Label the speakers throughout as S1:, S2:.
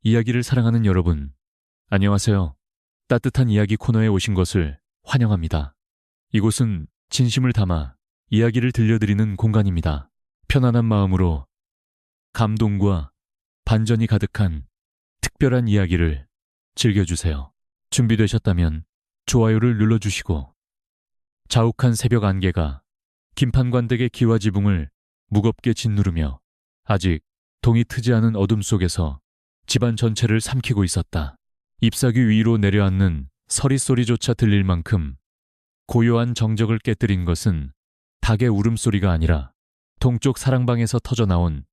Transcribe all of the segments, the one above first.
S1: 이야기를 사랑하는 여러분, 안녕하세요. 따뜻한 이야기 코너에 오신 것을 환영합니다. 이곳은 진심을 담아 이야기를 들려드리는 공간입니다. 편안한 마음으로 감동과 반전이 가득한 특별한 이야기를 즐겨주세요. 준비되셨다면 좋아요를 눌러주시고 자욱한 새벽 안개가 김판관댁의 기와 지붕을 무겁게 짓누르며 아직 동이 트지 않은 어둠 속에서 집안 전체를 삼키고 있었다. 잎사귀 위로 내려앉는 서리 소리조차 들릴 만큼 고요한 정적을 깨뜨린 것은 닭의 울음소리가 아니라 동쪽 사랑방에서 터져나온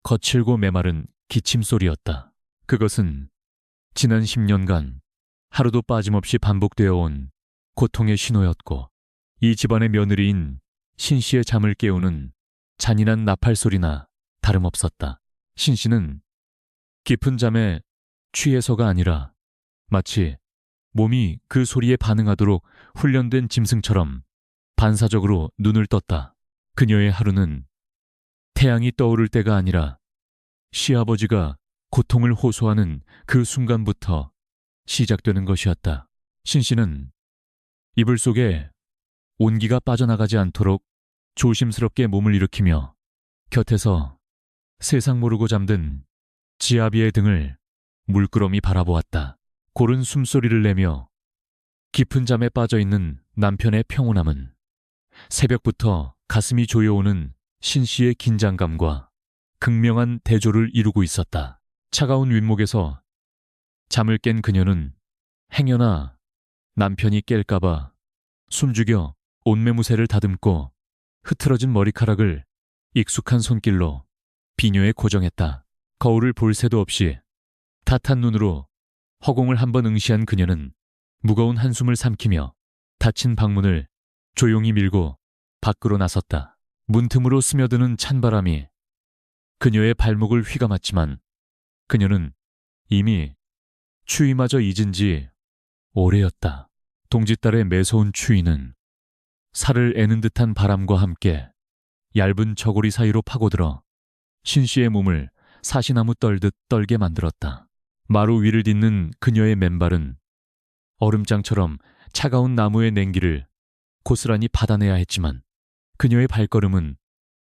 S1: 거칠고 메마른 기침소리였다. 그것은 지난 10년간 하루도 빠짐없이 반복되어 온 고통의 신호였고 이 집안의 며느리인 신씨의 잠을 깨우는 잔인한 나팔소리나 다름없었다. 신씨는 깊은 잠에 취해서가 아니라 마치 몸이 그 소리에 반응하도록 훈련된 짐승처럼 반사적으로 눈을 떴다. 그녀의 하루는 태양이 떠오를 때가 아니라 시아버지가 고통을 호소하는 그 순간부터 시작되는 것이었다. 신씨는 이불 속에 온기가 빠져나가지 않도록 조심스럽게 몸을 일으키며 곁에서 세상 모르고 잠든 지아비의 등을 물끄러미 바라보았다. 고른 숨소리를 내며 깊은 잠에 빠져있는 남편의 평온함은 새벽부터 가슴이 조여오는 신씨의 긴장감과 극명한 대조를 이루고 있었다. 차가운 윗목에서 잠을 깬 그녀는 행여나 남편이 깰까봐 숨죽여 옷매무새를 다듬고 흐트러진 머리카락을 익숙한 손길로 비녀에 고정했다. 거울을 볼 새도 없이 탓한 눈으로 허공을 한번 응시한 그녀는 무거운 한숨을 삼키며 닫힌 방문을 조용히 밀고 밖으로 나섰다. 문틈으로 스며드는 찬바람이 그녀의 발목을 휘감았지만 그녀는 이미 추위마저 잊은 지 오래였다. 동짓달의 매서운 추위는 살을 애는 듯한 바람과 함께 얇은 저고리 사이로 파고들어 신씨의 몸을 사시나무 떨듯 떨게 만들었다. 마루 위를 딛는 그녀의 맨발은 얼음장처럼 차가운 나무의 냉기를 고스란히 받아내야 했지만 그녀의 발걸음은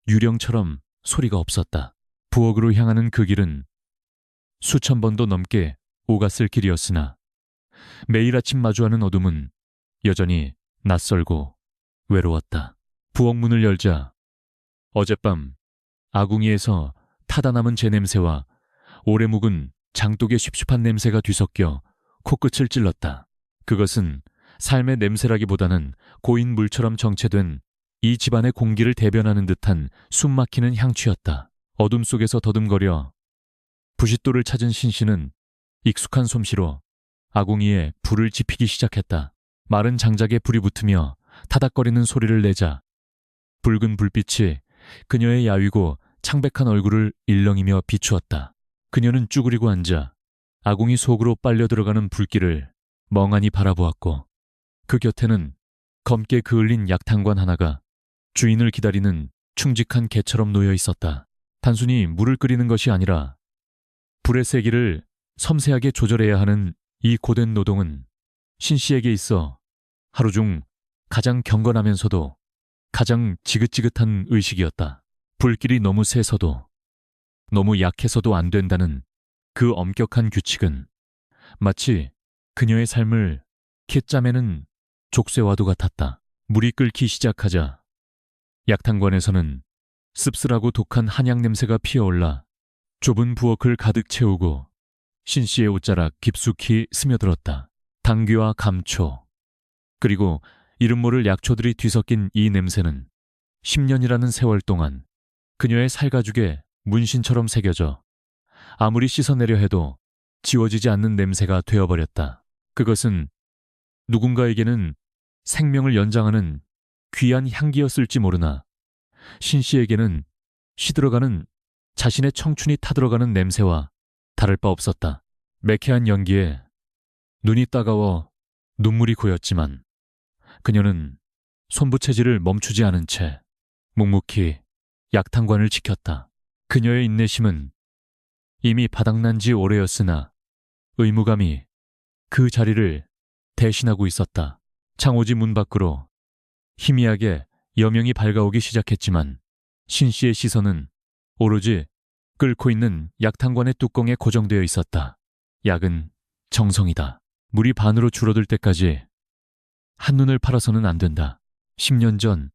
S1: 유령처럼 소리가 없었다. 부엌으로 향하는 그 길은 수천 번도 넘게 오갔을 길이었으나 매일 아침 마주하는 어둠은 여전히 낯설고 외로웠다. 부엌 문을 열자 어젯밤 아궁이에서 타다 남은 재 냄새와 오래 묵은 장독의 쉿쉿한 냄새가 뒤섞여 코끝을 찔렀다. 그것은 삶의 냄새라기보다는 고인 물처럼 정체된 이 집안의 공기를 대변하는 듯한 숨막히는 향취였다. 어둠 속에서 더듬거려 부싯돌을 찾은 신씨는 익숙한 솜씨로 아궁이에 불을 지피기 시작했다. 마른 장작에 불이 붙으며 타닥거리는 소리를 내자 붉은 불빛이 그녀의 야위고 창백한 얼굴을 일렁이며 비추었다. 그녀는 쭈그리고 앉아 아궁이 속으로 빨려 들어가는 불길을 멍하니 바라보았고 그 곁에는 검게 그을린 약탕관 하나가 주인을 기다리는 충직한 개처럼 놓여 있었다. 단순히 물을 끓이는 것이 아니라 불의 세기를 섬세하게 조절해야 하는 이 고된 노동은 신씨에게 있어 하루 중 가장 경건하면서도 가장 지긋지긋한 의식이었다. 불길이 너무 세서도 너무 약해서도 안 된다는 그 엄격한 규칙은 마치 그녀의 삶을 캣짜매는 족쇄와도 같았다. 물이 끓기 시작하자 약탕관에서는 씁쓸하고 독한 한약 냄새가 피어올라 좁은 부엌을 가득 채우고 신씨의 옷자락 깊숙이 스며들었다. 당귀와 감초 그리고 이름 모를 약초들이 뒤섞인 이 냄새는 10년이라는 세월 동안 그녀의 살가죽에 문신처럼 새겨져 아무리 씻어내려 해도 지워지지 않는 냄새가 되어버렸다. 그것은 누군가에게는 생명을 연장하는 귀한 향기였을지 모르나 신씨에게는 시들어가는 자신의 청춘이 타들어가는 냄새와 다를 바 없었다. 매캐한 연기에 눈이 따가워 눈물이 고였지만 그녀는 손부채질을 멈추지 않은 채 묵묵히 약탕관을 지켰다. 그녀의 인내심은 이미 바닥난 지 오래였으나 의무감이 그 자리를 대신하고 있었다. 창호지 문 밖으로 희미하게 여명이 밝아오기 시작했지만 신 씨의 시선은 오로지 끓고 있는 약탕관의 뚜껑에 고정되어 있었다. 약은 정성이다. 물이 반으로 줄어들 때까지 한눈을 팔아서는 안 된다. 10년 전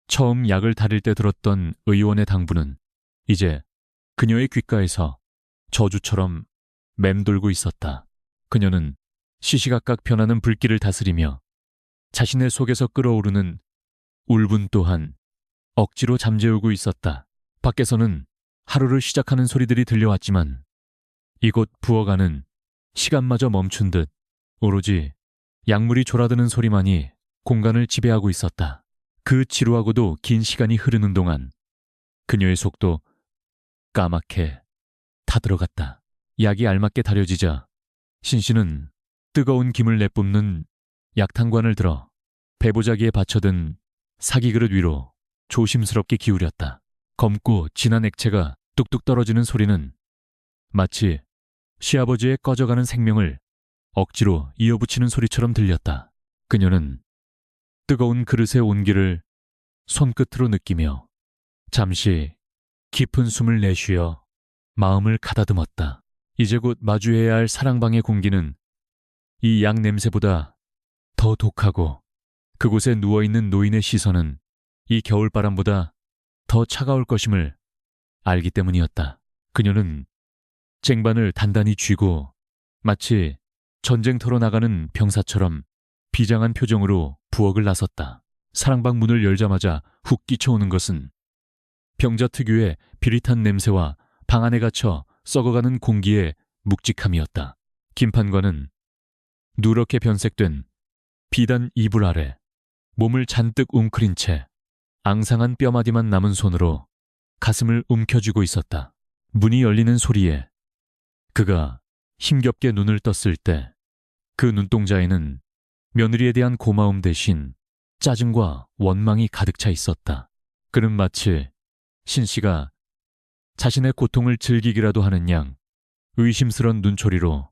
S1: 처음 약을 다릴 때 들었던 의원의 당부는 이제 그녀의 귓가에서 저주처럼 맴돌고 있었다. 그녀는 시시각각 변하는 불길을 다스리며 자신의 속에서 끓어오르는 울분 또한 억지로 잠재우고 있었다. 밖에서는 하루를 시작하는 소리들이 들려왔지만 이곳 부엌안은 시간마저 멈춘 듯 오로지 약물이 졸아드는 소리만이 공간을 지배하고 있었다. 그 지루하고도 긴 시간이 흐르는 동안 그녀의 속도 까맣게 타들어갔다. 약이 알맞게 다려지자 신 씨는 뜨거운 김을 내뿜는 약탕관을 들어 배보자기에 받쳐든 사기 그릇 위로 조심스럽게 기울였다. 검고 진한 액체가 뚝뚝 떨어지는 소리는 마치 시아버지의 꺼져가는 생명을 억지로 이어붙이는 소리처럼 들렸다. 그녀는 뜨거운 그릇의 온기를 손끝으로 느끼며 잠시 깊은 숨을 내쉬어 마음을 가다듬었다. 이제 곧 마주해야 할 사랑방의 공기는 이 약 냄새보다 더 독하고 그곳에 누워있는 노인의 시선은 이 겨울바람보다 더 차가울 것임을 알기 때문이었다. 그녀는 쟁반을 단단히 쥐고 마치 전쟁터로 나가는 병사처럼 비장한 표정으로 부엌을 나섰다. 사랑방 문을 열자마자 훅 끼쳐오는 것은 병자 특유의 비릿한 냄새와 방 안에 갇혀 썩어가는 공기의 묵직함이었다. 김판관은 누렇게 변색된 비단 이불 아래 몸을 잔뜩 웅크린 채 앙상한 뼈마디만 남은 손으로 가슴을 움켜쥐고 있었다. 문이 열리는 소리에 그가 힘겹게 눈을 떴을 때 그 눈동자에는 며느리에 대한 고마움 대신 짜증과 원망이 가득 차 있었다. 그는 마치 신 씨가 자신의 고통을 즐기기라도 하는 양 의심스런 눈초리로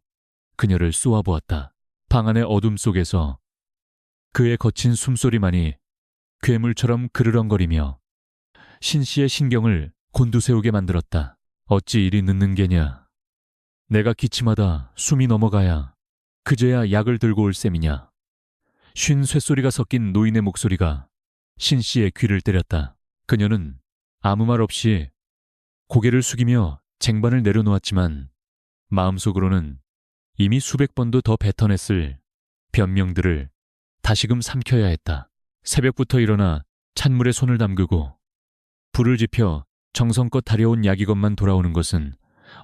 S1: 그녀를 쏘아보았다. 방 안의 어둠 속에서 그의 거친 숨소리만이 괴물처럼 그르렁거리며 신 씨의 신경을 곤두세우게 만들었다. 어찌 이리 늦는 게냐. 내가 기침하다 숨이 넘어가야 그제야 약을 들고 올 셈이냐. 쉰 쇳소리가 섞인 노인의 목소리가 신 씨의 귀를 때렸다. 그녀는 아무 말 없이 고개를 숙이며 쟁반을 내려놓았지만 마음속으로는 이미 수백 번도 더 뱉어냈을 변명들을 다시금 삼켜야 했다. 새벽부터 일어나 찬물에 손을 담그고 불을 지펴 정성껏 다려온 약이것만 돌아오는 것은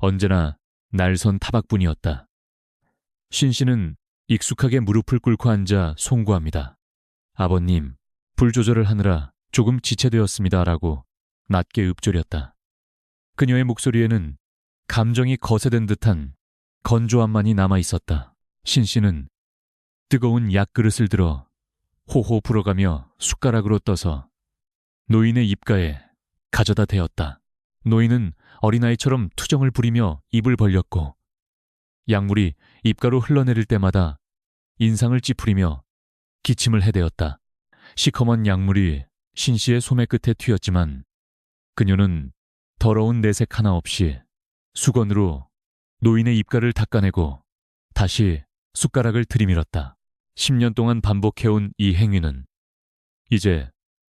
S1: 언제나 날선 타박뿐이었다. 신 씨는 익숙하게 무릎을 꿇고 앉아 송구합니다. 아버님, 불 조절을 하느라 조금 지체되었습니다. 라고 낮게 읊조렸다. 그녀의 목소리에는 감정이 거세된 듯한 건조함만이 남아있었다. 신 씨는 뜨거운 약그릇을 들어 호호 불어가며 숟가락으로 떠서 노인의 입가에 가져다 대었다. 노인은 어린아이처럼 투정을 부리며 입을 벌렸고 약물이 입가로 흘러내릴 때마다 인상을 찌푸리며 기침을 해대었다. 시커먼 약물이 신 씨의 소매 끝에 튀었지만 그녀는 더러운 내색 하나 없이 수건으로 노인의 입가를 닦아내고 다시 숟가락을 들이밀었다. 10년 동안 반복해온 이 행위는 이제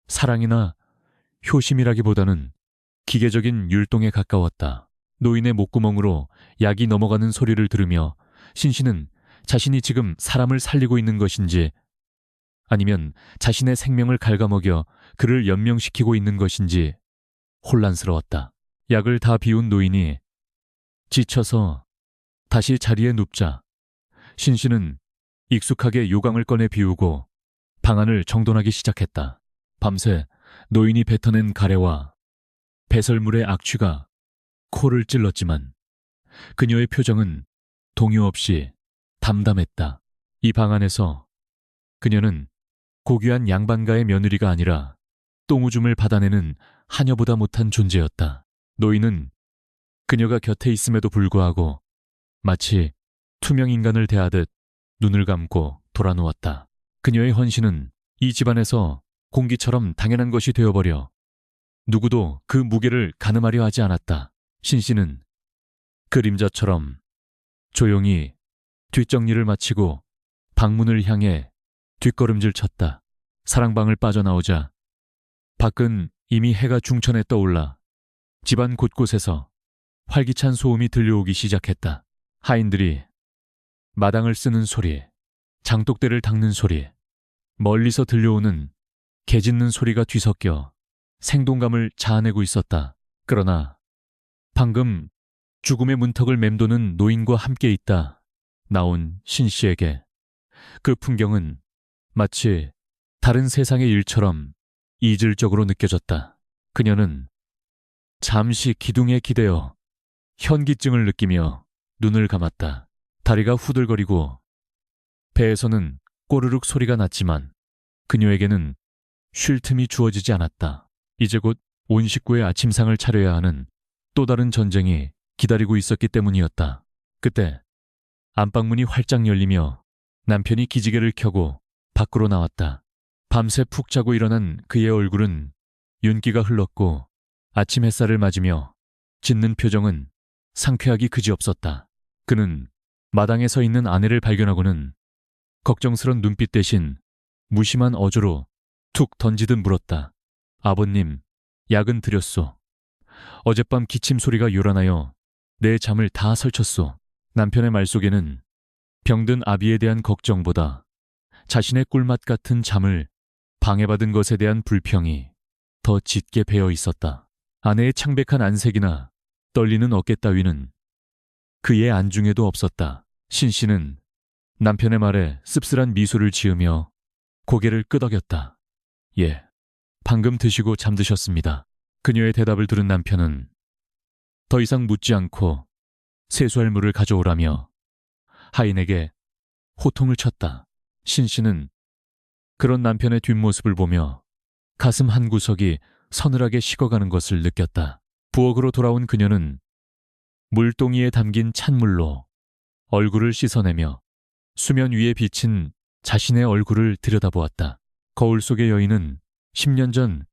S1: 사랑이나 효심이라기보다는 기계적인 율동에 가까웠다. 노인의 목구멍으로 약이 넘어가는 소리를 들으며 신 씨는 자신이 지금 사람을 살리고 있는 것인지 아니면 자신의 생명을 갉아먹여 그를 연명시키고 있는 것인지 혼란스러웠다. 약을 다 비운 노인이 지쳐서 다시 자리에 눕자 신 씨는 익숙하게 요강을 꺼내 비우고 방안을 정돈하기 시작했다. 밤새 노인이 뱉어낸 가래와 배설물의 악취가 코를 찔렀지만 그녀의 표정은 동요 없이 담담했다. 이 방 안에서 그녀는 고귀한 양반가의 며느리가 아니라 똥오줌을 받아내는 하녀보다 못한 존재였다. 노인은 그녀가 곁에 있음에도 불구하고 마치 투명 인간을 대하듯 눈을 감고 돌아누웠다. 그녀의 헌신은 이 집안에서 공기처럼 당연한 것이 되어버려 누구도 그 무게를 가늠하려 하지 않았다. 신씨는 그림자처럼 조용히 뒷정리를 마치고 방문을 향해 뒷걸음질 쳤다. 사랑방을 빠져나오자 밖은 이미 해가 중천에 떠올라 집안 곳곳에서 활기찬 소음이 들려오기 시작했다. 하인들이 마당을 쓰는 소리, 장독대를 닦는 소리, 멀리서 들려오는 개 짖는 소리가 뒤섞여 생동감을 자아내고 있었다. 그러나 방금 죽음의 문턱을 맴도는 노인과 함께 있다 나온 신씨에게 그 풍경은 마치 다른 세상의 일처럼 이질적으로 느껴졌다. 그녀는 잠시 기둥에 기대어 현기증을 느끼며 눈을 감았다. 다리가 후들거리고 배에서는 꼬르륵 소리가 났지만 그녀에게는 쉴 틈이 주어지지 않았다. 이제 곧 온 식구의 아침상을 차려야 하는 또 다른 전쟁이 기다리고 있었기 때문이었다. 그때 안방문이 활짝 열리며 남편이 기지개를 켜고 밖으로 나왔다. 밤새 푹 자고 일어난 그의 얼굴은 윤기가 흘렀고 아침 햇살을 맞으며 짖는 표정은 상쾌하기 그지없었다. 그는 마당에 서 있는 아내를 발견하고는 걱정스런 눈빛 대신 무심한 어조로 툭 던지듯 물었다. 아버님, 약은 드렸소. 어젯밤 기침 소리가 요란하여 내 잠을 다 설쳤소. 남편의 말 속에는 병든 아비에 대한 걱정보다 자신의 꿀맛 같은 잠을 방해받은 것에 대한 불평이 더 짙게 배어 있었다. 아내의 창백한 안색이나 떨리는 어깨 따위는 그의 안중에도 없었다. 신씨는 남편의 말에 씁쓸한 미소를 지으며 고개를 끄덕였다. 예, 방금 드시고 잠드셨습니다. 그녀의 대답을 들은 남편은 더 이상 묻지 않고 세수할 물을 가져오라며 하인에게 호통을 쳤다. 신씨는 그런 남편의 뒷모습을 보며 가슴 한 구석이 서늘하게 식어가는 것을 느꼈다. 부엌으로 돌아온 그녀는 물동이에 담긴 찬물로 얼굴을 씻어내며 수면 위에 비친 자신의 얼굴을 들여다보았다. 거울 속의 여인은 10년 전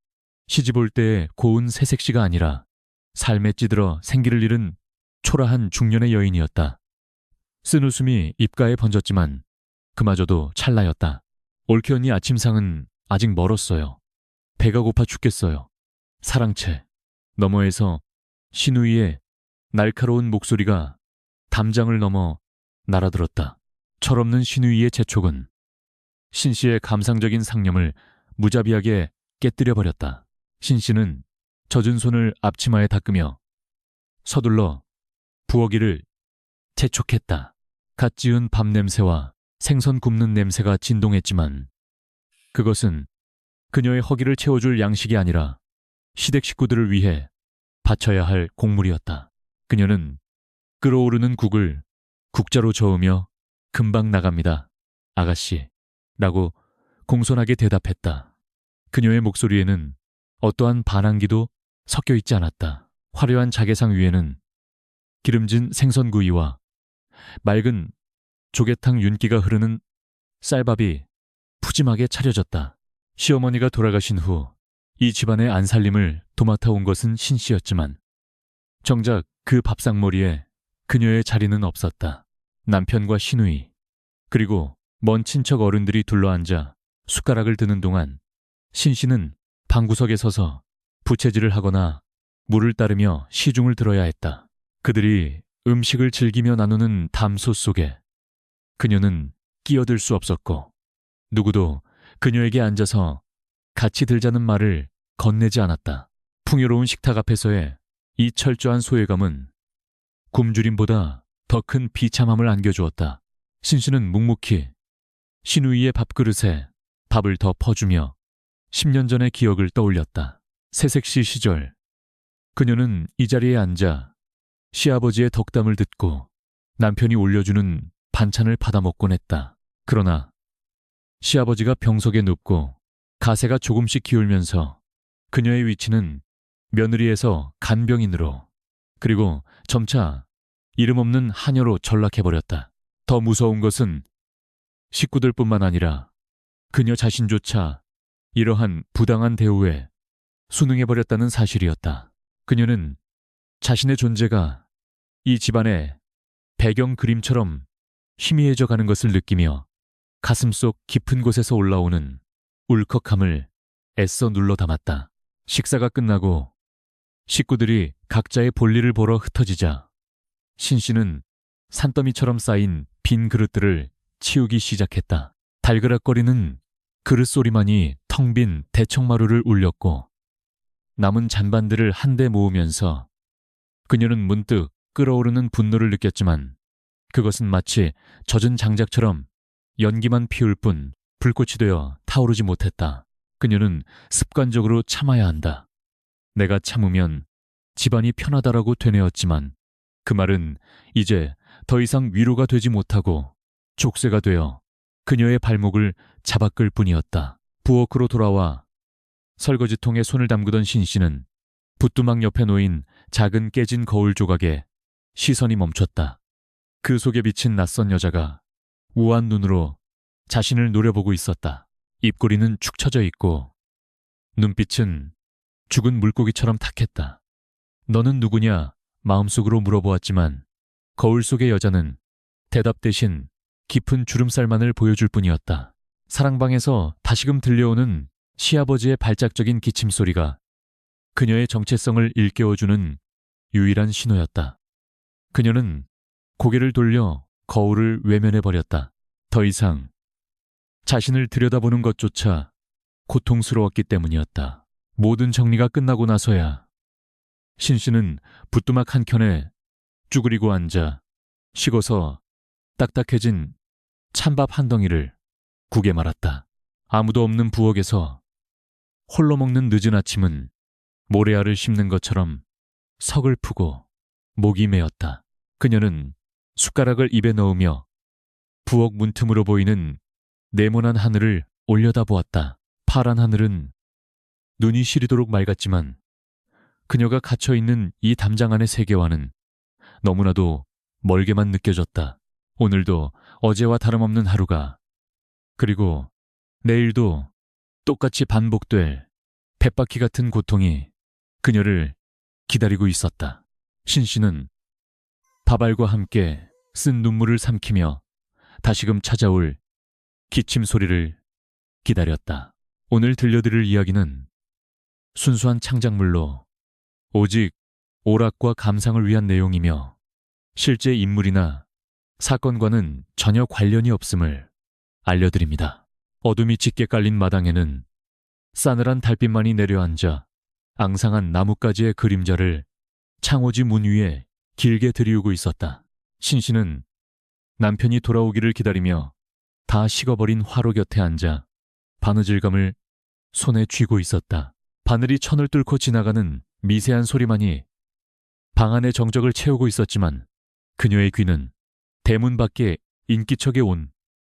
S1: 시집 올 때의 고운 새색시가 아니라 삶에 찌들어 생기를 잃은 초라한 중년의 여인이었다. 쓴 웃음이 입가에 번졌지만 그마저도 찰나였다. 올케 언니 아침상은 아직 멀었어요. 배가 고파 죽겠어요. 사랑채 너머에서 신우이의 날카로운 목소리가 담장을 넘어 날아들었다. 철없는 신우이의 재촉은 신씨의 감상적인 상념을 무자비하게 깨뜨려버렸다. 신씨는 젖은 손을 앞치마에 닦으며 서둘러 부엌일을 재촉했다. 갓 지은 밥 냄새와 생선 굽는 냄새가 진동했지만 그것은 그녀의 허기를 채워줄 양식이 아니라 시댁 식구들을 위해 바쳐야 할 곡물이었다. 그녀는 끓어오르는 국을 국자로 저으며 금방 나갑니다, 아가씨 라고 공손하게 대답했다. 그녀의 목소리에는 어떠한 반항기도 섞여 있지 않았다. 화려한 자개상 위에는 기름진 생선구이와 맑은 조개탕 윤기가 흐르는 쌀밥이 푸짐하게 차려졌다. 시어머니가 돌아가신 후 이 집안의 안살림을 도맡아 온 것은 신씨였지만 정작 그 밥상머리에 그녀의 자리는 없었다. 남편과 신우이 그리고 먼 친척 어른들이 둘러앉아 숟가락을 드는 동안 신씨는 방구석에 서서 부채질을 하거나 물을 따르며 시중을 들어야 했다. 그들이 음식을 즐기며 나누는 담소 속에 그녀는 끼어들 수 없었고 누구도 그녀에게 앉아서 같이 들자는 말을 건네지 않았다. 풍요로운 식탁 앞에서의 이 철저한 소외감은 굶주림보다 더 큰 비참함을 안겨주었다. 신씨는 묵묵히 신우이의 밥그릇에 밥을 더 퍼주며 10년 전의 기억을 떠올렸다. 새색시 시절 그녀는 이 자리에 앉아 시아버지의 덕담을 듣고 남편이 올려주는 반찬을 받아먹곤 했다. 그러나 시아버지가 병석에 눕고 가세가 조금씩 기울면서 그녀의 위치는 며느리에서 간병인으로 그리고 점차 이름 없는 하녀로 전락해버렸다. 더 무서운 것은 식구들뿐만 아니라 그녀 자신조차 이러한 부당한 대우에 순응해버렸다는 사실이었다. 그녀는 자신의 존재가 이 집안의 배경 그림처럼 희미해져 가는 것을 느끼며 가슴속 깊은 곳에서 올라오는 울컥함을 애써 눌러 담았다. 식사가 끝나고 식구들이 각자의 볼일을 보러 흩어지자 신 씨는 산더미처럼 쌓인 빈 그릇들을 치우기 시작했다. 달그락거리는 그릇 소리만이 텅 빈 대청마루를 울렸고 남은 잔반들을 한데 모으면서 그녀는 문득 끓어오르는 분노를 느꼈지만 그것은 마치 젖은 장작처럼 연기만 피울 뿐 불꽃이 되어 타오르지 못했다. 그녀는 습관적으로 참아야 한다. 내가 참으면 집안이 편하다라고 되뇌었지만 그 말은 이제 더 이상 위로가 되지 못하고 족쇄가 되어 그녀의 발목을 잡아끌 뿐이었다. 부엌으로 돌아와 설거지통에 손을 담그던 신 씨는 붓두막 옆에 놓인 작은 깨진 거울 조각에 시선이 멈췄다. 그 속에 비친 낯선 여자가 우아한 눈으로 자신을 노려보고 있었다. 입꼬리는 축 처져 있고 눈빛은 죽은 물고기처럼 탁했다. 너는 누구냐? 마음속으로 물어보았지만 거울 속의 여자는 대답 대신 깊은 주름살만을 보여줄 뿐이었다. 사랑방에서 다시금 들려오는 시아버지의 발작적인 기침소리가 그녀의 정체성을 일깨워주는 유일한 신호였다. 그녀는 고개를 돌려 거울을 외면해버렸다. 더 이상 자신을 들여다보는 것조차 고통스러웠기 때문이었다. 모든 정리가 끝나고 나서야 신 씨는 붓두막 한켠에 쭈그리고 앉아 식어서 딱딱해진 찬밥 한 덩이를 국에 말았다. 아무도 없는 부엌에서 홀로 먹는 늦은 아침은 모래알을 씹는 것처럼 서글프고 목이 메었다. 그녀는 숟가락을 입에 넣으며 부엌 문틈으로 보이는 네모난 하늘을 올려다보았다. 파란 하늘은 눈이 시리도록 맑았지만 그녀가 갇혀있는 이 담장 안의 세계와는 너무나도 멀게만 느껴졌다. 오늘도 어제와 다름없는 하루가, 그리고 내일도 똑같이 반복될 쳇바퀴 같은 고통이 그녀를 기다리고 있었다. 신 씨는 밥알과 함께 쓴 눈물을 삼키며 다시금 찾아올 기침 소리를 기다렸다. 오늘 들려드릴 이야기는 순수한 창작물로 오직 오락과 감상을 위한 내용이며 실제 인물이나 사건과는 전혀 관련이 없음을 알려드립니다. 어둠이 짙게 깔린 마당에는 싸늘한 달빛만이 내려앉아 앙상한 나뭇가지의 그림자를 창호지 문 위에 길게 들이우고 있었다. 신 씨는 남편이 돌아오기를 기다리며 다 식어버린 화로 곁에 앉아 바느질감을 손에 쥐고 있었다. 바늘이 천을 뚫고 지나가는 미세한 소리만이 방 안의 정적을 채우고 있었지만 그녀의 귀는 대문 밖에 인기척에 온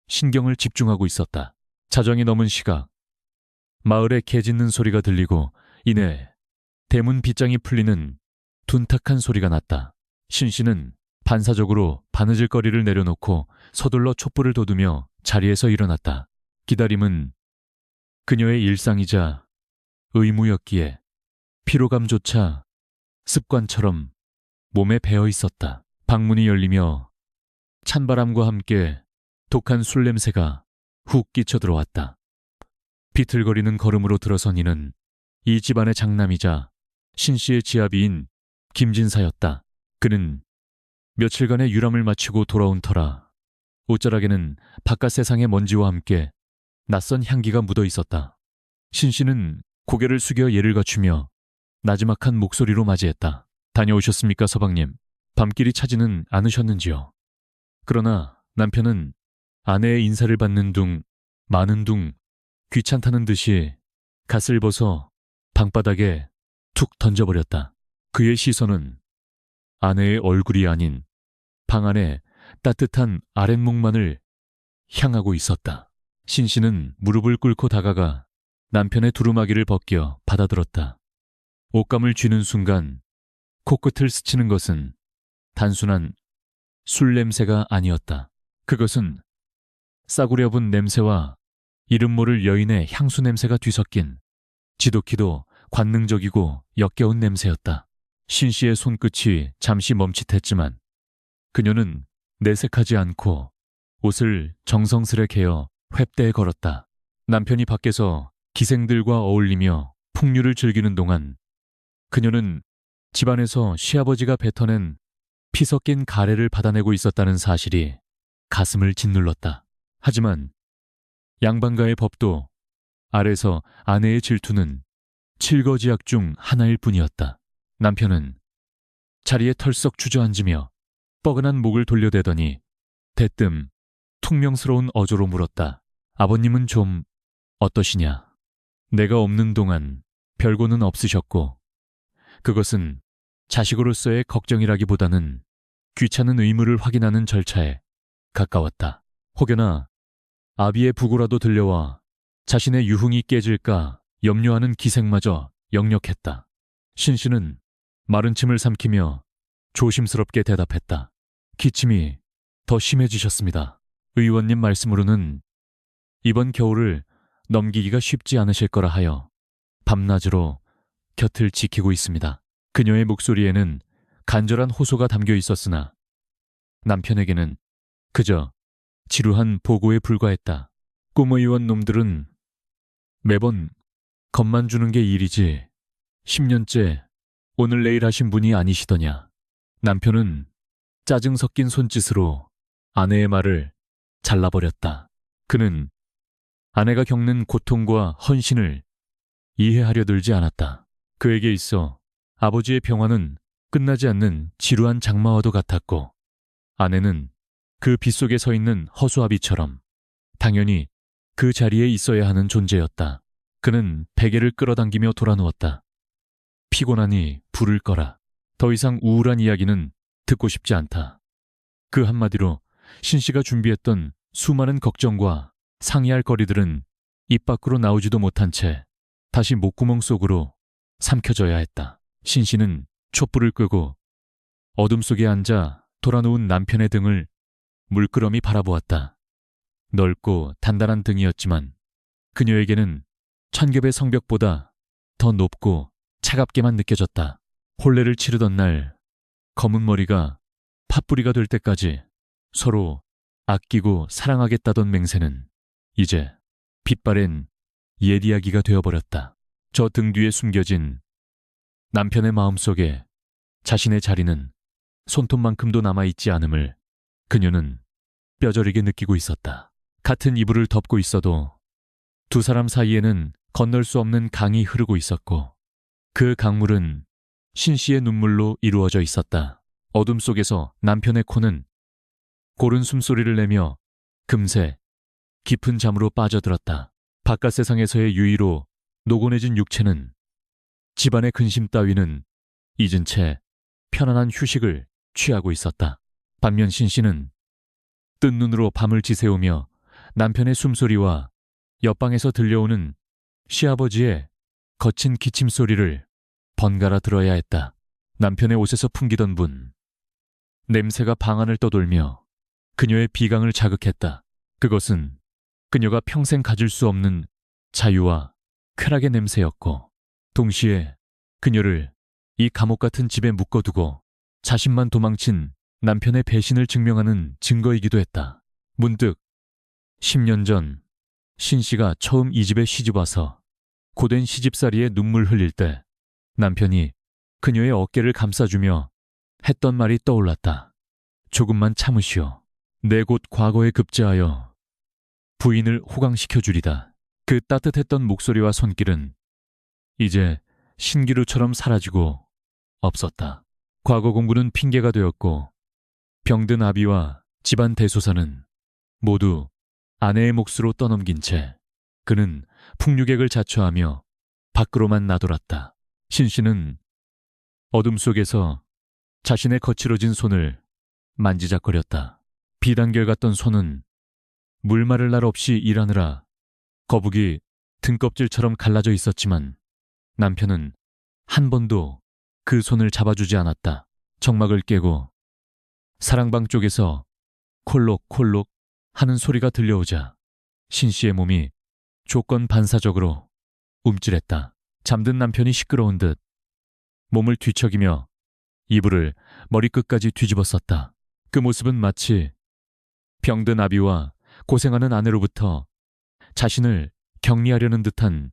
S1: 신경을 집중하고 있었다. 자정이 넘은 시각, 마을에 개 짖는 소리가 들리고 이내 대문 빗장이 풀리는 둔탁한 소리가 났다. 신 씨는 반사적으로 바느질거리를 내려놓고 서둘러 촛불을 돋우며 자리에서 일어났다. 기다림은 그녀의 일상이자 의무였기에 피로감조차 습관처럼 몸에 배어 있었다. 방문이 열리며 찬바람과 함께 독한 술 냄새가 훅 끼쳐 들어왔다. 비틀거리는 걸음으로 들어선 이는 이 집안의 장남이자 신 씨의 지아비인 김진사였다. 그는 며칠간의 유람을 마치고 돌아온 터라 옷자락에는 바깥 세상의 먼지와 함께 낯선 향기가 묻어 있었다. 신 씨는 고개를 숙여 예를 갖추며 나지막한 목소리로 맞이했다. 다녀오셨습니까, 서방님? 밤길이 차지는 않으셨는지요? 그러나 남편은 아내의 인사를 받는 둥 마는 둥 귀찮다는 듯이 갓을 벗어 방바닥에 툭 던져버렸다. 그의 시선은 아내의 얼굴이 아닌 방 안의 따뜻한 아랫목만을 향하고 있었다. 신 씨는 무릎을 꿇고 다가가 남편의 두루마기를 벗겨 받아들었다. 옷감을 쥐는 순간 코끝을 스치는 것은 단순한 술 냄새가 아니었다. 그것은 싸구려 분 냄새와 이름 모를 여인의 향수 냄새가 뒤섞인 지독히도 관능적이고 역겨운 냄새였다. 신 씨의 손끝이 잠시 멈칫했지만 그녀는 내색하지 않고 옷을 정성스레 개어 횃대에 걸었다. 남편이 밖에서 기생들과 어울리며 풍류를 즐기는 동안 그녀는 집안에서 시아버지가 뱉어낸 피 섞인 가래를 받아내고 있었다는 사실이 가슴을 짓눌렀다. 하지만 양반가의 법도 아래서 아내의 질투는 칠거지약 중 하나일 뿐이었다. 남편은 자리에 털썩 주저앉으며 뻐근한 목을 돌려대더니 대뜸 퉁명스러운 어조로 물었다. 아버님은 좀 어떠시냐? 내가 없는 동안 별고는 없으셨고 그것은 자식으로서의 걱정이라기보다는 귀찮은 의무를 확인하는 절차에 가까웠다. 혹여나 아비의 부고라도 들려와 자신의 유흥이 깨질까 염려하는 기색마저 역력했다. 신 씨는 마른 침을 삼키며 조심스럽게 대답했다. 기침이 더 심해지셨습니다. 의원님 말씀으로는 이번 겨울을 넘기기가 쉽지 않으실 거라 하여 밤낮으로 곁을 지키고 있습니다. 그녀의 목소리에는 간절한 호소가 담겨 있었으나 남편에게는 그저 지루한 보고에 불과했다. 꿈의원 놈들은 매번 겁만 주는 게 일이지 10년째 오늘 내일 하신 분이 아니시더냐. 남편은 짜증 섞인 손짓으로 아내의 말을 잘라버렸다. 그는 아내가 겪는 고통과 헌신을 이해하려 들지 않았다. 그에게 있어 아버지의 병화는 끝나지 않는 지루한 장마와도 같았고 아내는 그 빗속에 서 있는 허수아비처럼 당연히 그 자리에 있어야 하는 존재였다. 그는 베개를 끌어당기며 돌아누웠다. 피곤하니 불을 꺼라. 더 이상 우울한 이야기는 듣고 싶지 않다. 그 한마디로 신 씨가 준비했던 수많은 걱정과 상의할 거리들은 입 밖으로 나오지도 못한 채 다시 목구멍 속으로 삼켜져야 했다. 신 씨는 촛불을 끄고 어둠 속에 앉아 돌아누운 남편의 등을 물끄러미 바라보았다. 넓고 단단한 등이었지만 그녀에게는 천겹의 성벽보다 더 높고 차갑게만 느껴졌다. 혼례를 치르던 날 검은 머리가 팥뿌리가 될 때까지 서로 아끼고 사랑하겠다던 맹세는 이제 빛바랜 옛 이야기가 되어버렸다. 저 등 뒤에 숨겨진 남편의 마음속에 자신의 자리는 손톱만큼도 남아있지 않음을 그녀는 뼈저리게 느끼고 있었다. 같은 이불을 덮고 있어도 두 사람 사이에는 건널 수 없는 강이 흐르고 있었고 그 강물은 신 씨의 눈물로 이루어져 있었다. 어둠 속에서 남편의 코는 고른 숨소리를 내며 금세 깊은 잠으로 빠져들었다. 바깥 세상에서의 유의로 노곤해진 육체는 집안의 근심 따위는 잊은 채 편안한 휴식을 취하고 있었다. 반면 신 씨는 뜬 눈으로 밤을 지새우며 남편의 숨소리와 옆방에서 들려오는 시아버지의 거친 기침 소리를 번갈아 들어야 했다. 남편의 옷에서 풍기던 분. 냄새가 방 안을 떠돌며 그녀의 비강을 자극했다. 그것은 그녀가 평생 가질 수 없는 자유와 쾌락의 냄새였고 동시에 그녀를 이 감옥 같은 집에 묶어두고 자신만 도망친 남편의 배신을 증명하는 증거이기도 했다. 문득 10년 전 신 씨가 처음 이 집에 시집와서 고된 시집살이에 눈물 흘릴 때 남편이 그녀의 어깨를 감싸주며 했던 말이 떠올랐다. 조금만 참으시오. 내 곧 과거에 급제하여 부인을 호강시켜주리다. 그 따뜻했던 목소리와 손길은 이제 신기루처럼 사라지고 없었다. 과거 공부는 핑계가 되었고 병든 아비와 집안 대소사는 모두 아내의 몫으로 떠넘긴 채 그는 풍류객을 자처하며 밖으로만 나돌았다. 신 씨는 어둠 속에서 자신의 거칠어진 손을 만지작거렸다. 비단결 같던 손은 물 마를 날 없이 일하느라 거북이 등껍질처럼 갈라져 있었지만 남편은 한 번도 그 손을 잡아주지 않았다. 정막을 깨고 사랑방 쪽에서 콜록콜록 하는 소리가 들려오자 신 씨의 몸이 조건 반사적으로 움찔했다. 잠든 남편이 시끄러운 듯 몸을 뒤척이며 이불을 머리끝까지 뒤집었었다. 그 모습은 마치 병든 아비와 고생하는 아내로부터 자신을 격리하려는 듯한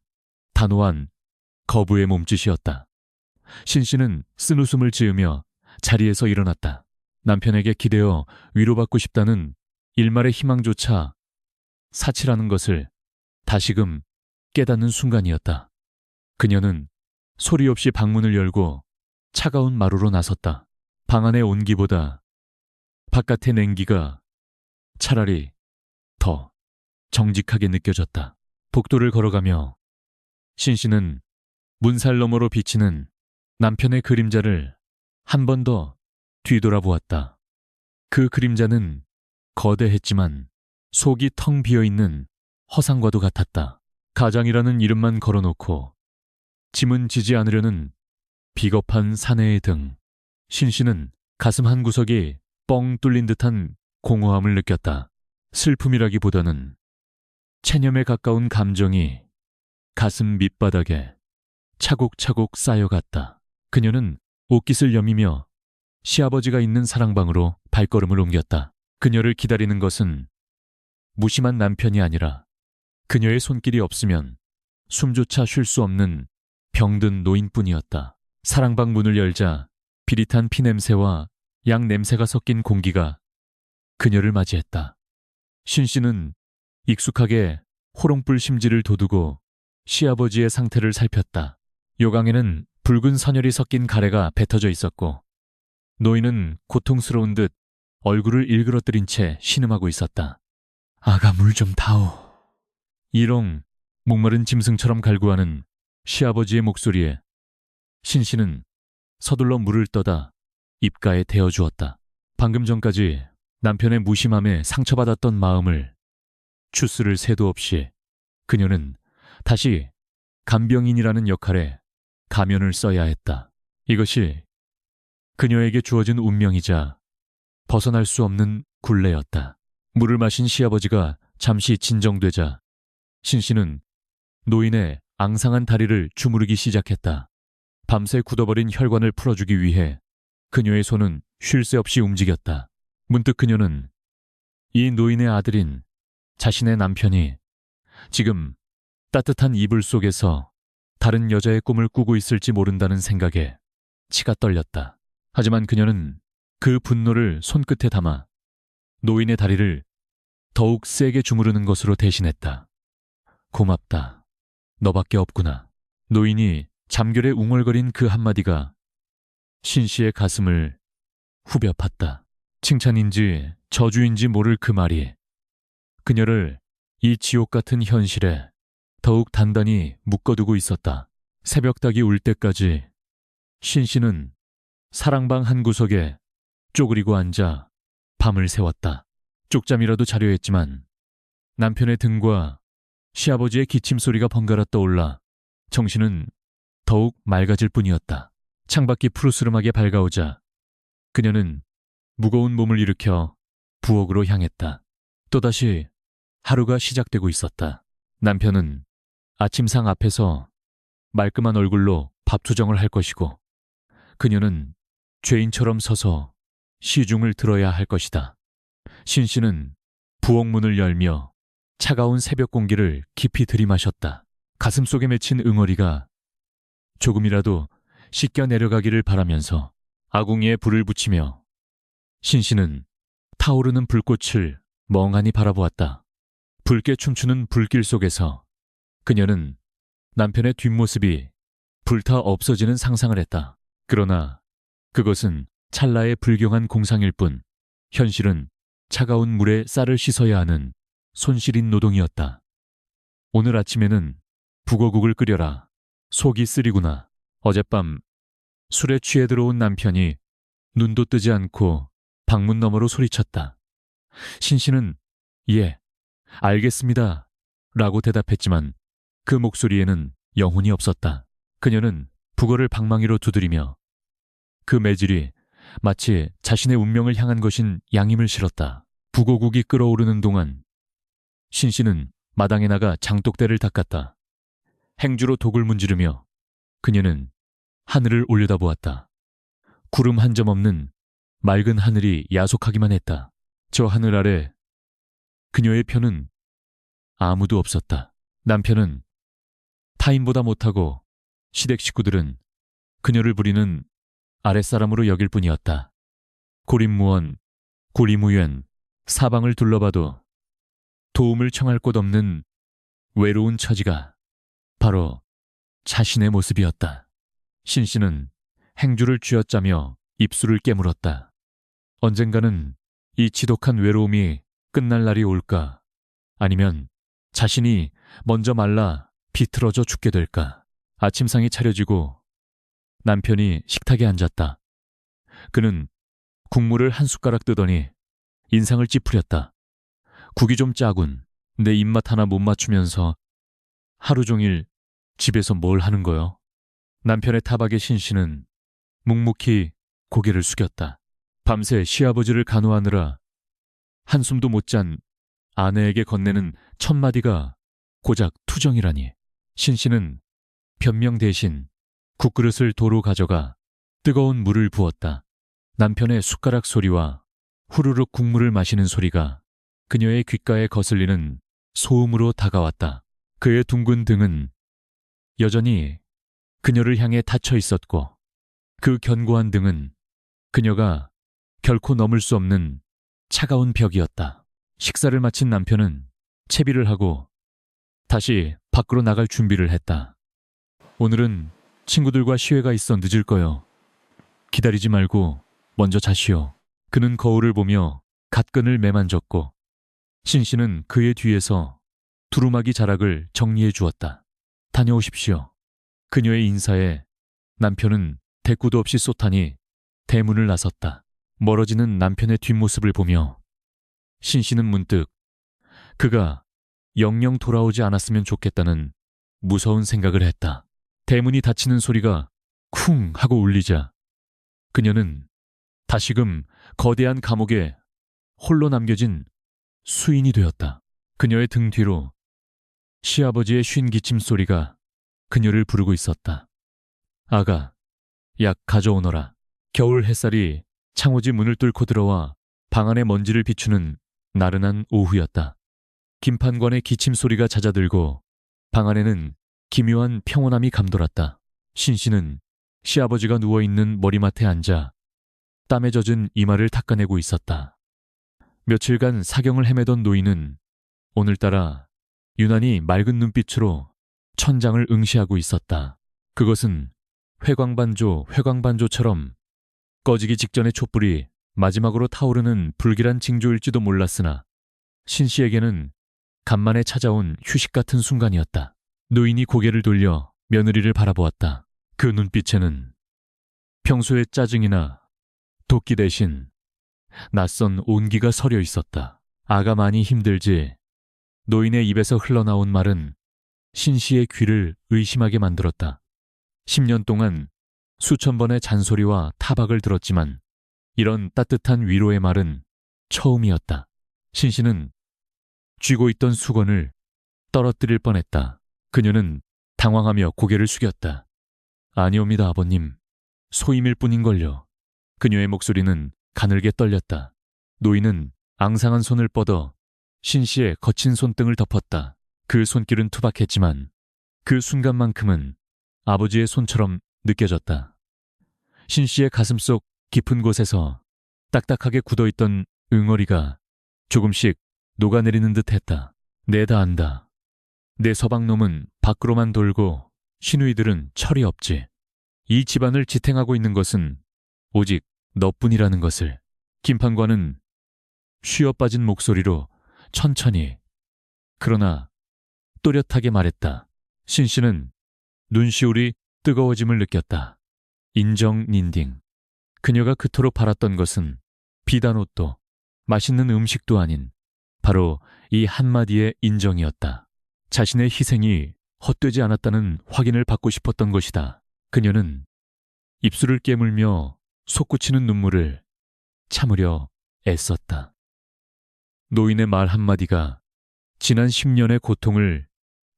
S1: 단호한 거부의 몸짓이었다. 신 씨는 쓴웃음을 지으며 자리에서 일어났다. 남편에게 기대어 위로받고 싶다는 일말의 희망조차 사치라는 것을 다시금 깨닫는 순간이었다. 그녀는 소리 없이 방문을 열고 차가운 마루로 나섰다. 방 안의 온기보다 바깥의 냉기가 차라리 더 정직하게 느껴졌다. 복도를 걸어가며 신 씨는 문살 너머로 비치는 남편의 그림자를 한 번 더 뒤돌아보았다. 그 그림자는 거대했지만 속이 텅 비어있는 허상과도 같았다. 가장이라는 이름만 걸어놓고 짐은 지지 않으려는 비겁한 사내의 등. 신 씨는 가슴 한 구석이 뻥 뚫린 듯한 공허함을 느꼈다. 슬픔이라기보다는 체념에 가까운 감정이 가슴 밑바닥에 차곡차곡 쌓여갔다. 그녀는 옷깃을 여미며 시아버지가 있는 사랑방으로 발걸음을 옮겼다. 그녀를 기다리는 것은 무심한 남편이 아니라 그녀의 손길이 없으면 숨조차 쉴 수 없는 병든 노인뿐이었다. 사랑방 문을 열자 비릿한 피냄새와 양 냄새가 섞인 공기가 그녀를 맞이했다. 신 씨는 익숙하게 호롱불 심지를 돋우고 시아버지의 상태를 살폈다. 요강에는 붉은 선혈이 섞인 가래가 뱉어져 있었고 노인은 고통스러운 듯 얼굴을 일그러뜨린 채 신음하고 있었다. 아가 물 좀 다오. 이롱 목마른 짐승처럼 갈구하는 시아버지의 목소리에 신 씨는 서둘러 물을 떠다 입가에 대어주었다. 방금 전까지 남편의 무심함에 상처받았던 마음을 추스를 새도 없이 그녀는 다시 간병인이라는 역할에 가면을 써야 했다. 이것이 그녀에게 주어진 운명이자 벗어날 수 없는 굴레였다. 물을 마신 시아버지가 잠시 진정되자 신 씨는 노인의 앙상한 다리를 주무르기 시작했다. 밤새 굳어버린 혈관을 풀어주기 위해 그녀의 손은 쉴 새 없이 움직였다. 문득 그녀는 이 노인의 아들인 자신의 남편이 지금 따뜻한 이불 속에서 다른 여자의 꿈을 꾸고 있을지 모른다는 생각에 치가 떨렸다. 하지만 그녀는 그 분노를 손끝에 담아 노인의 다리를 더욱 세게 주무르는 것으로 대신했다. 고맙다. 너밖에 없구나. 노인이 잠결에 웅얼거린 그 한마디가 신 씨의 가슴을 후벼 팠다. 칭찬인지 저주인지 모를 그 말이 그녀를 이 지옥 같은 현실에 더욱 단단히 묶어두고 있었다. 새벽닭이 울 때까지 신 씨는 사랑방 한 구석에 쪼그리고 앉아 밤을 새웠다. 쪽잠이라도 자려 했지만 남편의 등과 시아버지의 기침 소리가 번갈아 떠올라 정신은 더욱 맑아질 뿐이었다. 창밖이 푸르스름하게 밝아오자 그녀는 무거운 몸을 일으켜 부엌으로 향했다. 또다시 하루가 시작되고 있었다. 남편은 아침상 앞에서 말끔한 얼굴로 밥투정을 할 것이고 그녀는 죄인처럼 서서 시중을 들어야 할 것이다. 신 씨는 부엌 문을 열며 차가운 새벽 공기를 깊이 들이마셨다. 가슴 속에 맺힌 응어리가 조금이라도 씻겨 내려가기를 바라면서 아궁이에 불을 붙이며 신 씨는 타오르는 불꽃을 멍하니 바라보았다. 붉게 춤추는 불길 속에서 그녀는 남편의 뒷모습이 불타 없어지는 상상을 했다. 그러나 그것은 찰나의 불경한 공상일 뿐 현실은 차가운 물에 쌀을 씻어야 하는 손시린 노동이었다. 오늘 아침에는 북어국을 끓여라. 속이 쓰리구나. 어젯밤 술에 취해 들어온 남편이 눈도 뜨지 않고 방문 너머로 소리쳤다. 신 씨는 예, 알겠습니다 라고 대답했지만 그 목소리에는 영혼이 없었다. 그녀는 북어를 방망이로 두드리며 그 매질이 마치 자신의 운명을 향한 것인 양임을 실었다. 부고국이 끓어오르는 동안 신 씨는 마당에 나가 장독대를 닦았다. 행주로 독을 문지르며 그녀는 하늘을 올려다보았다. 구름 한 점 없는 맑은 하늘이 야속하기만 했다. 저 하늘 아래 그녀의 편은 아무도 없었다. 남편은 타인보다 못하고 시댁 식구들은 그녀를 부리는 아랫사람으로 여길 뿐이었다. 고립무원, 구리무연, 사방을 둘러봐도 도움을 청할 곳 없는 외로운 처지가 바로 자신의 모습이었다. 신 씨는 행주를 쥐어짜며 입술을 깨물었다. 언젠가는 이 지독한 외로움이 끝날 날이 올까? 아니면 자신이 먼저 말라 비틀어져 죽게 될까? 아침상이 차려지고 남편이 식탁에 앉았다. 그는 국물을 한 숟가락 뜨더니 인상을 찌푸렸다. 국이 좀 짜군. 내 입맛 하나 못 맞추면서 하루 종일 집에서 뭘 하는 거요? 남편의 타박에 신 씨는 묵묵히 고개를 숙였다. 밤새 시아버지를 간호하느라 한숨도 못 잔 아내에게 건네는 첫마디가 고작 투정이라니. 신 씨는 변명 대신 국그릇을 도로 가져가 뜨거운 물을 부었다. 남편의 숟가락 소리와 후루룩 국물을 마시는 소리가 그녀의 귓가에 거슬리는 소음으로 다가왔다. 그의 둥근 등은 여전히 그녀를 향해 닫혀 있었고 그 견고한 등은 그녀가 결코 넘을 수 없는 차가운 벽이었다. 식사를 마친 남편은 채비를 하고 다시 밖으로 나갈 준비를 했다. 오늘은 친구들과 시회가 있어 늦을 거요. 기다리지 말고 먼저 자시오. 그는 거울을 보며 갓끈을 매만졌고 신 씨는 그의 뒤에서 두루마기 자락을 정리해 주었다. 다녀오십시오. 그녀의 인사에 남편은 대꾸도 없이 쏘타니 대문을 나섰다. 멀어지는 남편의 뒷모습을 보며 신 씨는 문득 그가 영영 돌아오지 않았으면 좋겠다는 무서운 생각을 했다. 대문이 닫히는 소리가 쿵 하고 울리자 그녀는 다시금 거대한 감옥에 홀로 남겨진 수인이 되었다. 그녀의 등 뒤로 시아버지의 쉰 기침 소리가 그녀를 부르고 있었다. 아가, 약 가져오너라. 겨울 햇살이 창호지 문을 뚫고 들어와 방 안의 먼지를 비추는 나른한 오후였다. 김판관의 기침 소리가 잦아들고 방 안에는 기묘한 평온함이 감돌았다. 신 씨는 시아버지가 누워있는 머리맡에 앉아 땀에 젖은 이마를 닦아내고 있었다. 며칠간 사경을 헤매던 노인은 오늘따라 유난히 맑은 눈빛으로 천장을 응시하고 있었다. 그것은 회광반조처럼 꺼지기 직전의 촛불이 마지막으로 타오르는 불길한 징조일지도 몰랐으나 신 씨에게는 간만에 찾아온 휴식 같은 순간이었다. 노인이 고개를 돌려 며느리를 바라보았다. 그 눈빛에는 평소의 짜증이나 도끼 대신 낯선 온기가 서려 있었다. 아가 많이 힘들지. 노인의 입에서 흘러나온 말은 신 씨의 귀를 의심하게 만들었다. 10년 동안 수천 번의 잔소리와 타박을 들었지만 이런 따뜻한 위로의 말은 처음이었다. 신 씨는 쥐고 있던 수건을 떨어뜨릴 뻔했다. 그녀는 당황하며 고개를 숙였다. 아니옵니다, 아버님. 소임일 뿐인걸요. 그녀의 목소리는 가늘게 떨렸다. 노인은 앙상한 손을 뻗어 신 씨의 거친 손등을 덮었다. 그 손길은 투박했지만 그 순간만큼은 아버지의 손처럼 느껴졌다. 신 씨의 가슴속 깊은 곳에서 딱딱하게 굳어있던 응어리가 조금씩 녹아내리는 듯 했다. 내다 안다. 내 서방놈은 밖으로만 돌고 시누이들은 철이 없지. 이 집안을 지탱하고 있는 것은 오직 너뿐이라는 것을. 김판관은 쉬어 빠진 목소리로 천천히 그러나 또렷하게 말했다. 신 씨는 눈시울이 뜨거워짐을 느꼈다. 인정 닌딩. 그녀가 그토록 바랐던 것은 비단 옷도 맛있는 음식도 아닌 바로 이 한마디의 인정이었다. 자신의 희생이 헛되지 않았다는 확인을 받고 싶었던 것이다. 그녀는 입술을 깨물며 솟구치는 눈물을 참으려 애썼다. 노인의 말 한마디가 지난 10년의 고통을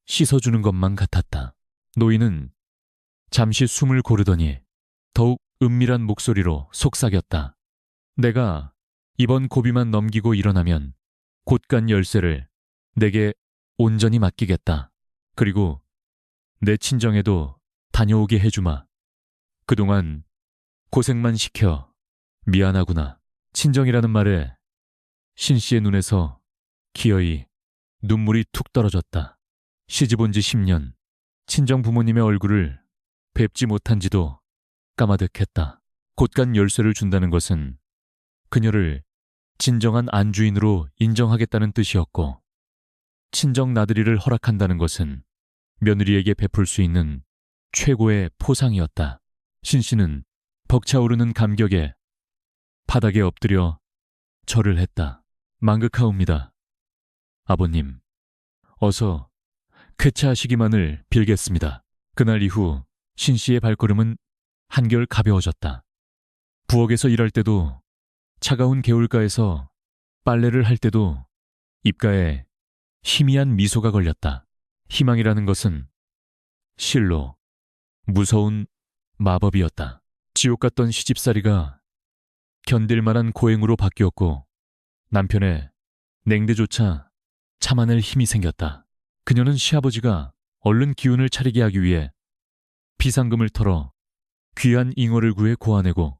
S1: 씻어주는 것만 같았다. 노인은 잠시 숨을 고르더니 더욱 은밀한 목소리로 속삭였다. 내가 이번 고비만 넘기고 일어나면 곳간 열쇠를 내게 온전히 맡기겠다. 그리고 내 친정에도 다녀오게 해주마. 그동안 고생만 시켜 미안하구나. 친정이라는 말에 신 씨의 눈에서 기어이 눈물이 툭 떨어졌다. 시집 온 지 10년, 친정 부모님의 얼굴을 뵙지 못한 지도 까마득했다. 곳간 열쇠를 준다는 것은 그녀를 진정한 안주인으로 인정하겠다는 뜻이었고, 친정 나들이를 허락한다는 것은 며느리에게 베풀 수 있는 최고의 포상이었다. 신 씨는 벅차오르는 감격에 바닥에 엎드려 절을 했다. 망극하옵니다. 아버님, 어서 쾌차하시기만을 빌겠습니다. 그날 이후 신 씨의 발걸음은 한결 가벼워졌다. 부엌에서 일할 때도, 차가운 개울가에서 빨래를 할 때도 입가에 희미한 미소가 걸렸다. 희망이라는 것은 실로 무서운 마법이었다. 지옥 같던 시집살이가 견딜 만한 고행으로 바뀌었고, 남편의 냉대조차 참아낼 힘이 생겼다. 그녀는 시아버지가 얼른 기운을 차리게 하기 위해 비상금을 털어 귀한 잉어를 구해 고아내고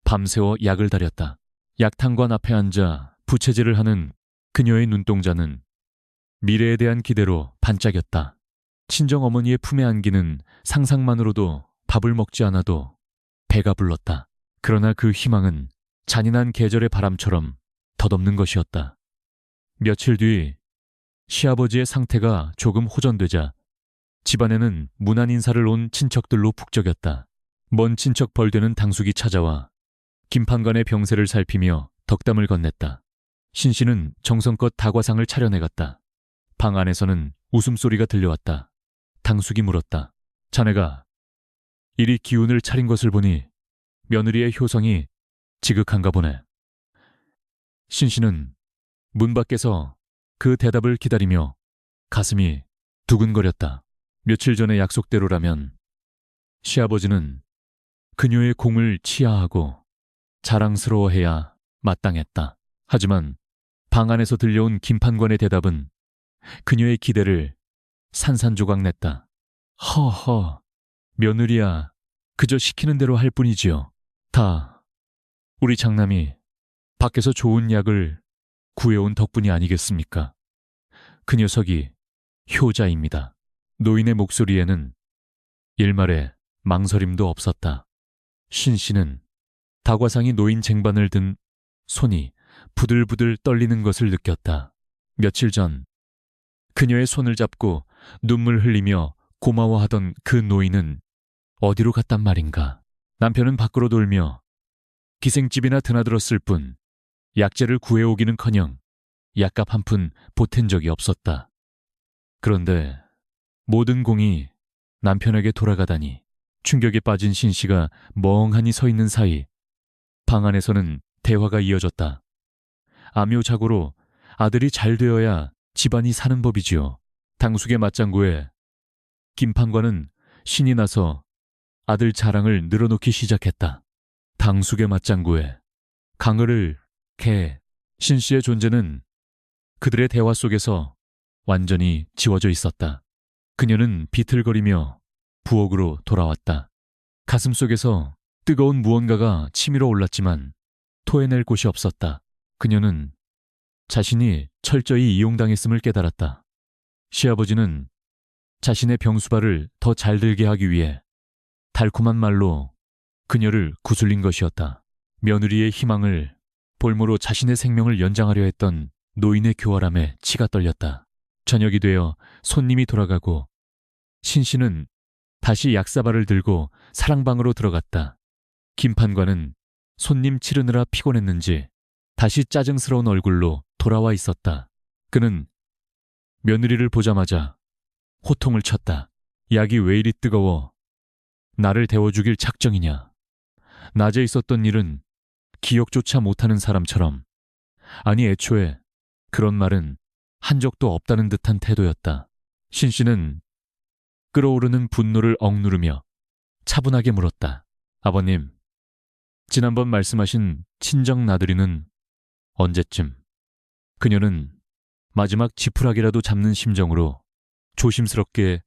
S1: 밤새워 약을 다렸다. 약탕관 앞에 앉아 부채질을 하는 그녀의 눈동자는 미래에 대한 기대로 반짝였다. 친정어머니의 품에 안기는 상상만으로도 밥을 먹지 않아도 배가 불렀다. 그러나 그 희망은 잔인한 계절의 바람처럼 덧없는 것이었다. 며칠 뒤 시아버지의 상태가 조금 호전되자 집안에는 문안 인사를 온 친척들로 북적였다. 먼 친척 벌되는 당숙이 찾아와 김판관의 병세를 살피며 덕담을 건넸다. 신 씨는 정성껏 다과상을 차려내갔다. 방 안에서는 웃음소리가 들려왔다. 당숙이 물었다. 자네가 이리 기운을 차린 것을 보니 며느리의 효성이 지극한가 보네. 신 씨는 문 밖에서 그 대답을 기다리며 가슴이 두근거렸다. 며칠 전의 약속대로라면 시아버지는 그녀의 공을 치하하고 자랑스러워해야 마땅했다. 하지만 방 안에서 들려온 김판관의 대답은 그녀의 기대를 산산조각냈다. 허허, 며느리야, 그저 시키는 대로 할 뿐이지요. 다 우리 장남이 밖에서 좋은 약을 구해온 덕분이 아니겠습니까? 그 녀석이 효자입니다. 노인의 목소리에는 일말의 망설임도 없었다. 신 씨는 다과상이 놓인 쟁반을 든 손이 부들부들 떨리는 것을 느꼈다. 며칠 전 그녀의 손을 잡고 눈물 흘리며 고마워하던 그 노인은 어디로 갔단 말인가. 남편은 밖으로 돌며 기생집이나 드나들었을 뿐 약재를 구해오기는커녕 약값 한 푼 보탠 적이 없었다. 그런데 모든 공이 남편에게 돌아가다니. 충격에 빠진 신 씨가 멍하니 서 있는 사이 방 안에서는 대화가 이어졌다. 암요자고로 아들이 잘 되어야 집안이 사는 법이지요. 당숙의 맞장구에 김판관은 신이 나서 아들 자랑을 늘어놓기 시작했다. 당숙의 맞장구에 강어를 개, 신 씨의 존재는 그들의 대화 속에서 완전히 지워져 있었다. 그녀는 비틀거리며 부엌으로 돌아왔다. 가슴속에서 뜨거운 무언가가 치밀어 올랐지만 토해낼 곳이 없었다. 그녀는 자신이 철저히 이용당했음을 깨달았다. 시아버지는 자신의 병수발을 더 잘 들게 하기 위해 달콤한 말로 그녀를 구슬린 것이었다. 며느리의 희망을 볼모로 자신의 생명을 연장하려 했던 노인의 교활함에 치가 떨렸다. 저녁이 되어 손님이 돌아가고 신 씨는 다시 약사발을 들고 사랑방으로 들어갔다. 김판관은 손님 치르느라 피곤했는지 다시 짜증스러운 얼굴로 돌아와 있었다. 그는 며느리를 보자마자 호통을 쳤다. 약이 왜 이리 뜨거워? 나를 데워 죽일 작정이냐? 낮에 있었던 일은 기억조차 못하는 사람처럼. 아니 애초에 그런 말은 한 적도 없다는 듯한 태도였다. 신 씨는 끓어오르는 분노를 억누르며 차분하게 물었다. 아버님, 지난번 말씀하신 친정 나들이는 언제쯤? 그녀는 마지막 지푸라기라도 잡는 심정으로 조심스럽게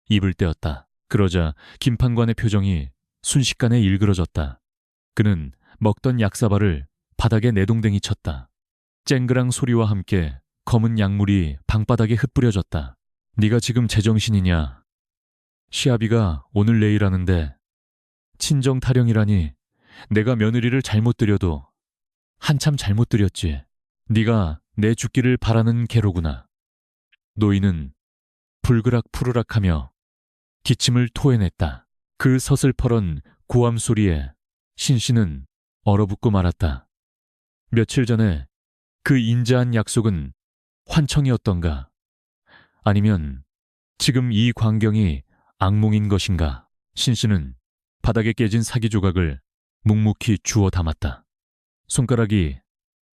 S1: 입을 떼었다. 그러자 김판관의 표정이 순식간에 일그러졌다. 그는 먹던 약사발을 바닥에 내동댕이 쳤다. 쨍그랑 소리와 함께 검은 약물이 방바닥에 흩뿌려졌다. 네가 지금 제정신이냐? 시아비가 오늘 내일 하는데 친정 타령이라니. 내가 며느리를 잘못 들여도 한참 잘못 들였지. 네가 내 죽기를 바라는 개로구나. 노인은 불그락푸르락하며 기침을 토해냈다. 그 서슬퍼런 고함 소리에 신 씨는 얼어붙고 말았다. 며칠 전에 그 인자한 약속은 환청이었던가? 아니면 지금 이 광경이 악몽인 것인가? 신 씨는 바닥에 깨진 사기 조각을 묵묵히 주워 담았다. 손가락이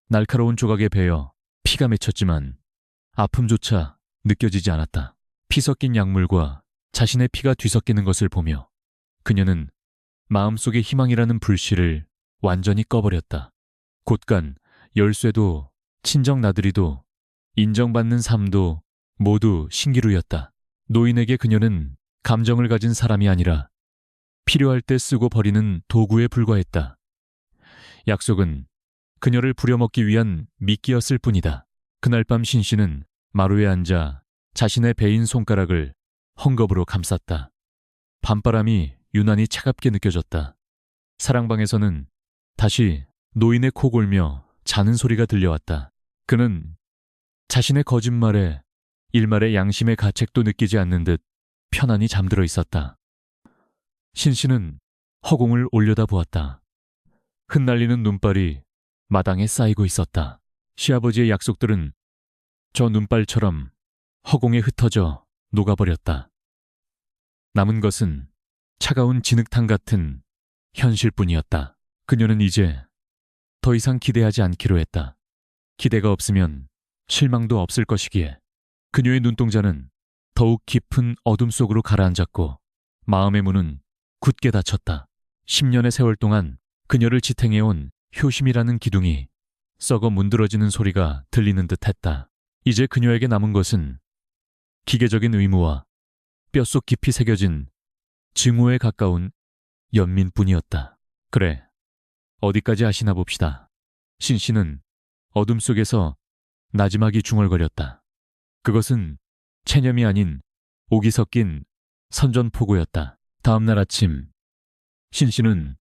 S1: 날카로운 조각에 베어 피가 맺혔지만 아픔조차 느껴지지 않았다. 피 섞인 약물과 자신의 피가 뒤섞이는 것을 보며 그녀는 마음속의 희망이라는 불씨를 완전히 꺼버렸다. 곧간 열쇠도 친정 나들이도 인정받는 삶도 모두 신기루였다. 노인에게 그녀는 감정을 가진 사람이 아니라 필요할 때 쓰고 버리는 도구에 불과했다. 약속은 그녀를 부려먹기 위한 미끼였을 뿐이다. 그날 밤 신 씨는 마루에 앉아 자신의 베인 손가락을 헝겊으로 감쌌다. 밤바람이 유난히 차갑게 느껴졌다. 사랑방에서는 다시 노인의 코 골며 자는 소리가 들려왔다. 그는 자신의 거짓말에 일말의 양심의 가책도 느끼지 않는 듯 편안히 잠들어 있었다. 신 씨는 허공을 올려다보았다. 흩날리는 눈발이 마당에 쌓이고 있었다. 시아버지의 약속들은 저 눈발처럼 허공에 흩어져 녹아버렸다. 남은 것은 차가운 진흙탕 같은 현실뿐이었다. 그녀는 이제 더 이상 기대하지 않기로 했다. 기대가 없으면 실망도 없을 것이기에. 그녀의 눈동자는 더욱 깊은 어둠 속으로 가라앉았고 마음의 문은 굳게 닫혔다. 10년의 세월 동안 그녀를 지탱해온 효심이라는 기둥이 썩어 문드러지는 소리가 들리는 듯했다. 이제 그녀에게 남은 것은 기계적인 의무와 뼛속 깊이 새겨진 증오에 가까운 연민뿐이었다. 그래, 어디까지 하시나 봅시다. 신 씨는 어둠 속에서 나지막이 중얼거렸다. 그것은 체념이 아닌 옥이 섞인 선전포고였다. 다음 날 아침, 신 씨는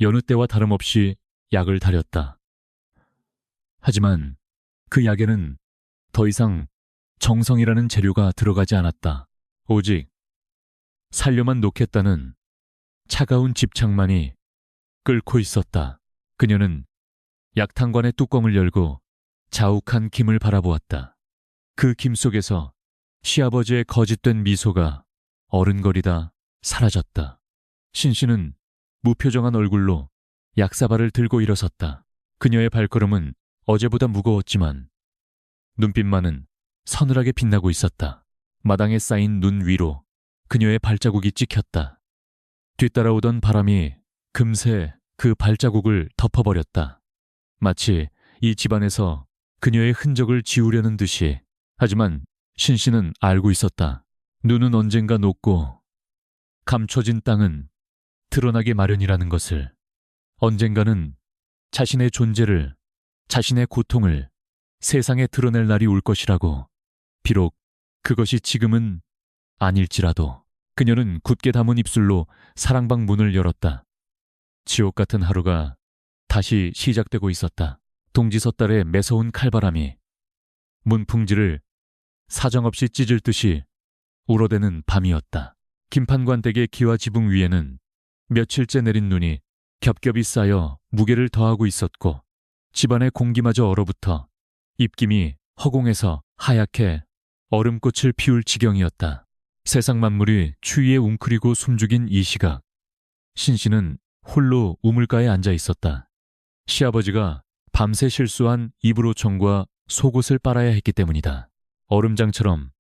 S1: 여느 때와 다름없이 약을 다렸다. 하지만 그 약에는 더 이상 정성이라는 재료가 들어가지 않았다. 오직 살려만 놓겠다는 차가운 집착만이 끓고 있었다. 그녀는 약탕관의 뚜껑을 열고 자욱한 김을 바라보았다. 그 김 속에서 시아버지의 거짓된 미소가 어른거리다 사라졌다. 신 씨는 무표정한 얼굴로 약사발을 들고 일어섰다. 그녀의 발걸음은 어제보다 무거웠지만 눈빛만은 서늘하게 빛나고 있었다. 마당에 쌓인 눈 위로 그녀의 발자국이 찍혔다. 뒤따라오던 바람이 금세 그 발자국을 덮어버렸다. 마치 이 집안에서 그녀의 흔적을 지우려는 듯이. 하지만 신 씨는 알고 있었다. 눈은 언젠가 녹고 감춰진 땅은 드러나기 마련이라는 것을. 언젠가는 자신의 존재를, 자신의 고통을 세상에 드러낼 날이 올 것이라고. 비록 그것이 지금은 아닐지라도. 그녀는 굳게 담은 입술로 사랑방 문을 열었다. 지옥 같은 하루가 다시 시작되고 있었다. 동지섣달의 매서운 칼바람이 문풍지를 사정없이 찢을 듯이 울어대는 밤이었다. 김판관 댁의 기와 지붕 위에는 며칠째 내린 눈이 겹겹이 쌓여 무게를 더하고 있었고 집안의 공기마저 얼어붙어 입김이 허공에서 하얗게 얼음꽃을 피울 지경이었다. 세상 만물이 추위에 웅크리고 숨죽인 이 시각, 신 씨는 홀로 우물가에 앉아 있었다. 시아버지가 밤새 실수한 이불호청과 속옷을 빨아야 했기 때문이다. 얼음장처럼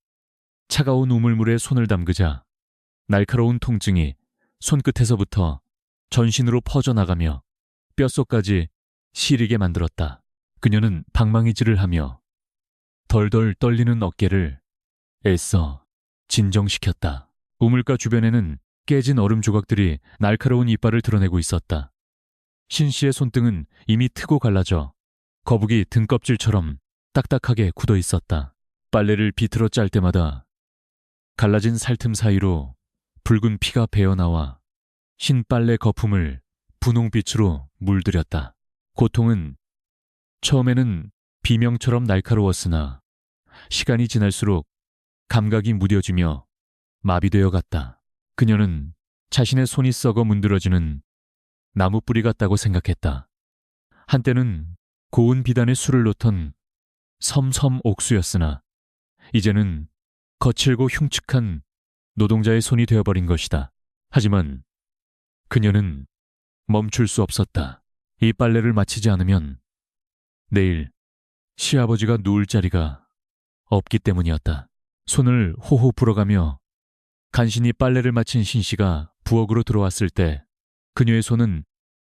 S1: 차가운 우물물에 손을 담그자 날카로운 통증이 손끝에서부터 전신으로 퍼져나가며 뼛속까지 시리게 만들었다. 그녀는 방망이질을 하며 덜덜 떨리는 어깨를 애써 진정시켰다. 우물가 주변에는 깨진 얼음 조각들이 날카로운 이빨을 드러내고 있었다. 신 씨의 손등은 이미 트고 갈라져 거북이 등껍질처럼 딱딱하게 굳어 있었다. 빨래를 비틀어 짤 때마다 갈라진 살틈 사이로 붉은 피가 배어나와 흰 빨래 거품을 분홍빛으로 물들였다. 고통은 처음에는 비명처럼 날카로웠으나 시간이 지날수록 감각이 무뎌지며 마비되어 갔다. 그녀는 자신의 손이 썩어 문드러지는 나무 뿌리 같다고 생각했다. 한때는 고운 비단에 술을 놓던 섬섬 옥수였으나 이제는 거칠고 흉측한 노동자의 손이 되어버린 것이다. 하지만 그녀는 멈출 수 없었다. 이 빨래를 마치지 않으면 내일 시아버지가 누울 자리가 없기 때문이었다. 손을 호호 불어가며 간신히 빨래를 마친 신씨가 부엌으로 들어왔을 때 그녀의 손은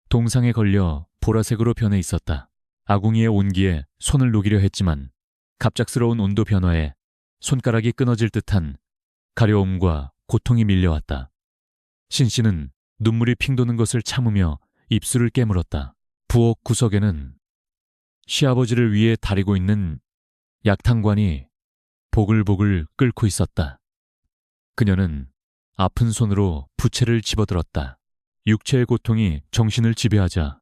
S1: 동상에 걸려 보라색으로 변해 있었다. 아궁이의 온기에 손을 녹이려 했지만 갑작스러운 온도 변화에 손가락이 끊어질 듯한 가려움과 고통이 밀려왔다. 신씨는 눈물이 핑 도는 것을 참으며 입술을 깨물었다. 부엌 구석에는 시아버지를 위해 다리고 있는 약탕관이 보글보글 끓고 있었다. 그녀는 아픈 손으로 부채를 집어들었다. 육체의 고통이 정신을 지배하자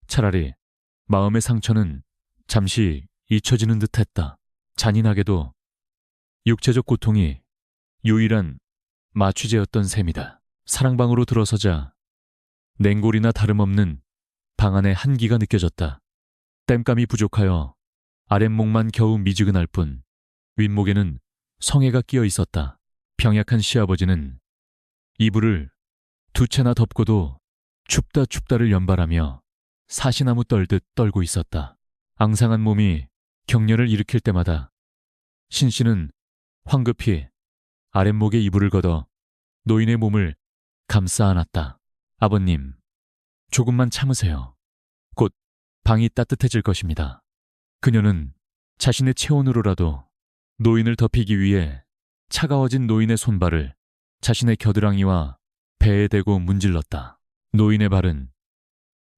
S1: 차라리 마음의 상처는 잠시 잊혀지는 듯했다. 잔인하게도 육체적 고통이 유일한 마취제였던 셈이다. 사랑방으로 들어서자 냉골이나 다름없는 방 안의 한기가 느껴졌다. 땜감이 부족하여 아랫목만 겨우 미지근할 뿐 윗목에는 성에가 끼어 있었다. 병약한 시아버지는 이불을 두 채나 덮고도 춥다 춥다를 연발하며 사시나무 떨듯 떨고 있었다. 앙상한 몸이 격렬을 일으킬 때마다 신씨는 황급히 아랫목에 이불을 걷어 노인의 몸을 감싸 안았다. 아버님, 조금만 참으세요. 곧 방이 따뜻해질 것입니다. 그녀는 자신의 체온으로라도 노인을 덮이기 위해 차가워진 노인의 손발을 자신의 겨드랑이와 배에 대고 문질렀다. 노인의 발은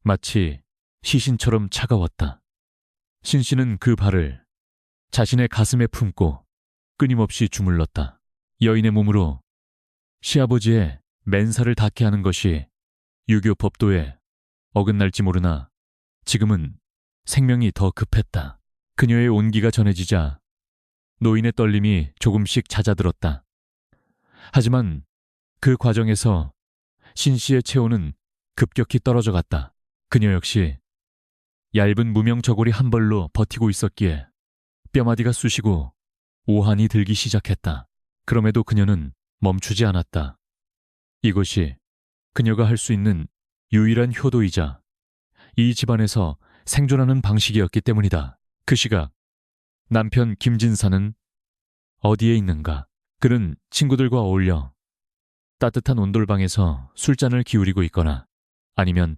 S1: 마치 시신처럼 차가웠다. 신씨는 그 발을 자신의 가슴에 품고 끊임없이 주물렀다. 여인의 몸으로 시아버지의 맨살을 닿게 하는 것이 유교 법도에 어긋날지 모르나 지금은 생명이 더 급했다. 그녀의 온기가 전해지자 노인의 떨림이 조금씩 잦아들었다. 하지만 그 과정에서 신씨의 체온은 급격히 떨어져 갔다. 그녀 역시 얇은 무명 저고리 한 벌로 버티고 있었기에 뼈마디가 쑤시고 오한이 들기 시작했다. 그럼에도 그녀는 멈추지 않았다. 이것이 그녀가 할 수 있는 유일한 효도이자 이 집안에서 생존하는 방식이었기 때문이다. 그 시각 남편 김진사는 어디에 있는가? 그는 친구들과 어울려 따뜻한 온돌방에서 술잔을 기울이고 있거나 아니면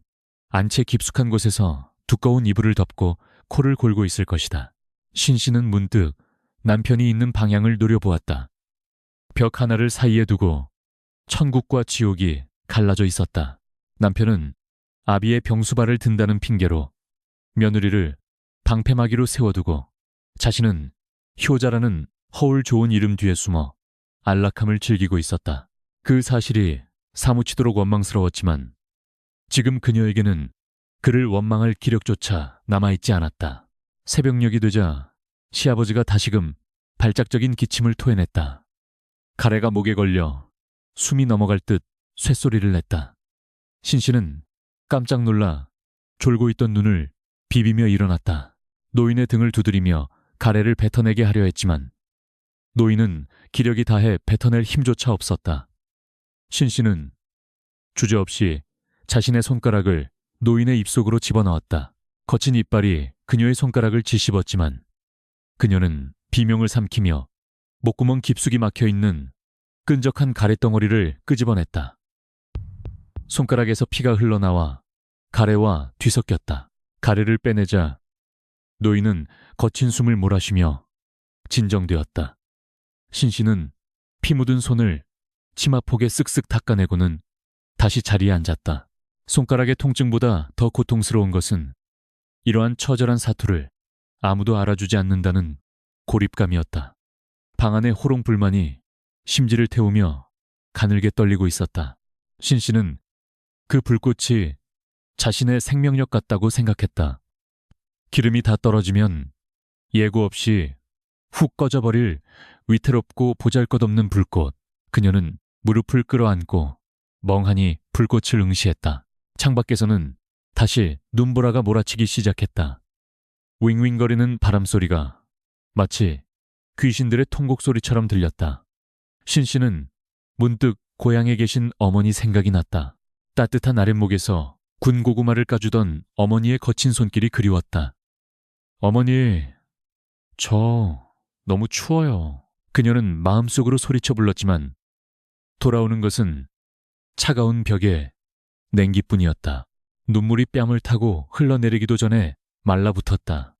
S1: 안채 깊숙한 곳에서 두꺼운 이불을 덮고 코를 골고 있을 것이다. 신씨는 문득 남편이 있는 방향을 노려보았다. 벽 하나를 사이에 두고 천국과 지옥이 갈라져 있었다. 남편은 아비의 병수발을 든다는 핑계로 며느리를 방패막이로 세워두고 자신은 효자라는 허울 좋은 이름 뒤에 숨어 안락함을 즐기고 있었다. 그 사실이 사무치도록 원망스러웠지만 지금 그녀에게는 그를 원망할 기력조차 남아있지 않았다. 새벽녘이 되자 시아버지가 다시금 발작적인 기침을 토해냈다. 가래가 목에 걸려 숨이 넘어갈 듯 쇳소리를 냈다. 신씨는 깜짝 놀라 졸고 있던 눈을 비비며 일어났다. 노인의 등을 두드리며 가래를 뱉어내게 하려 했지만 노인은 기력이 다해 뱉어낼 힘조차 없었다. 신씨는 주저없이 자신의 손가락을 노인의 입속으로 집어넣었다. 거친 이빨이 그녀의 손가락을 짓씹었지만 그녀는 비명을 삼키며 목구멍 깊숙이 막혀있는 끈적한 가래덩어리를 끄집어냈다. 손가락에서 피가 흘러나와 가래와 뒤섞였다. 가래를 빼내자 노인은 거친 숨을 몰아쉬며 진정되었다. 신씨는 피 묻은 손을 치마폭에 쓱쓱 닦아내고는 다시 자리에 앉았다. 손가락의 통증보다 더 고통스러운 것은 이러한 처절한 사투를 아무도 알아주지 않는다는 고립감이었다. 방 안의 호롱불만이 심지를 태우며 가늘게 떨리고 있었다. 신씨는 그 불꽃이 자신의 생명력 같다고 생각했다. 기름이 다 떨어지면 예고 없이 훅 꺼져버릴 위태롭고 보잘것없는 불꽃. 그녀는 무릎을 끌어안고 멍하니 불꽃을 응시했다. 창밖에서는 다시 눈보라가 몰아치기 시작했다. 윙윙거리는 바람소리가 마치 귀신들의 통곡소리처럼 들렸다. 신씨는 문득 고향에 계신 어머니 생각이 났다. 따뜻한 아랫목에서 군고구마를 까주던 어머니의 거친 손길이 그리웠다. 어머니, 저 너무 추워요. 그녀는 마음속으로 소리쳐 불렀지만 돌아오는 것은 차가운 벽에 냉기뿐이었다. 눈물이 뺨을 타고 흘러내리기도 전에 말라붙었다.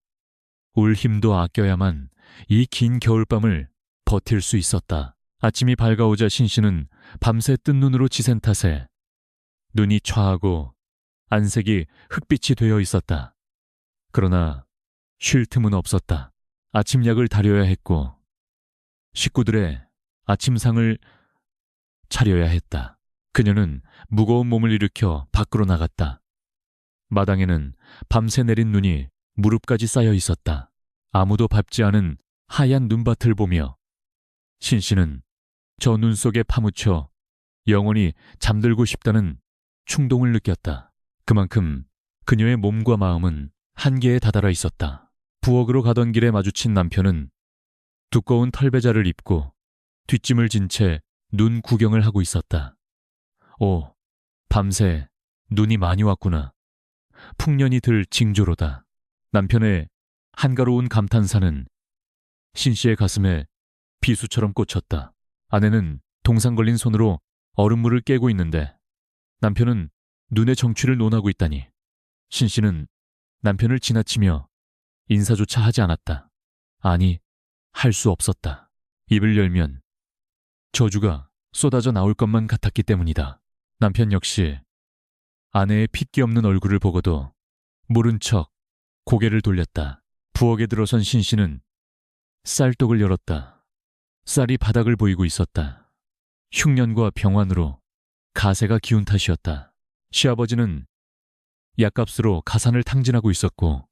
S1: 울 힘도 아껴야만 이 긴 겨울밤을 버틸 수 있었다. 아침이 밝아오자 신씨는 밤새 뜬 눈으로 지샌 탓에 눈이 차하고 안색이 흑빛이 되어 있었다. 그러나 쉴 틈은 없었다. 아침약을 다려야 했고 식구들의 아침상을 차려야 했다. 그녀는 무거운 몸을 일으켜 밖으로 나갔다. 마당에는 밤새 내린 눈이 무릎까지 쌓여 있었다. 아무도 밟지 않은 하얀 눈밭을 보며 신씨는 저 눈 속에 파묻혀 영원히 잠들고 싶다는 충동을 느꼈다. 그만큼 그녀의 몸과 마음은 한계에 다다라 있었다. 부엌으로 가던 길에 마주친 남편은 두꺼운 털배자를 입고 뒷짐을 진 채 눈 구경을 하고 있었다. 오, 밤새 눈이 많이 왔구나. 풍년이 들 징조로다. 남편의 한가로운 감탄사는 신씨의 가슴에 비수처럼 꽂혔다. 아내는 동상 걸린 손으로 얼음물을 깨고 있는데 남편은 눈의 정취를 논하고 있다니. 신씨는 남편을 지나치며 인사조차 하지 않았다. 아니, 할 수 없었다. 입을 열면 저주가 쏟아져 나올 것만 같았기 때문이다. 남편 역시 아내의 핏기 없는 얼굴을 보고도 모른 척 고개를 돌렸다. 부엌에 들어선 신씨는 쌀독을 열었다. 쌀이 바닥을 보이고 있었다. 흉년과 병환으로 가세가 기운 탓이었다. 시아버지는 약값으로 가산을 탕진하고 있었고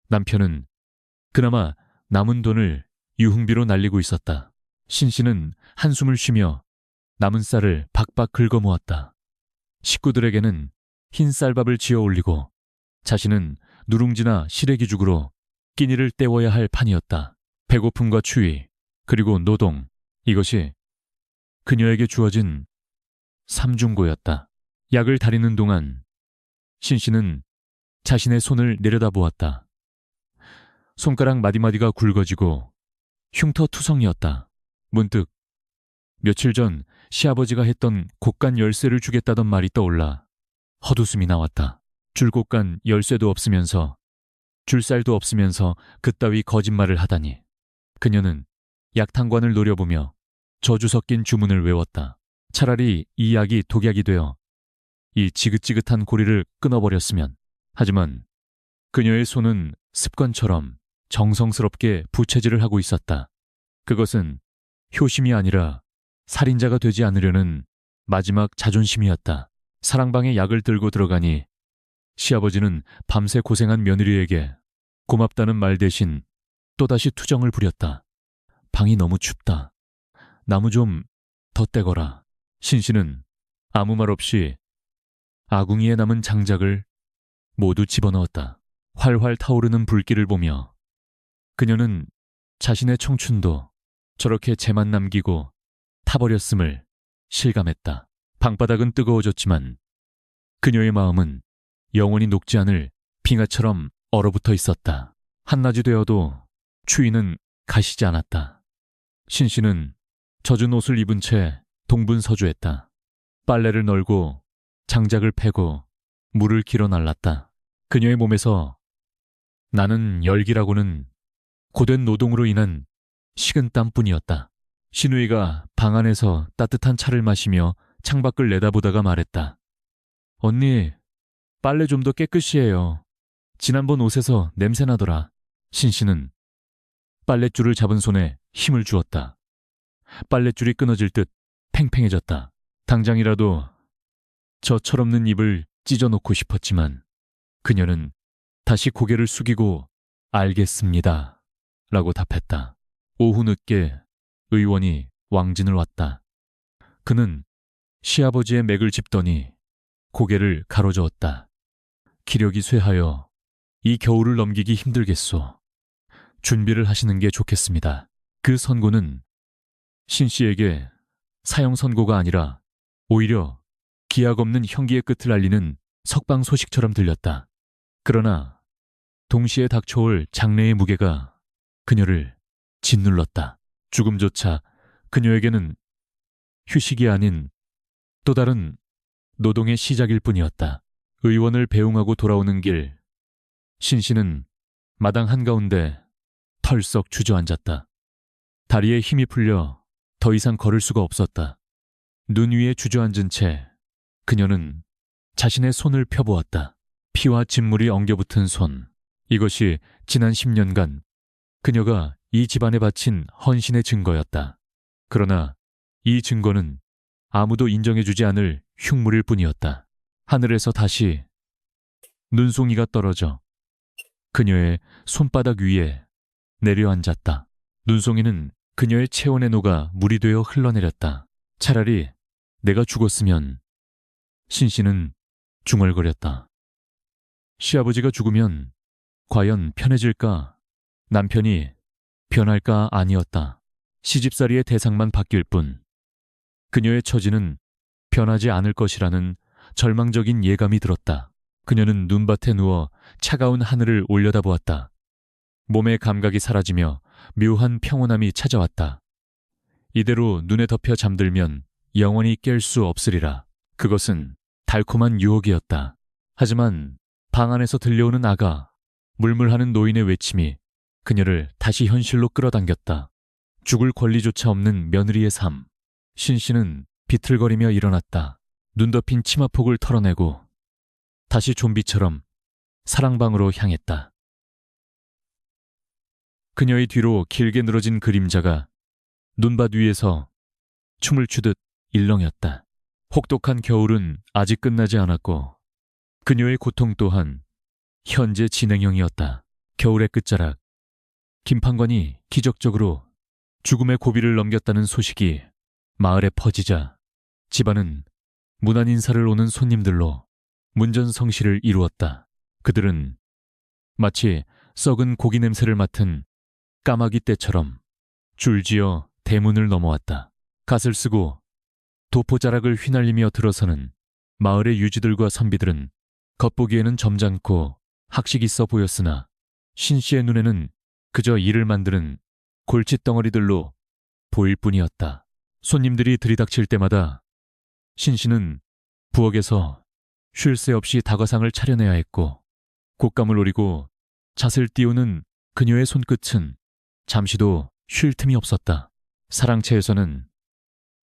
S1: 남편은 그나마 남은 돈을 유흥비로 날리고 있었다. 신씨는 한숨을 쉬며 남은 쌀을 박박 긁어모았다. 식구들에게는 흰 쌀밥을 지어 올리고 자신은 누룽지나 시래기죽으로 끼니를 때워야 할 판이었다. 배고픔과 추위, 그리고 노동, 이것이 그녀에게 주어진 삼중고였다. 약을 다리는 동안 신씨는 자신의 손을 내려다보았다. 손가락 마디마디가 굵어지고 흉터투성이었다. 문득 며칠 전 시아버지가 했던 곶간 열쇠를 주겠다던 말이 떠올라 헛웃음이 나왔다. 줄곶간 열쇠도 없으면서 줄쌀도 없으면서 그따위 거짓말을 하다니. 그녀는 약탕관을 노려보며 저주 섞인 주문을 외웠다. 차라리 이 약이 독약이 되어 이 지긋지긋한 고리를 끊어버렸으면. 하지만 그녀의 손은 습관처럼 정성스럽게 부채질을 하고 있었다. 그것은 효심이 아니라 살인자가 되지 않으려는 마지막 자존심이었다. 사랑방에 약을 들고 들어가니 시아버지는 밤새 고생한 며느리에게 고맙다는 말 대신 또다시 투정을 부렸다. 방이 너무 춥다. 나무 좀 더 떼거라. 신씨는 아무 말 없이 아궁이에 남은 장작을 모두 집어넣었다. 활활 타오르는 불길을 보며 그녀는 자신의 청춘도 저렇게 재만 남기고 타버렸음을 실감했다. 방바닥은 뜨거워졌지만 그녀의 마음은 영원히 녹지 않을 빙하처럼 얼어붙어 있었다. 한낮이 되어도 추위는 가시지 않았다. 신 씨는 젖은 옷을 입은 채 동분서주했다. 빨래를 널고 장작을 패고 물을 길어 날랐다. 그녀의 몸에서 나는 열기라고는 고된 노동으로 인한 식은 땀뿐이었다. 신우이가 방 안에서 따뜻한 차를 마시며 창밖을 내다보다가 말했다. 언니, 빨래 좀 더 깨끗이 해요. 지난번 옷에서 냄새 나더라. 신 씨는 빨랫줄을 잡은 손에 힘을 주었다. 빨랫줄이 끊어질 듯 팽팽해졌다. 당장이라도 저 철없는 입을 찢어놓고 싶었지만 그녀는 다시 고개를 숙이고 알겠습니다. 라고 답했다. 오후 늦게 의원이 왕진을 왔다. 그는 시아버지의 맥을 짚더니 고개를 가로저었다. 기력이 쇠하여 이 겨울을 넘기기 힘들겠소. 준비를 하시는 게 좋겠습니다. 그 선고는 신 씨에게 사형 선고가 아니라 오히려 기약 없는 형기의 끝을 알리는 석방 소식처럼 들렸다. 그러나 동시에 닥쳐올 장래의 무게가 그녀를 짓눌렀다. 죽음조차 그녀에게는 휴식이 아닌 또 다른 노동의 시작일 뿐이었다. 의원을 배웅하고 돌아오는 길, 신 씨는 마당 한가운데 털썩 주저앉았다. 다리에 힘이 풀려 더 이상 걸을 수가 없었다. 눈 위에 주저앉은 채 그녀는 자신의 손을 펴보았다. 피와 진물이 엉겨붙은 손. 이것이 지난 10년간 그녀가 이 집안에 바친 헌신의 증거였다. 그러나 이 증거는 아무도 인정해주지 않을 흉물일 뿐이었다. 하늘에서 다시 눈송이가 떨어져 그녀의 손바닥 위에 내려앉았다. 눈송이는 그녀의 체온에 녹아 물이 되어 흘러내렸다. 차라리 내가 죽었으면. 신 씨는 중얼거렸다. 시아버지가 죽으면 과연 편해질까? 남편이 변할까? 아니었다. 시집살이의 대상만 바뀔 뿐. 그녀의 처지는 변하지 않을 것이라는 절망적인 예감이 들었다. 그녀는 눈밭에 누워 차가운 하늘을 올려다보았다. 몸의 감각이 사라지며 묘한 평온함이 찾아왔다. 이대로 눈에 덮여 잠들면 영원히 깰 수 없으리라. 그것은 달콤한 유혹이었다. 하지만 방 안에서 들려오는 아가, 물물하는 노인의 외침이 그녀를 다시 현실로 끌어당겼다. 죽을 권리조차 없는 며느리의 삶. 신 씨는 비틀거리며 일어났다. 눈 덮인 치마폭을 털어내고 다시 좀비처럼 사랑방으로 향했다. 그녀의 뒤로 길게 늘어진 그림자가 눈밭 위에서 춤을 추듯 일렁였다. 혹독한 겨울은 아직 끝나지 않았고 그녀의 고통 또한 현재 진행형이었다. 겨울의 끝자락, 김판관이 기적적으로 죽음의 고비를 넘겼다는 소식이 마을에 퍼지자 집안은 문안 인사를 오는 손님들로 문전성시를 이루었다. 그들은 마치 썩은 고기 냄새를 맡은 까마귀 떼처럼 줄지어 대문을 넘어왔다. 갓을 쓰고 도포자락을 휘날리며 들어서는 마을의 유지들과 선비들은 겉보기에는 점잖고 학식 있어 보였으나 신 씨의 눈에는 그저 일을 만드는 골칫덩어리들로 보일 뿐이었다. 손님들이 들이닥칠 때마다 신 씨는 부엌에서 쉴 새 없이 다과상을 차려내야 했고 곶감을 오리고 잣을 띄우는 그녀의 손끝은 잠시도 쉴 틈이 없었다. 사랑채에서는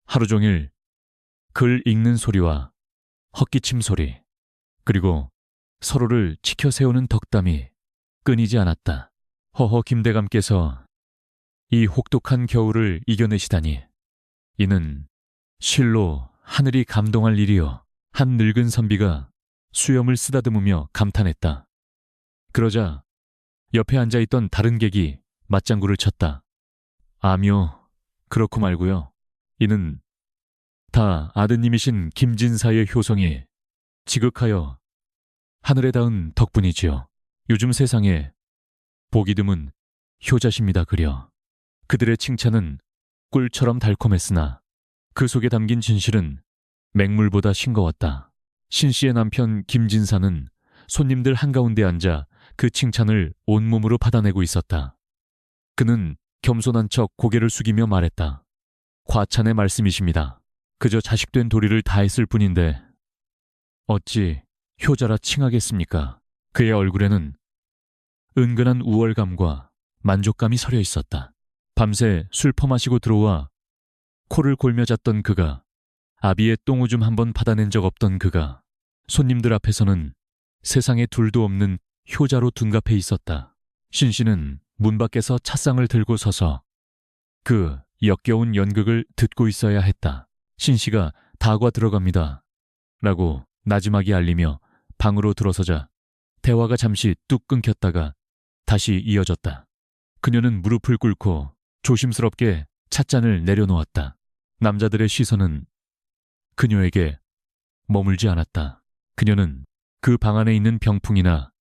S1: 하루 종일 글 읽는 소리와 헛기침 소리, 그리고 서로를 치켜 세우는 덕담이 끊이지 않았다. 허허 김대감께서 이 혹독한 겨울을 이겨내시다니, 이는 실로 하늘이 감동할 일이여. 한 늙은 선비가 수염을 쓰다듬으며 감탄했다. 그러자 옆에 앉아있던 다른 객이 맞장구를 쳤다. 아묘, 그렇고 말고요. 이는 다 아드님이신 김진사의 효성이 지극하여 하늘에 닿은 덕분이지요. 요즘 세상에 보기 드문 효자십니다 그려. 그들의 칭찬은 꿀처럼 달콤했으나 그 속에 담긴 진실은 맹물보다 싱거웠다. 신 씨의 남편 김진사는 손님들 한가운데 앉아 그 칭찬을 온몸으로 받아내고 있었다. 그는 겸손한 척 고개를 숙이며 말했다. 과찬의 말씀이십니다. 그저 자식된 도리를 다했을 뿐인데 어찌 효자라 칭하겠습니까? 그의 얼굴에는 은근한 우월감과 만족감이 서려 있었다. 밤새 술 퍼마시고 들어와 코를 골며 잤던 그가, 아비의 똥오줌 한번 받아낸 적 없던 그가 손님들 앞에서는 세상에 둘도 없는 효자로 둔갑해 있었다. 신씨는 문 밖에서 찻상을 들고 서서 그 역겨운 연극을 듣고 있어야 했다. 신씨가 다과 들어갑니다 라고 나지막이 알리며 방으로 들어서자 대화가 잠시 뚝 끊겼다가 다시 이어졌다. 그녀는 무릎을 꿇고 조심스럽게 찻잔을 내려놓았다. 남자들의 시선은 그녀에게 머물지 않았다. 그녀는 그 방 안에 있는 병풍이나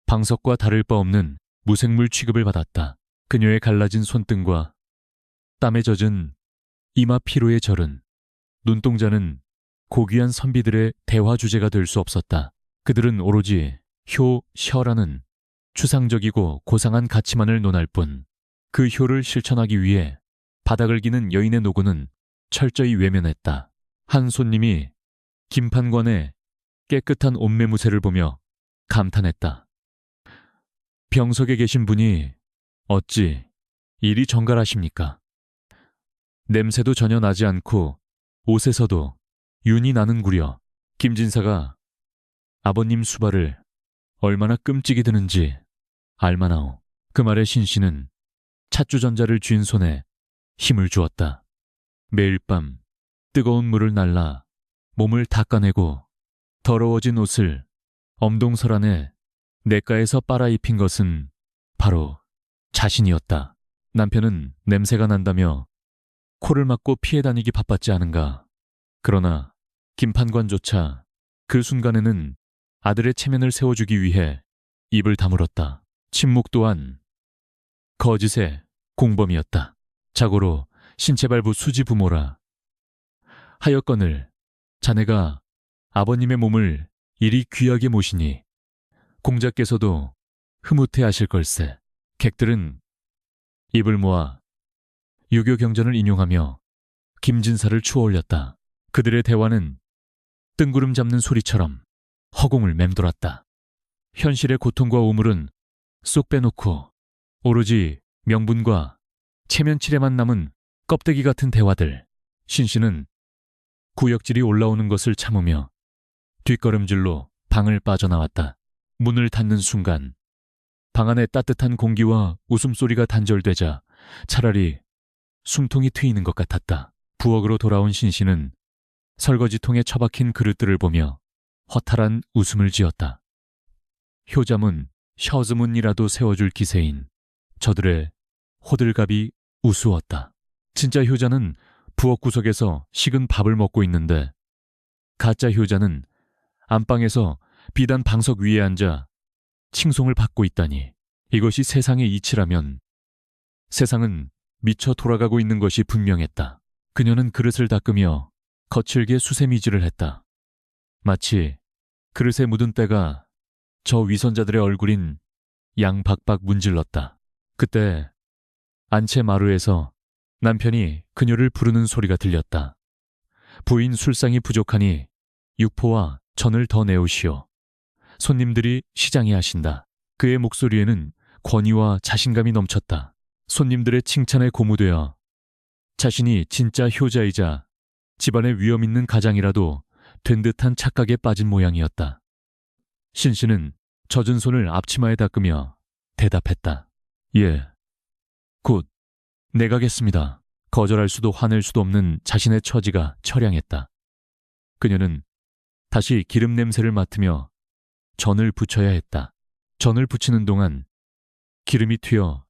S1: 방석과 다를 바 없는 무생물 취급을 받았다. 그녀의 갈라진 손등과 땀에 젖은 이마 피로에 절은 눈동자는 고귀한 선비들의 대화 주제가 될 수 없었다. 그들은 오로지 효, 셔라는 추상적이고 고상한 가치만을 논할 뿐 그 효를 실천하기 위해 바닥을 기는 여인의 노고는 철저히 외면했다. 한 손님이 김판관의 깨끗한 옷매무새를 보며 감탄했다. 병석에 계신 분이 어찌 이리 정갈하십니까? 냄새도 전혀 나지 않고 옷에서도 윤이 나는구려. 김진사가 아버님 수발을 얼마나 끔찍이 드는지 알마나오. 그 말에 신씨는 찻주전자를 쥔 손에 힘을 주었다. 매일 밤 뜨거운 물을 날라 몸을 닦아내고 더러워진 옷을 엄동설 안에 냇가에서 빨아입힌 것은 바로 자신이었다. 남편은 냄새가 난다며 코를 막고 피해 다니기 바빴지 않은가. 그러나 김판관조차 그 순간에는 아들의 체면을 세워주기 위해 입을 다물었다. 침묵 또한 거짓의 공범이었다. 자고로 신체발부 수지 부모라. 하였거늘 자네가 아버님의 몸을 이리 귀하게 모시니 공자께서도 흐뭇해하실 걸세. 객들은 입을 모아 유교 경전을 인용하며 김진사를 추어올렸다. 그들의 대화는 뜬구름 잡는 소리처럼 허공을 맴돌았다. 현실의 고통과 우물은 쏙 빼놓고 오로지 명분과 체면칠에만 남은 껍데기 같은 대화들. 신씨는 구역질이 올라오는 것을 참으며 뒷걸음질로 방을 빠져나왔다. 문을 닫는 순간 방 안에 따뜻한 공기와 웃음소리가 단절되자 차라리 숨통이 트이는 것 같았다. 부엌으로 돌아온 신씨는 설거지통에 처박힌 그릇들을 보며 허탈한 웃음을 지었다. 효자문, 셔즈문이라도 세워줄 기세인 저들의 호들갑이 우스웠다. 진짜 효자는 부엌 구석에서 식은 밥을 먹고 있는데 가짜 효자는 안방에서 비단 방석 위에 앉아 칭송을 받고 있다니. 이것이 세상의 이치라면 세상은 미쳐 돌아가고 있는 것이 분명했다. 그녀는 그릇을 닦으며 거칠게 수세미질을 했다. 마치 그릇에 묻은 때가 저 위선자들의 얼굴인 양박박 문질렀다. 그때 안채 마루에서 남편이 그녀를 부르는 소리가 들렸다. 부인 술상이 부족하니 육포와 전을 더 내오시오. 손님들이 시장에 하신다. 그의 목소리에는 권위와 자신감이 넘쳤다. 손님들의 칭찬에 고무되어 자신이 진짜 효자이자 집안에 위험 있는 가장이라도 된 듯한 착각에 빠진 모양이었다. 신씨는 젖은 손을 앞치마에 닦으며 대답했다. 예, 곧 내가겠습니다. 거절할 수도 화낼 수도 없는 자신의 처지가 처량했다. 그녀는 다시 기름 냄새를 맡으며 전을 부쳐야 했다. 전을 부치는 동안 기름이 튀어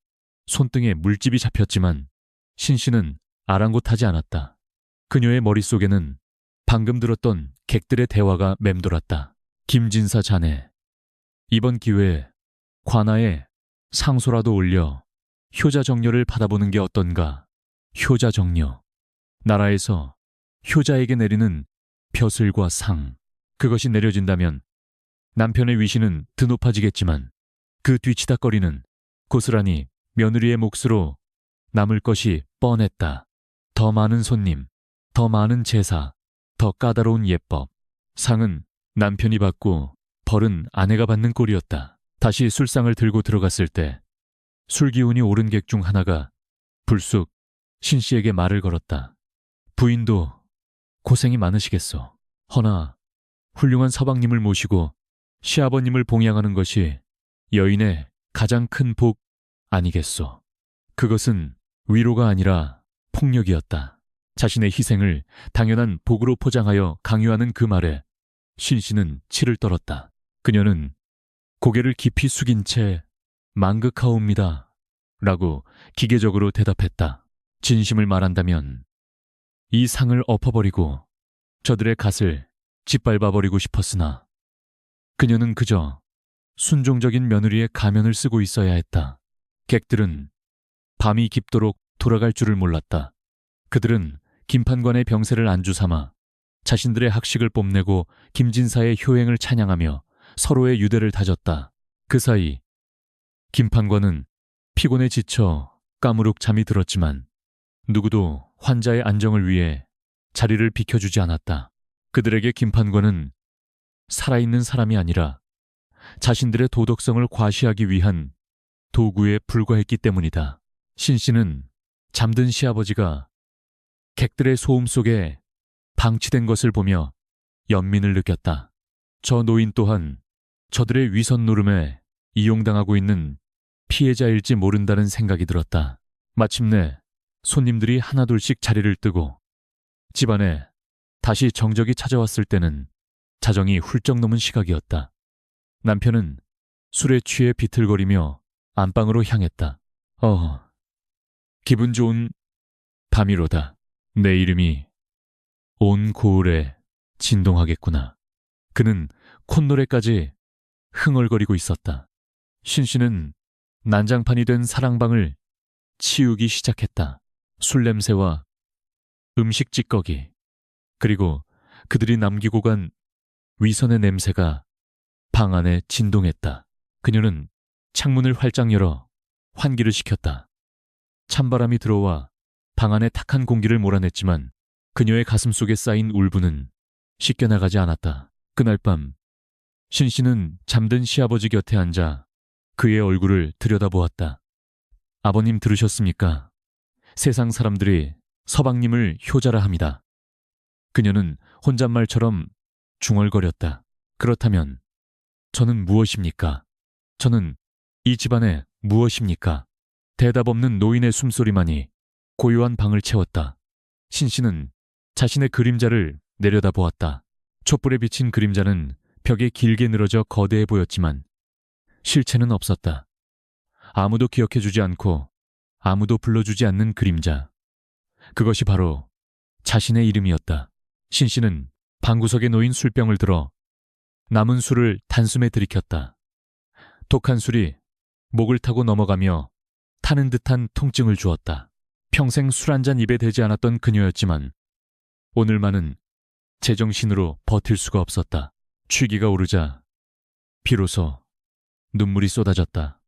S1: 손등에 물집이 잡혔지만 신씨는 아랑곳하지 않았다. 그녀의 머릿속에는 방금 들었던 객들의 대화가 맴돌았다. 김진사 자네, 이번 기회에 관아에 상소라도 올려 효자정려를 받아보는 게 어떤가. 효자정려, 나라에서 효자에게 내리는 벼슬과 상, 그것이 내려진다면 남편의 위신은 드높아지겠지만 그 뒤치다거리는 고스란히 며느리의 몫으로 남을 것이 뻔했다. 더 많은 손님, 더 많은 제사, 더 까다로운 예법. 상은 남편이 받고 벌은 아내가 받는 꼴이었다. 다시 술상을 들고 들어갔을 때 술기운이 오른 객 중 하나가 불쑥 신 씨에게 말을 걸었다. 부인도 고생이 많으시겠소. 허나 훌륭한 서방님을 모시고 시아버님을 봉양하는 것이 여인의 가장 큰 복 아니겠소. 그것은 위로가 아니라 폭력이었다. 자신의 희생을 당연한 복으로 포장하여 강요하는 그 말에 신 씨는 치를 떨었다. 그녀는 고개를 깊이 숙인 채 망극하옵니다 라고 기계적으로 대답했다. 진심을 말한다면 이 상을 엎어버리고 저들의 갓을 짓밟아버리고 싶었으나 그녀는 그저 순종적인 며느리의 가면을 쓰고 있어야 했다. 객들은 밤이 깊도록 돌아갈 줄을 몰랐다. 그들은 김판관의 병세를 안주 삼아 자신들의 학식을 뽐내고 김진사의 효행을 찬양하며 서로의 유대를 다졌다. 그 사이 김판관은 피곤에 지쳐 까무룩 잠이 들었지만 누구도 환자의 안정을 위해 자리를 비켜주지 않았다. 그들에게 김판관은 살아있는 사람이 아니라 자신들의 도덕성을 과시하기 위한 도구에 불과했기 때문이다. 신 씨는 잠든 시아버지가 객들의 소음 속에 방치된 것을 보며 연민을 느꼈다. 저 노인 또한 저들의 위선 노름에 이용당하고 있는 피해자일지 모른다는 생각이 들었다. 마침내 손님들이 하나둘씩 자리를 뜨고 집안에 다시 정적이 찾아왔을 때는 자정이 훌쩍 넘은 시각이었다. 남편은 술에 취해 비틀거리며 안방으로 향했다. 기분 좋은 밤이로다. 내 이름이 온 고을에 진동하겠구나. 그는 콧노래까지 흥얼거리고 있었다. 신 씨는 난장판이 된 사랑방을 치우기 시작했다. 술 냄새와 음식 찌꺼기, 그리고 그들이 남기고 간 위선의 냄새가 방 안에 진동했다. 그녀는 창문을 활짝 열어 환기를 시켰다. 찬바람이 들어와 방 안에 탁한 공기를 몰아냈지만 그녀의 가슴 속에 쌓인 울분은 씻겨나가지 않았다. 그날 밤 신 씨는 잠든 시아버지 곁에 앉아 그의 얼굴을 들여다보았다. 아버님 들으셨습니까? 세상 사람들이 서방님을 효자라 합니다. 그녀는 혼잣말처럼 중얼거렸다. 그렇다면 저는 무엇입니까? 저는 이 집안의 무엇입니까? 대답 없는 노인의 숨소리만이 고요한 방을 채웠다. 신 씨는 자신의 그림자를 내려다보았다. 촛불에 비친 그림자는 벽에 길게 늘어져 거대해 보였지만 실체는 없었다. 아무도 기억해주지 않고 아무도 불러주지 않는 그림자. 그것이 바로 자신의 이름이었다. 신 씨는 방구석에 놓인 술병을 들어 남은 술을 단숨에 들이켰다. 독한 술이 목을 타고 넘어가며 타는 듯한 통증을 주었다. 평생 술 한 잔 입에 대지 않았던 그녀였지만 오늘만은 제정신으로 버틸 수가 없었다. 취기가 오르자 비로소 눈물이 쏟아졌다.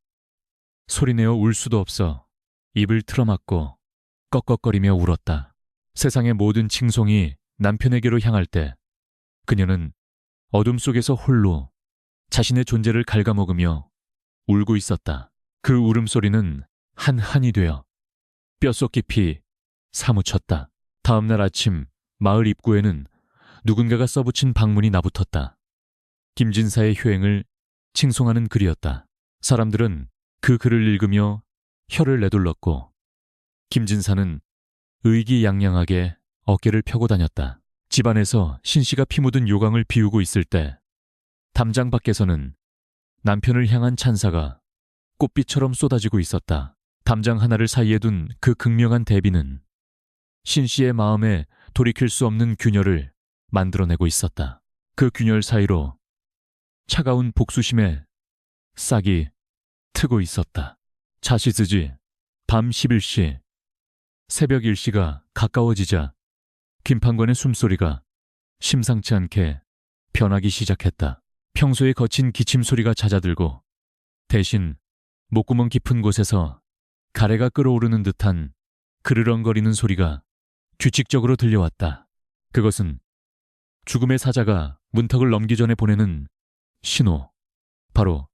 S1: 소리내어 울 수도 없어 입을 틀어막고 꺽꺽거리며 울었다. 세상의 모든 칭송이 남편에게로 향할 때 그녀는 어둠 속에서 홀로 자신의 존재를 갉아먹으며 울고 있었다. 그 울음소리는 한한이 되어 뼛속 깊이 사무쳤다. 다음 날 아침 마을 입구에는 누군가가 써붙인 방문이 나붙었다. 김진사의 효행을 칭송하는 글이었다. 사람들은 그 글을 읽으며 혀를 내둘렀고 김진사는 의기양양하게 어깨를 펴고 다녔다. 집안에서 신씨가 피 묻은 요강을 비우고 있을 때 담장 밖에서는 남편을 향한 찬사가 꽃비처럼 쏟아지고 있었다. 담장 하나를 사이에 둔 그 극명한 대비는 신씨의 마음에 돌이킬 수 없는 균열을 만들어내고 있었다. 그 균열 사이로 차가운 복수심의 싹이 트고 있었다. 자시스지 밤 11시, 새벽 1시가 가까워지자 김판관의 숨소리가 심상치 않게 변하기 시작했다. 평소에 거친 기침 소리가 잦아들고 대신 목구멍 깊은 곳에서 가래가 끓어오르는 듯한 그르렁거리는 소리가 규칙적으로 들려왔다. 그것은 죽음의 사자가 문턱을 넘기 전에 보내는 신호, 바로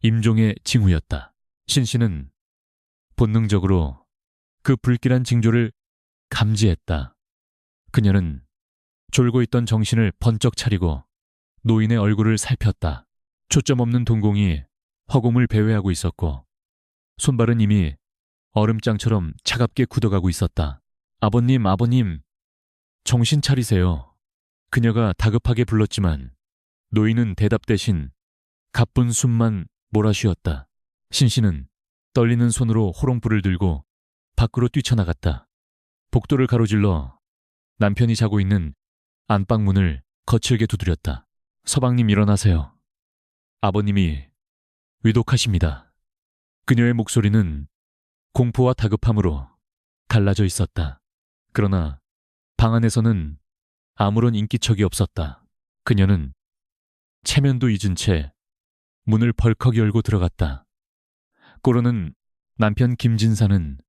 S1: 임종의 징후였다. 신씨는 본능적으로 그 불길한 징조를 감지했다. 그녀는 졸고 있던 정신을 번쩍 차리고 노인의 얼굴을 살폈다. 초점 없는 동공이 허공을 배회하고 있었고 손발은 이미 얼음장처럼 차갑게 굳어가고 있었다. 아버님, 아버님, 정신 차리세요. 그녀가 다급하게 불렀지만 노인은 대답 대신 가쁜 숨만 몰아쉬었다. 신씨는 떨리는 손으로 호롱불을 들고 밖으로 뛰쳐나갔다. 복도를 가로질러 남편이 자고 있는 안방문을 거칠게 두드렸다. 서방님 일어나세요. 아버님이 위독하십니다. 그녀의 목소리는 공포와 다급함으로 갈라져 있었다. 그러나 방 안에서는 아무런 인기척이 없었다. 그녀는 체면도 잊은 채 문을 벌컥 열고 들어갔다. 꼬르는 남편 김진사는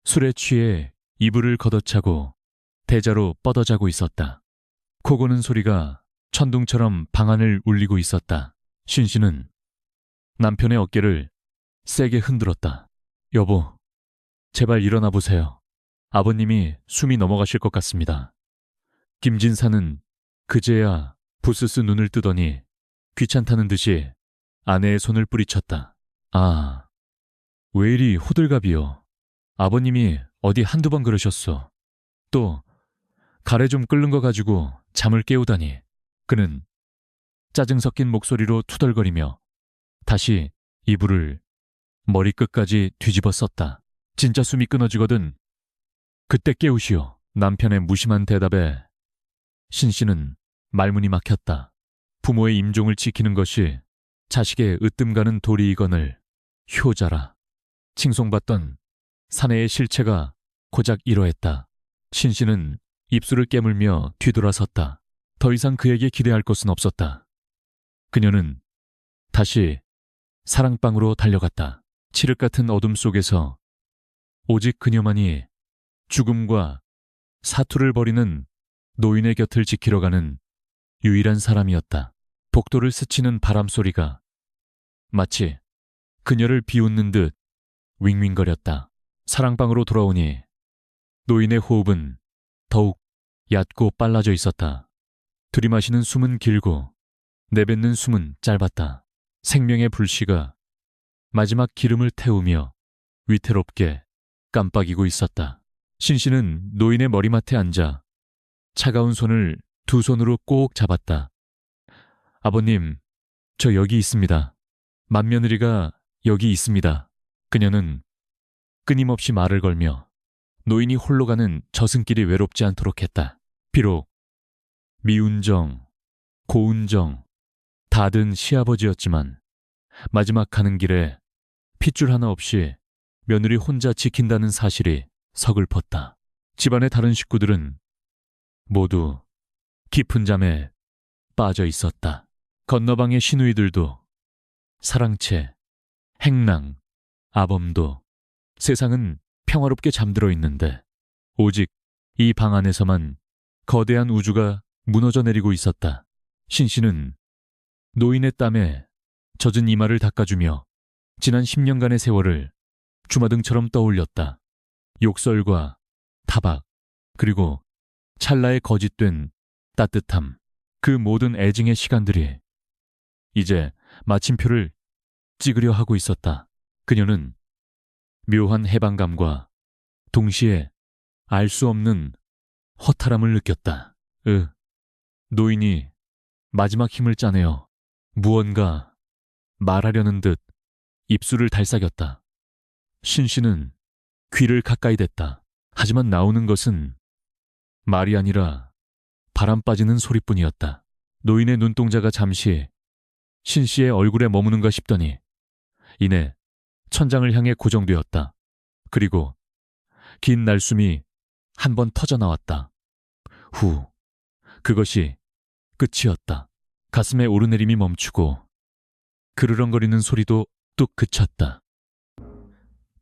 S1: 술에 취해 이불을 걷어차고 대자로 뻗어자고 있었다. 코 고는 소리가 천둥처럼 방 안을 울리고 있었다. 신씨는 남편의 어깨를 세게 흔들었다. 여보, 제발 일어나 보세요. 아버님이 숨이 넘어가실 것 같습니다. 김진사는 그제야 부스스 눈을 뜨더니 귀찮다는 듯이 아내의 손을 뿌리쳤다. 아, 왜 이리 호들갑이요. 아버님이 어디 한두 번 그러셨어. 또 가래 좀 끓는 거 가지고 잠을 깨우다니. 그는 짜증 섞인 목소리로 투덜거리며 다시 이불을 머리끝까지 뒤집어 썼다. 진짜 숨이 끊어지거든 그때 깨우시오. 남편의 무심한 대답에 신씨는 말문이 막혔다. 부모의 임종을 지키는 것이 자식의 으뜸 가는 도리이거늘 효자라. 칭송받던 사내의 실체가 고작 이러했다. 신씨는 입술을 깨물며 뒤돌아섰다. 더 이상 그에게 기대할 것은 없었다. 그녀는 다시 사랑방으로 달려갔다. 칠흑 같은 어둠 속에서 오직 그녀만이 죽음과 사투를 벌이는 노인의 곁을 지키러 가는 유일한 사람이었다. 복도를 스치는 바람소리가 마치 그녀를 비웃는 듯 윙윙거렸다. 사랑방으로 돌아오니 노인의 호흡은 더욱 얕고 빨라져 있었다. 들이마시는 숨은 길고 내뱉는 숨은 짧았다. 생명의 불씨가 마지막 기름을 태우며 위태롭게 깜빡이고 있었다. 신씨는 노인의 머리맡에 앉아 차가운 손을 두 손으로 꼭 잡았다. 아버님, 저 여기 있습니다. 맏며느리가 여기 있습니다. 그녀는 끊임없이 말을 걸며 노인이 홀로 가는 저승길이 외롭지 않도록 했다. 비록 미운정, 고운정 다 든 시아버지였지만 마지막 가는 길에 핏줄 하나 없이 며느리 혼자 지킨다는 사실이 서글펐다. 집안의 다른 식구들은 모두 깊은 잠에 빠져 있었다. 건너방의 시누이들도 사랑채, 행랑, 아범도 세상은 평화롭게 잠들어 있는데 오직 이 방 안에서만 거대한 우주가 무너져 내리고 있었다. 신씨는 노인의 땀에 젖은 이마를 닦아주며 지난 10년간의 세월을 주마등처럼 떠올렸다. 욕설과 타박, 그리고 찰나에 거짓된 따뜻함, 그 모든 애증의 시간들이 이제 마침표를 찍으려 하고 있었다. 그녀는 묘한 해방감과 동시에 알 수 없는 허탈함을 느꼈다. 노인이 마지막 힘을 짜내어 무언가 말하려는 듯 입술을 달싹였다. 신씨는 귀를 가까이 댔다. 하지만 나오는 것은 말이 아니라 바람 빠지는 소리뿐이었다. 노인의 눈동자가 잠시 신씨의 얼굴에 머무는가 싶더니 이내 천장을 향해 고정되었다. 그리고 긴 날숨이 한 번 터져나왔다. 후, 그것이 끝이었다. 가슴에 오르내림이 멈추고 그르렁거리는 소리도 뚝 그쳤다.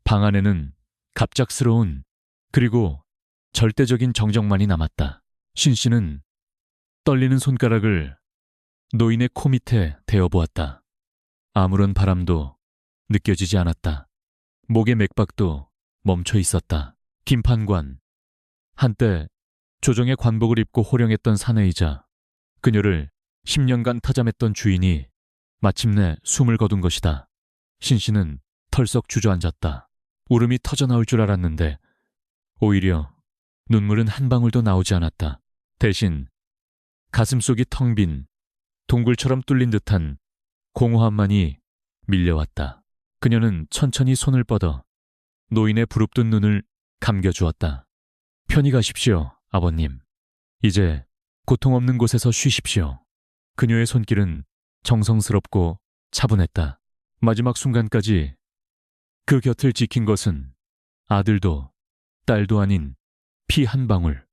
S1: 방 안에는 갑작스러운 그리고 절대적인 정적만이 남았다. 신 씨는 떨리는 손가락을 노인의 코 밑에 대어보았다. 아무런 바람도 느껴지지 않았다. 목의 맥박도 멈춰 있었다. 김판관, 한때 조정의 관복을 입고 호령했던 사내이자 그녀를 10년간 타잠했던 주인이 마침내 숨을 거둔 것이다. 신 씨는 털썩 주저앉았다. 울음이 터져나올 줄 알았는데 오히려 눈물은 한 방울도 나오지 않았다. 대신 가슴속이 텅 빈 동굴처럼 뚫린 듯한 공허함만이 밀려왔다. 그녀는 천천히 손을 뻗어 노인의 부릅뜬 눈을 감겨주었다. 편히 가십시오, 아버님. 이제 고통 없는 곳에서 쉬십시오. 그녀의 손길은 정성스럽고 차분했다. 마지막 순간까지 그 곁을 지킨 것은 아들도 딸도 아닌 피 한 방울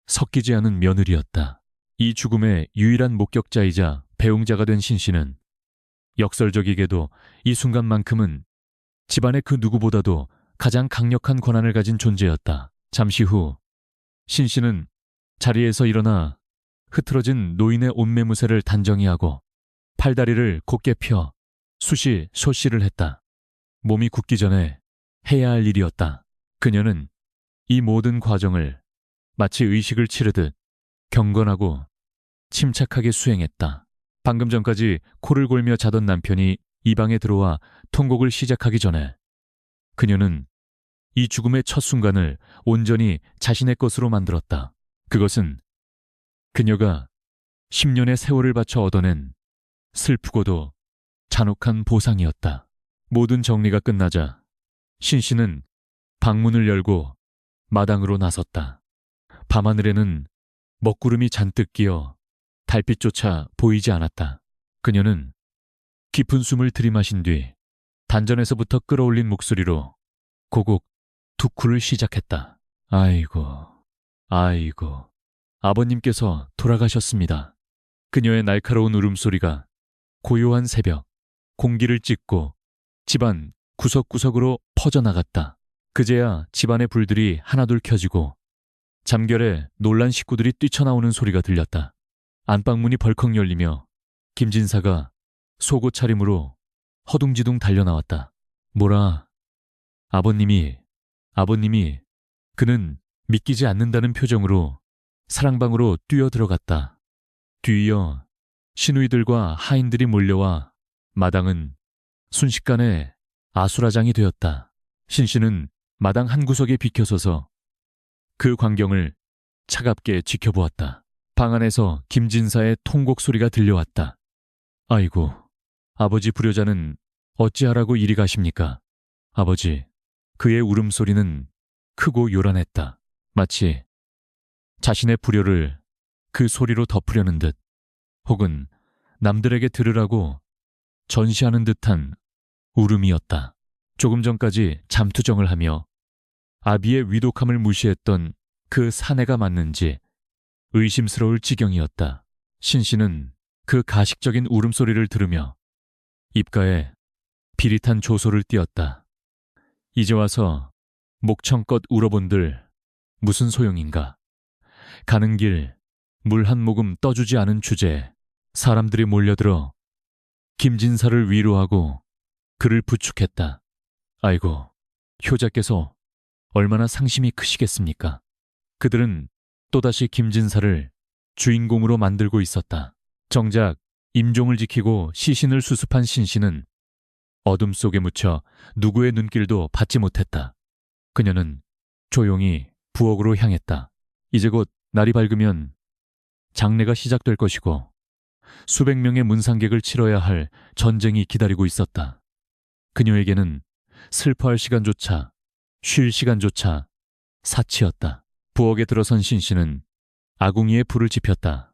S1: 섞이지 않은 며느리였다. 이 죽음의 유일한 목격자이자 배웅자가 된 신 씨는 역설적이게도 이 순간만큼은 집안의 그 누구보다도 가장 강력한 권한을 가진 존재였다. 잠시 후 신 씨는 자리에서 일어나 흐트러진 노인의 옷매무새를 단정히 하고 팔다리를 곧게 펴 수시 소시를 했다. 몸이 굳기 전에 해야 할 일이었다. 그녀는 이 모든 과정을 마치 의식을 치르듯 경건하고 침착하게 수행했다. 방금 전까지 코를 골며 자던 남편이 이 방에 들어와 통곡을 시작하기 전에 그녀는 이 죽음의 첫 순간을 온전히 자신의 것으로 만들었다. 그것은 그녀가 10년의 세월을 바쳐 얻어낸 슬프고도 잔혹한 보상이었다. 모든 정리가 끝나자 신 씨는 방문을 열고 마당으로 나섰다. 밤하늘에는 먹구름이 잔뜩 끼어 달빛조차 보이지 않았다. 그녀는 깊은 숨을 들이마신 뒤 단전에서부터 끌어올린 목소리로 고곡 두쿠를 시작했다. 아이고, 아이고, 아버님께서 돌아가셨습니다. 그녀의 날카로운 울음소리가 고요한 새벽, 공기를 찢고 집안 구석구석으로 퍼져나갔다. 그제야 집안의 불들이 하나둘 켜지고 잠결에 놀란 식구들이 뛰쳐나오는 소리가 들렸다. 안방문이 벌컥 열리며 김진사가 속옷 차림으로 허둥지둥 달려나왔다. 뭐라, 아버님이 그는 믿기지 않는다는 표정으로 사랑방으로 뛰어들어갔다. 뒤이어 시누이들과 하인들이 몰려와 마당은 순식간에 아수라장이 되었다. 신씨는 마당 한 구석에 비켜서서 그 광경을 차갑게 지켜보았다. 방 안에서 김진사의 통곡 소리가 들려왔다. 아이고, 아버지 불효자는 어찌하라고 이리 가십니까? 아버지, 그의 울음소리는 크고 요란했다. 마치 자신의 불효를 그 소리로 덮으려는 듯 혹은 남들에게 들으라고 전시하는 듯한 울음이었다. 조금 전까지 잠투정을 하며 아비의 위독함을 무시했던 그 사내가 맞는지 의심스러울 지경이었다. 신씨는 그 가식적인 울음소리를 들으며 입가에 비릿한 조소를 띄었다. 이제 와서 목청껏 울어본들 무슨 소용인가. 가는 길 물 한 모금 떠주지 않은 주제에 사람들이 몰려들어 김진사를 위로하고 그를 부축했다. 아이고, 효자께서 얼마나 상심이 크시겠습니까? 그들은 또다시 김진사를 주인공으로 만들고 있었다. 정작 임종을 지키고 시신을 수습한 신씨는 어둠 속에 묻혀 누구의 눈길도 받지 못했다. 그녀는 조용히 부엌으로 향했다. 이제 곧 날이 밝으면 장례가 시작될 것이고 수백 명의 문상객을 치러야 할 전쟁이 기다리고 있었다. 그녀에게는 슬퍼할 시간조차, 쉴 시간조차 사치였다. 부엌에 들어선 신씨는 아궁이에 불을 지폈다.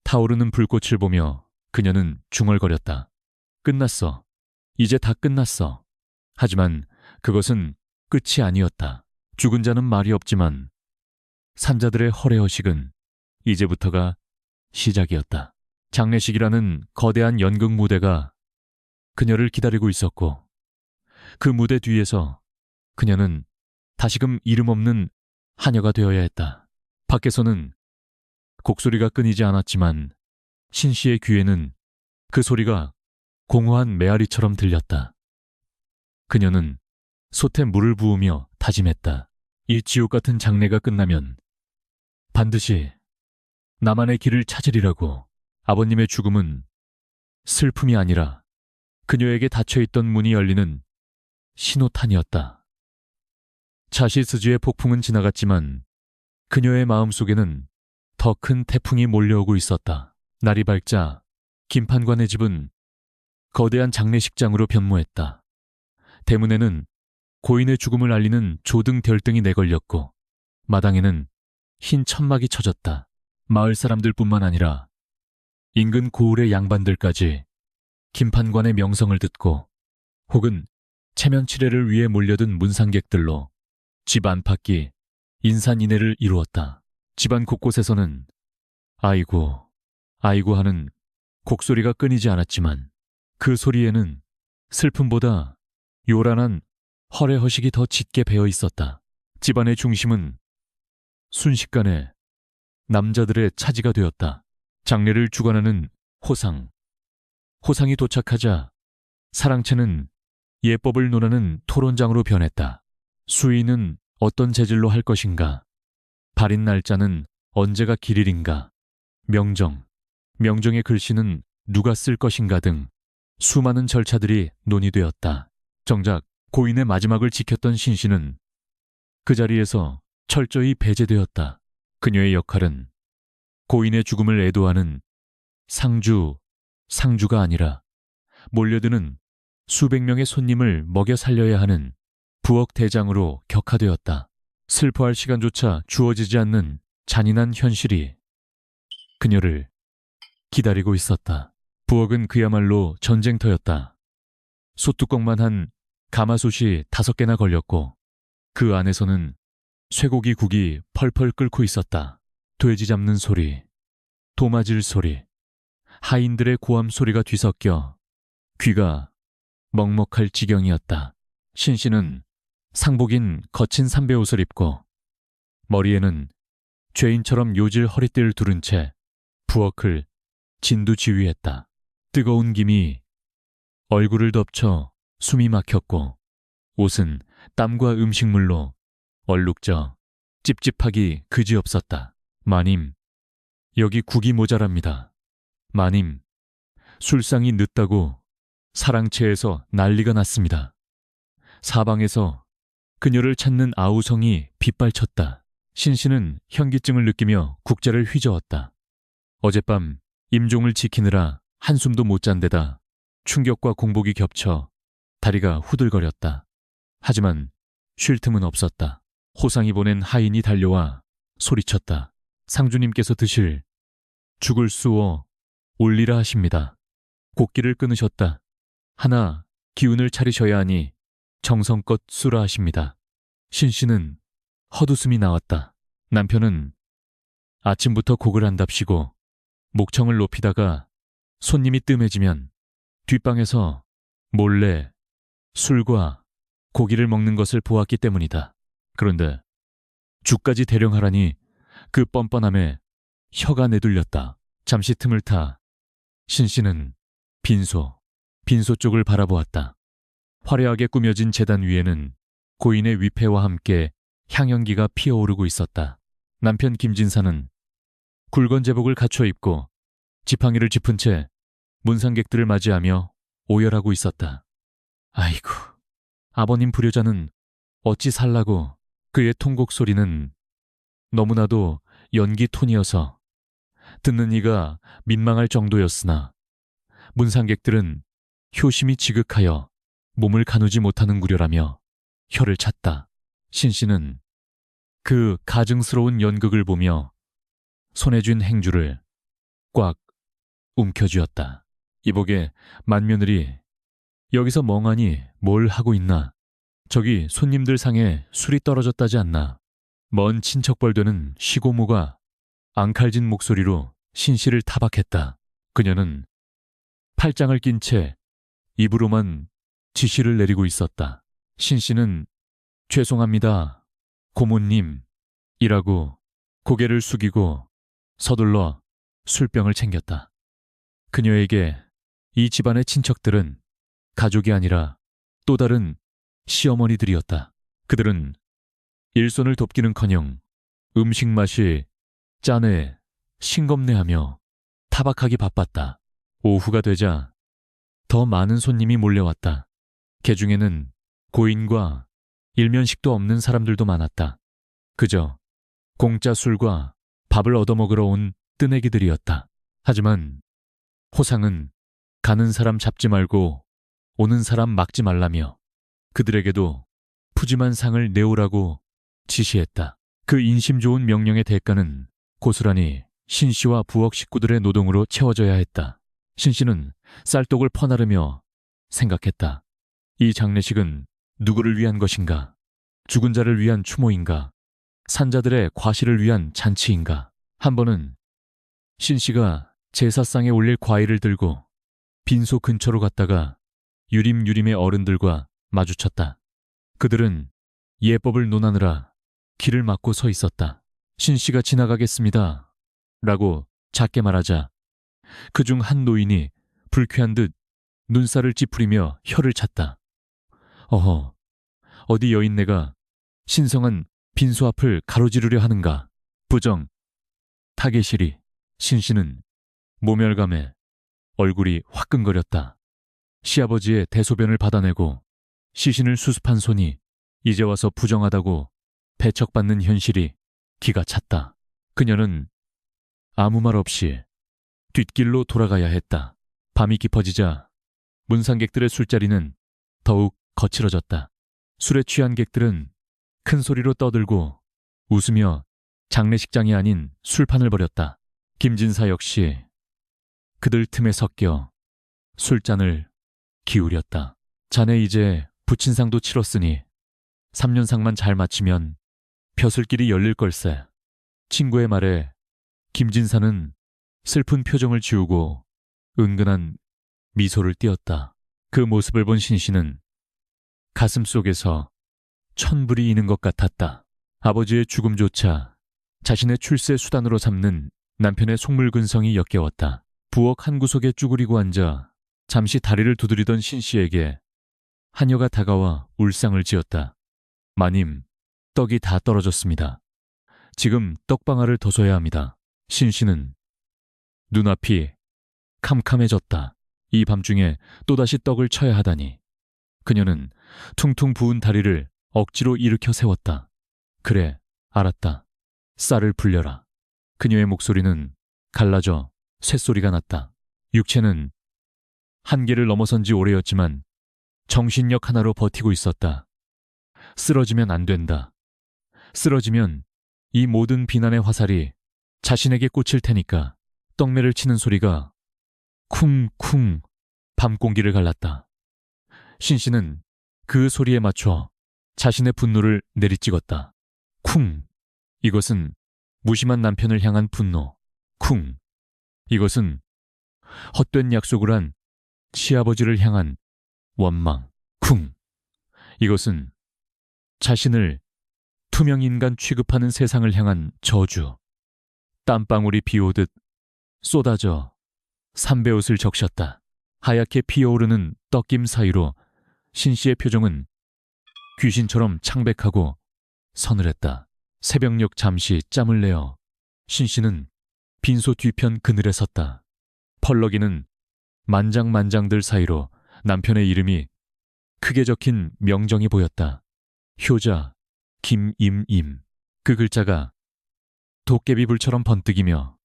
S1: 타오르는 불꽃을 보며 그녀는 중얼거렸다. 끝났어. 이제 다 끝났어. 하지만 그것은 끝이 아니었다. 죽은 자는 말이 없지만 산자들의 허례허식은 이제부터가 시작이었다. 장례식이라는 거대한 연극 무대가 그녀를 기다리고 있었고 그 무대 뒤에서 그녀는 다시금 이름 없는 하녀가 되어야 했다. 밖에서는 곡소리가 끊이지 않았지만 신 씨의 귀에는 그 소리가 공허한 메아리처럼 들렸다. 그녀는 솥에 물을 부으며 다짐했다. 이 지옥 같은 장례가 끝나면 반드시 나만의 길을 찾으리라고. 아버님의 죽음은 슬픔이 아니라 그녀에게 닫혀있던 문이 열리는 신호탄이었다. 자시스주의 폭풍은 지나갔지만 그녀의 마음속에는 더 큰 태풍이 몰려오고 있었다. 날이 밝자 김판관의 집은 거대한 장례식장으로 변모했다. 대문에는 고인의 죽음을 알리는 조등 별등이 내걸렸고 마당에는 흰 천막이 쳐졌다. 마을 사람들뿐만 아니라 인근 고을의 양반들까지 김판관의 명성을 듣고 혹은 체면 치레를 위해 몰려든 문상객들로 집 안팎이 인산인해를 이루었다. 집안 곳곳에서는 아이고, 아이고 하는 곡소리가 끊이지 않았지만 그 소리에는 슬픔보다 요란한 허례허식이 더 짙게 배어 있었다. 집안의 중심은 순식간에 남자들의 차지가 되었다. 장례를 주관하는 호상. 호상이 도착하자 사랑채는 예법을 논하는 토론장으로 변했다. 수의는 어떤 재질로 할 것인가? 발인 날짜는 언제가 길일인가? 명정의 글씨는 누가 쓸 것인가 등 수많은 절차들이 논의되었다. 정작 고인의 마지막을 지켰던 신씨는 그 자리에서 철저히 배제되었다. 그녀의 역할은 고인의 죽음을 애도하는 상주가 아니라 몰려드는 수백 명의 손님을 먹여 살려야 하는 부엌 대장으로 격화되었다. 슬퍼할 시간조차 주어지지 않는 잔인한 현실이 그녀를 기다리고 있었다. 부엌은 그야말로 전쟁터였다. 솥뚜껑만 한 가마솥이 5개나 걸렸고 그 안에서는 쇠고기 국이 펄펄 끓고 있었다. 돼지 잡는 소리, 도마질 소리, 하인들의 고함 소리가 뒤섞여 귀가 먹먹할 지경이었다. 신씨는 상복인 거친 삼배옷을 입고 머리에는 죄인처럼 요질 허리띠를 두른 채 부엌을 진두지휘했다. 뜨거운 김이 얼굴을 덮쳐 숨이 막혔고 옷은 땀과 음식물로 얼룩져 찝찝하기 그지없었다. 마님, 여기 국이 모자랍니다. 마님, 술상이 늦다고 사랑채에서 난리가 났습니다. 사방에서 그녀를 찾는 아우성이 빗발쳤다. 신씨는 현기증을 느끼며 국자를 휘저었다. 어젯밤 임종을 지키느라 한숨도 못 잔 데다 충격과 공복이 겹쳐 다리가 후들거렸다. 하지만 쉴 틈은 없었다. 호상이 보낸 하인이 달려와 소리쳤다. 상주님께서 드실 죽을 쑤어 올리라 하십니다. 곡기를 끊으셨다. 하나 기운을 차리셔야 하니 정성껏 쑤라 하십니다. 신씨는 헛웃음이 나왔다. 남편은 아침부터 곡을 한답시고 목청을 높이다가 손님이 뜸해지면 뒷방에서 몰래 술과 고기를 먹는 것을 보았기 때문이다. 그런데 죽까지 대령하라니 그 뻔뻔함에 혀가 내둘렸다. 잠시 틈을 타 신씨는 빈소 쪽을 바라보았다. 화려하게 꾸며진 제단 위에는 고인의 위패와 함께 향연기가 피어오르고 있었다. 남편 김진사는 굵은 제복을 갖춰 입고 지팡이를 짚은 채 문상객들을 맞이하며 오열하고 있었다. 아이고, 아버님 불효자는 어찌 살라고. 그의 통곡 소리는 너무나도 연기 톤이어서 듣는 이가 민망할 정도였으나 문상객들은 효심이 지극하여 몸을 가누지 못하는 구려라며 혀를 찼다. 신씨는 그 가증스러운 연극을 보며 손에 쥔 행주를 꽉 움켜쥐었다. 이복의 맏며느리, 여기서 멍하니 뭘 하고 있나? 저기 손님들 상에 술이 떨어졌다지 않나? 먼 친척벌되는 시고모가 앙칼진 목소리로 신씨를 타박했다. 그녀는 팔짱을 낀 채 입으로만 지시를 내리고 있었다. 신씨는 죄송합니다, 고모님. 이라고 고개를 숙이고 서둘러 술병을 챙겼다. 그녀에게 이 집안의 친척들은 가족이 아니라 또 다른 시어머니들이었다. 그들은 일손을 돕기는커녕 음식 맛이 짠해 싱겁네하며 타박하기 바빴다. 오후가 되자 더 많은 손님이 몰려왔다. 개중에는 고인과 일면식도 없는 사람들도 많았다. 그저 공짜 술과 밥을 얻어먹으러 온 뜨내기들이었다. 하지만 호상은 가는 사람 잡지 말고 오는 사람 막지 말라며 그들에게도 푸짐한 상을 내오라고 지시했다. 그 인심 좋은 명령의 대가는 고스란히 신씨와 부엌 식구들의 노동으로 채워져야 했다. 신씨는 쌀떡을 퍼나르며 생각했다. 이 장례식은 누구를 위한 것인가? 죽은 자를 위한 추모인가? 산자들의 과시를 위한 잔치인가? 한 번은 신씨가 제사상에 올릴 과일을 들고 빈소 근처로 갔다가 유림유림의 어른들과 마주쳤다. 그들은 예법을 논하느라 길을 막고 서 있었다. 신씨가 지나가겠습니다. 라고 작게 말하자 그중 한 노인이 불쾌한 듯 눈살을 찌푸리며 혀를 찼다. 어허, 어디 여인네가 신성한 빈소 앞을 가로지르려 하는가? 부정, 타계시리. 신씨는 모멸감에 얼굴이 화끈거렸다. 시아버지의 대소변을 받아내고 시신을 수습한 손이 이제 와서 부정하다고 배척받는 현실이 기가 찼다. 그녀는 아무 말 없이 뒷길로 돌아가야 했다. 밤이 깊어지자 문상객들의 술자리는 더욱 거칠어졌다. 술에 취한 객들은 큰 소리로 떠들고 웃으며 장례식장이 아닌 술판을 벌였다. 김진사 역시 그들 틈에 섞여 술잔을 기울였다. 자네 이제 부친상도 치렀으니 3년상만 잘 마치면 벼슬길이 열릴 걸세. 친구의 말에 김진사는 슬픈 표정을 지우고 은근한 미소를 띄었다. 그 모습을 본 신씨는 가슴 속에서 천불이 이는 것 같았다. 아버지의 죽음조차 자신의 출세 수단으로 삼는 남편의 속물근성이 역겨웠다. 부엌 한 구석에 쭈그리고 앉아 잠시 다리를 두드리던 신씨에게 하녀가 다가와 울상을 지었다. 마님, 떡이 다 떨어졌습니다. 지금 떡방아를 더 숴야 합니다. 신씨는 눈앞이 캄캄해졌다. 이 밤중에 또다시 떡을 쳐야 하다니. 그녀는 퉁퉁 부은 다리를 억지로 일으켜 세웠다. 그래, 알았다. 쌀을 불려라. 그녀의 목소리는 갈라져 쇳소리가 났다. 육체는 한계를 넘어선 지 오래였지만 정신력 하나로 버티고 있었다. 쓰러지면 안 된다. 쓰러지면 이 모든 비난의 화살이 자신에게 꽂힐 테니까. 떡매를 치는 소리가 쿵쿵 밤공기를 갈랐다. 신씨는 그 소리에 맞춰 자신의 분노를 내리찍었다. 쿵! 이것은 무심한 남편을 향한 분노. 쿵! 이것은 헛된 약속을 한 시아버지를 향한 원망. 쿵! 이것은 자신을 투명인간 취급하는 세상을 향한 저주. 땀방울이 비오듯 쏟아져 삼배옷을 적셨다. 하얗게 피어오르는 떡김 사이로 신씨의 표정은 귀신처럼 창백하고 서늘했다. 새벽녘 잠시 짬을 내어 신씨는 빈소 뒤편 그늘에 섰다. 펄럭이는 만장만장들 사이로 남편의 이름이 크게 적힌 명정이 보였다. 효자 김임임. 그 글자가 도깨비불처럼 번뜩이며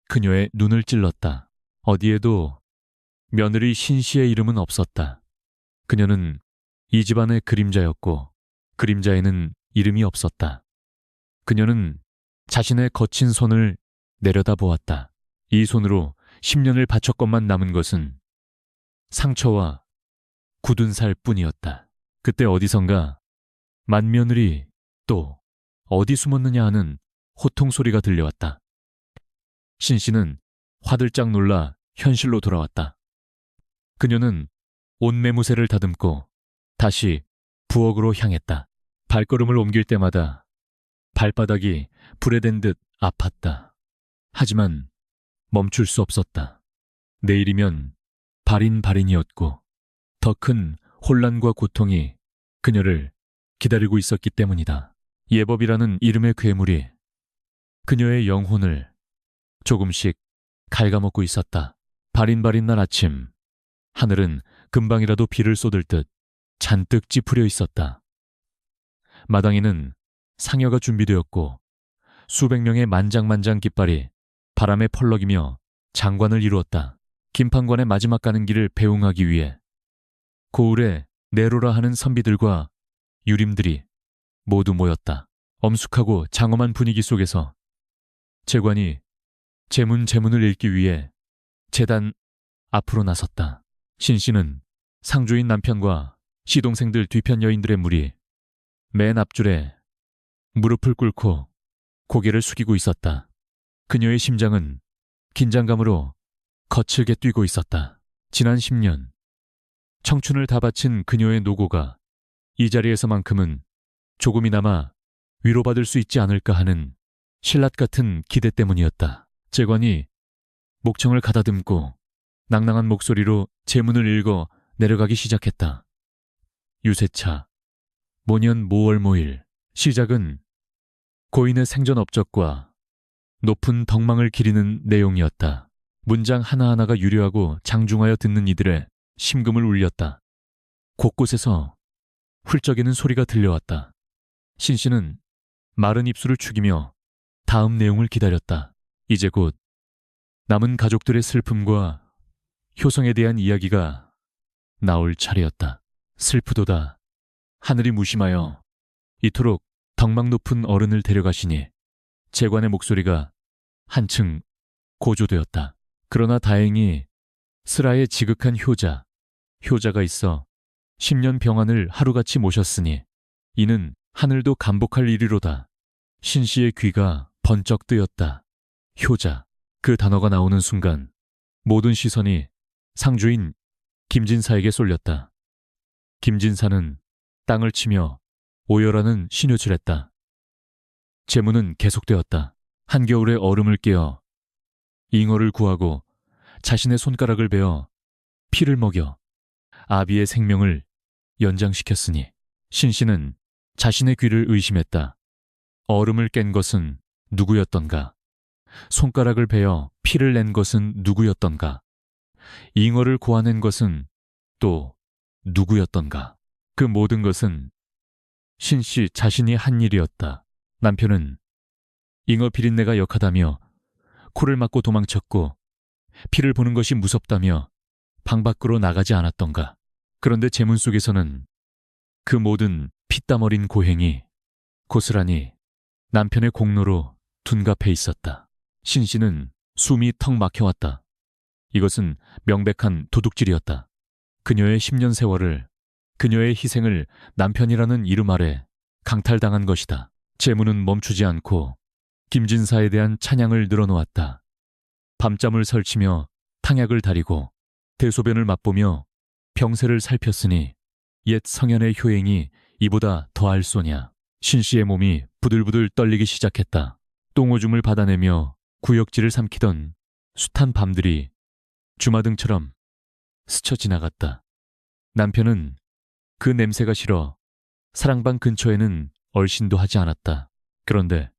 S1: 그녀의 눈을 찔렀다. 어디에도 며느리 신씨의 이름은 없었다. 그녀는 이 집안의 그림자였고 그림자에는 이름이 없었다. 그녀는 자신의 거친 손을 내려다보았다. 이 손으로 10년을 바쳤건만 남은 것은 상처와 굳은 살 뿐이었다. 그때 어디선가 맏며느리 또 어디 숨었느냐 하는 호통 소리가 들려왔다. 신씨는 화들짝 놀라 현실로 돌아왔다. 그녀는 옷매무새를 다듬고 다시 부엌으로 향했다. 발걸음을 옮길 때마다 발바닥이 불에 댄 듯 아팠다. 하지만 멈출 수 없었다. 내일이면 발인발인이었고 더 큰 혼란과 고통이 그녀를 기다리고 있었기 때문이다. 예법이라는 이름의 괴물이 그녀의 영혼을 조금씩 갉아먹고 있었다. 발인발인 날 아침, 하늘은 금방이라도 비를 쏟을 듯 잔뜩 찌푸려 있었다. 마당에는 상여가 준비되었고 수백 명의 만장만장 깃발이 바람에 펄럭이며 장관을 이루었다. 김판관의 마지막 가는 길을 배웅하기 위해 고을에 내로라 하는 선비들과 유림들이 모두 모였다. 엄숙하고 장엄한 분위기 속에서 제관이 제문을 읽기 위해 제단 앞으로 나섰다. 신씨는 상주인 남편과 시동생들 뒤편 여인들의 무리 맨 앞줄에 무릎을 꿇고 고개를 숙이고 있었다. 그녀의 심장은 긴장감으로 거칠게 뛰고 있었다. 지난 10년 청춘을 다 바친 그녀의 노고가 이 자리에서만큼은 조금이나마 위로받을 수 있지 않을까 하는 신라 같은 기대 때문이었다. 제관이 목청을 가다듬고 낭낭한 목소리로 제문을 읽어 내려가기 시작했다. 유세차 모년 모월모일. 시작은 고인의 생전 업적과 높은 덕망을 기리는 내용이었다. 문장 하나하나가 유려하고 장중하여 듣는 이들의 심금을 울렸다. 곳곳에서 훌쩍이는 소리가 들려왔다. 신씨는 마른 입술을 축이며 다음 내용을 기다렸다. 이제 곧 남은 가족들의 슬픔과 효성에 대한 이야기가 나올 차례였다. 슬프도다. 하늘이 무심하여 이토록 덕망 높은 어른을 데려가시니 제관의 목소리가 한층 고조되었다. 그러나 다행히 슬하에 지극한 효자가 있어 10년 병환을 하루같이 모셨으니 이는 하늘도 감복할 일이로다. 신씨의 귀가 번쩍 뜨였다. 효자, 그 단어가 나오는 순간 모든 시선이 상주인 김진사에게 쏠렸다. 김진사는 땅을 치며 오열하는 신효출했다. 제문은 계속되었다. 한겨울에 얼음을 깨어 잉어를 구하고 자신의 손가락을 베어 피를 먹여 아비의 생명을 연장시켰으니 신씨는 자신의 귀를 의심했다. 얼음을 깬 것은 누구였던가? 손가락을 베어 피를 낸 것은 누구였던가? 잉어를 고아낸 것은 또 누구였던가? 그 모든 것은 신씨 자신이 한 일이었다. 남편은 잉어 비린내가 역하다며 코를 막고 도망쳤고 피를 보는 것이 무섭다며 방 밖으로 나가지 않았던가. 그런데 제문 속에서는 그 모든 피땀 어린 고행이 고스란히 남편의 공로로 둔갑해 있었다. 신씨는 숨이 턱 막혀왔다. 이것은 명백한 도둑질이었다. 그녀의 10년 세월을, 그녀의 희생을 남편이라는 이름 아래 강탈당한 것이다. 제문은 멈추지 않고 김진사에 대한 찬양을 늘어놓았다. 밤잠을 설치며 탕약을 다리고 대소변을 맛보며 병세를 살폈으니 옛 성현의 효행이 이보다 더할 소냐. 신씨의 몸이 부들부들 떨리기 시작했다. 똥오줌을 받아내며 구역질을 삼키던 숱한 밤들이 주마등처럼 스쳐 지나갔다. 남편은 그 냄새가 싫어 사랑방 근처에는 얼씬도 하지 않았다. 그런데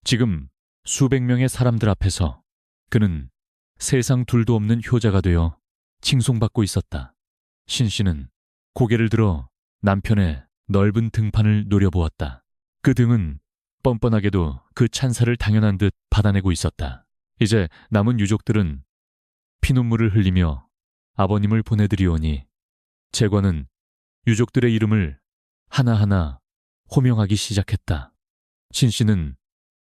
S1: 지금 수백 명의 사람들 앞에서 그는 세상 둘도 없는 효자가 되어 칭송받고 있었다. 신씨는 고개를 들어 남편의 넓은 등판을 노려보았다. 그 등은 뻔뻔하게도 그 찬사를 당연한 듯 받아내고 있었다. 이제 남은 유족들은 피눈물을 흘리며 아버님을 보내드리오니 제관은 유족들의 이름을 하나하나 호명하기 시작했다. 신씨는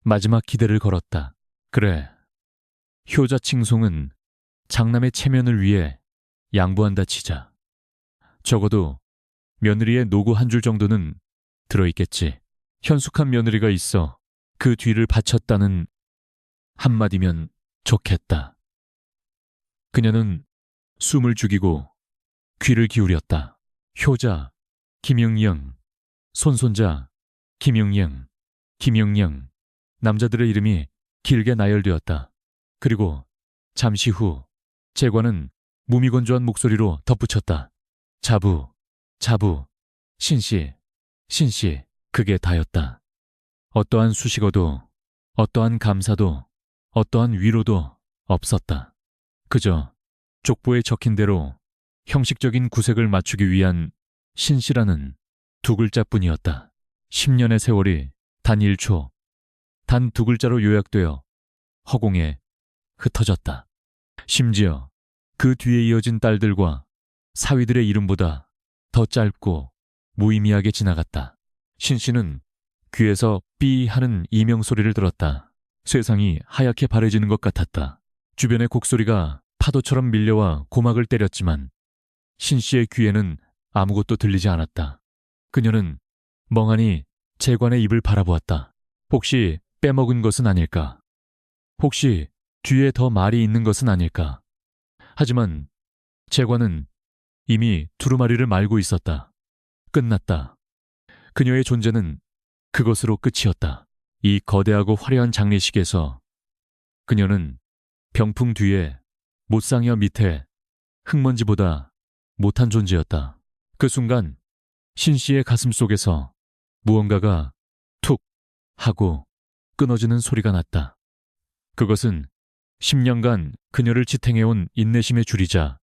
S1: 마지막 기대를 걸었다. 그래, 효자 칭송은 장남의 체면을 위해 양보한다 치자. 적어도 며느리의 노고 한 줄 정도는 들어있겠지. 현숙한 며느리가 있어 그 뒤를 바쳤다는 한마디면 좋겠다. 그녀는 숨을 죽이고 귀를 기울였다. 효자, 김영영, 손손자, 김용령, 김용령. 남자들의 이름이 길게 나열되었다. 그리고 잠시 후 재관은 무미건조한 목소리로 덧붙였다. 자부, 자부, 신씨, 신씨. 그게 다였다. 어떠한 수식어도, 어떠한 감사도, 어떠한 위로도 없었다. 그저 족보에 적힌 대로 형식적인 구색을 맞추기 위한 신씨라는 두 글자뿐이었다. 10년의 세월이 단 1초, 단 두 글자로 요약되어 허공에 흩어졌다. 심지어 그 뒤에 이어진 딸들과 사위들의 이름보다 더 짧고 무의미하게 지나갔다. 신씨는 귀에서 삐 하는 이명 소리를 들었다. 세상이 하얗게 바래지는 것 같았다. 주변의 곡소리가 파도처럼 밀려와 고막을 때렸지만 신씨의 귀에는 아무것도 들리지 않았다. 그녀는 멍하니 재관의 입을 바라보았다. 혹시 빼먹은 것은 아닐까? 혹시 뒤에 더 말이 있는 것은 아닐까? 하지만 재관은 이미 두루마리를 말고 있었다. 끝났다. 그녀의 존재는 그것으로 끝이었다. 이 거대하고 화려한 장례식에서 그녀는 병풍 뒤에 못상여 밑에 흙먼지보다 못한 존재였다. 그 순간 신씨의 가슴 속에서 무언가가 툭 하고 끊어지는 소리가 났다. 그것은 10년간 그녀를 지탱해온 인내심의 줄이자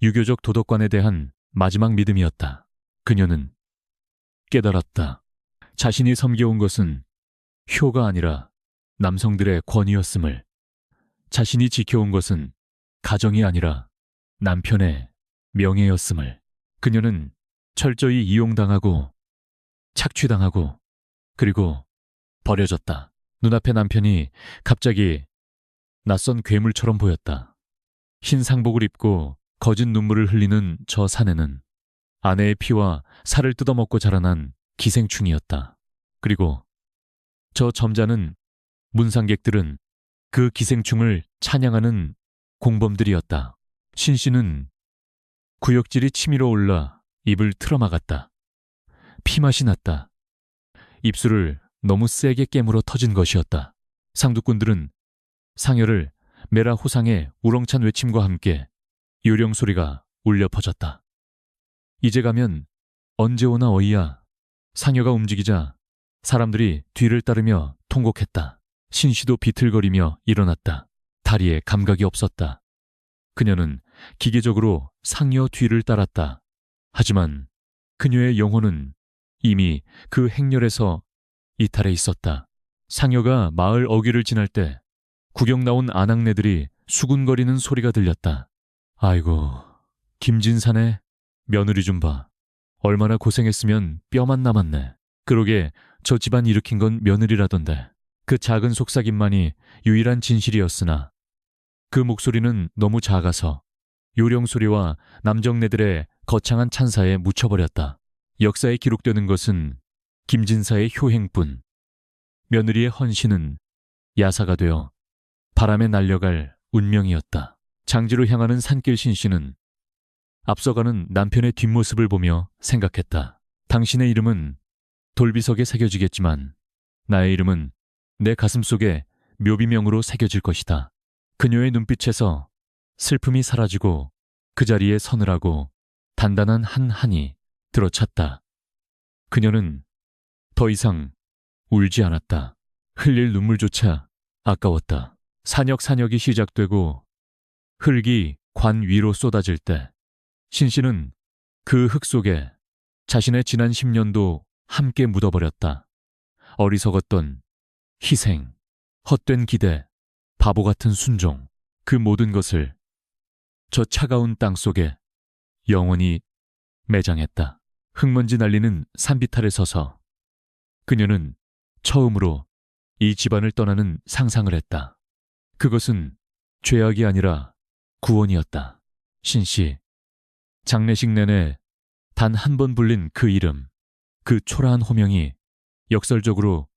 S1: 유교적 도덕관에 대한 마지막 믿음이었다. 그녀는 깨달았다. 자신이 섬겨온 것은 효가 아니라 남성들의 권위였음을, 자신이 지켜온 것은 가정이 아니라 남편의 명예였음을. 그녀는 철저히 이용당하고 착취당하고 그리고 버려졌다. 눈앞의 남편이 갑자기 낯선 괴물처럼 보였다. 흰 상복을 입고 거짓 눈물을 흘리는 저 사내는 아내의 피와 살을 뜯어먹고 자라난 기생충이었다. 그리고 저 점잖은 문상객들은 그 기생충을 찬양하는 공범들이었다. 신씨는 구역질이 치밀어 올라 입을 틀어막았다. 피맛이 났다. 입술을 너무 세게 깨물어 터진 것이었다. 상두꾼들은 상여를 메라 호상의 우렁찬 외침과 함께 요령 소리가 울려 퍼졌다. 이제 가면 언제 오나 어이야. 상여가 움직이자 사람들이 뒤를 따르며 통곡했다. 신씨도 비틀거리며 일어났다. 다리에 감각이 없었다. 그녀는 기계적으로 상여 뒤를 따랐다. 하지만 그녀의 영혼은 이미 그 행렬에서 이탈해 있었다. 상여가 마을 어귀를 지날 때 구경 나온 아낙네들이 수군거리는 소리가 들렸다. 아이고, 김진산의 며느리 좀 봐. 얼마나 고생했으면 뼈만 남았네. 그러게 저 집안 일으킨 건 며느리라던데. 그 작은 속삭임만이 유일한 진실이었으나 그 목소리는 너무 작아서 요령 소리와 남정네들의 거창한 찬사에 묻혀버렸다. 역사에 기록되는 것은 김진사의 효행뿐. 며느리의 헌신은 야사가 되어 바람에 날려갈 운명이었다. 장지로 향하는 산길 신씨는 앞서가는 남편의 뒷모습을 보며 생각했다. 당신의 이름은 돌비석에 새겨지겠지만 나의 이름은 내 가슴속에 묘비명으로 새겨질 것이다. 그녀의 눈빛에서 슬픔이 사라지고 그 자리에 서늘하고 단단한 한 한이 들어찼다. 그녀는 더 이상 울지 않았다. 흘릴 눈물조차 아까웠다. 산역이 시작되고 흙이 관 위로 쏟아질 때 신씨는 그 흙 속에 자신의 지난 10년도 함께 묻어버렸다. 어리석었던 희생, 헛된 기대, 바보 같은 순종, 그 모든 것을 저 차가운 땅 속에 영원히 매장했다. 흙먼지 날리는 산비탈에 서서 그녀는 처음으로 이 집안을 떠나는 상상을 했다. 그것은 죄악이 아니라 구원이었다. 신씨, 장례식 내내 단 한 번 불린 그 이름, 그 초라한 호명이 역설적으로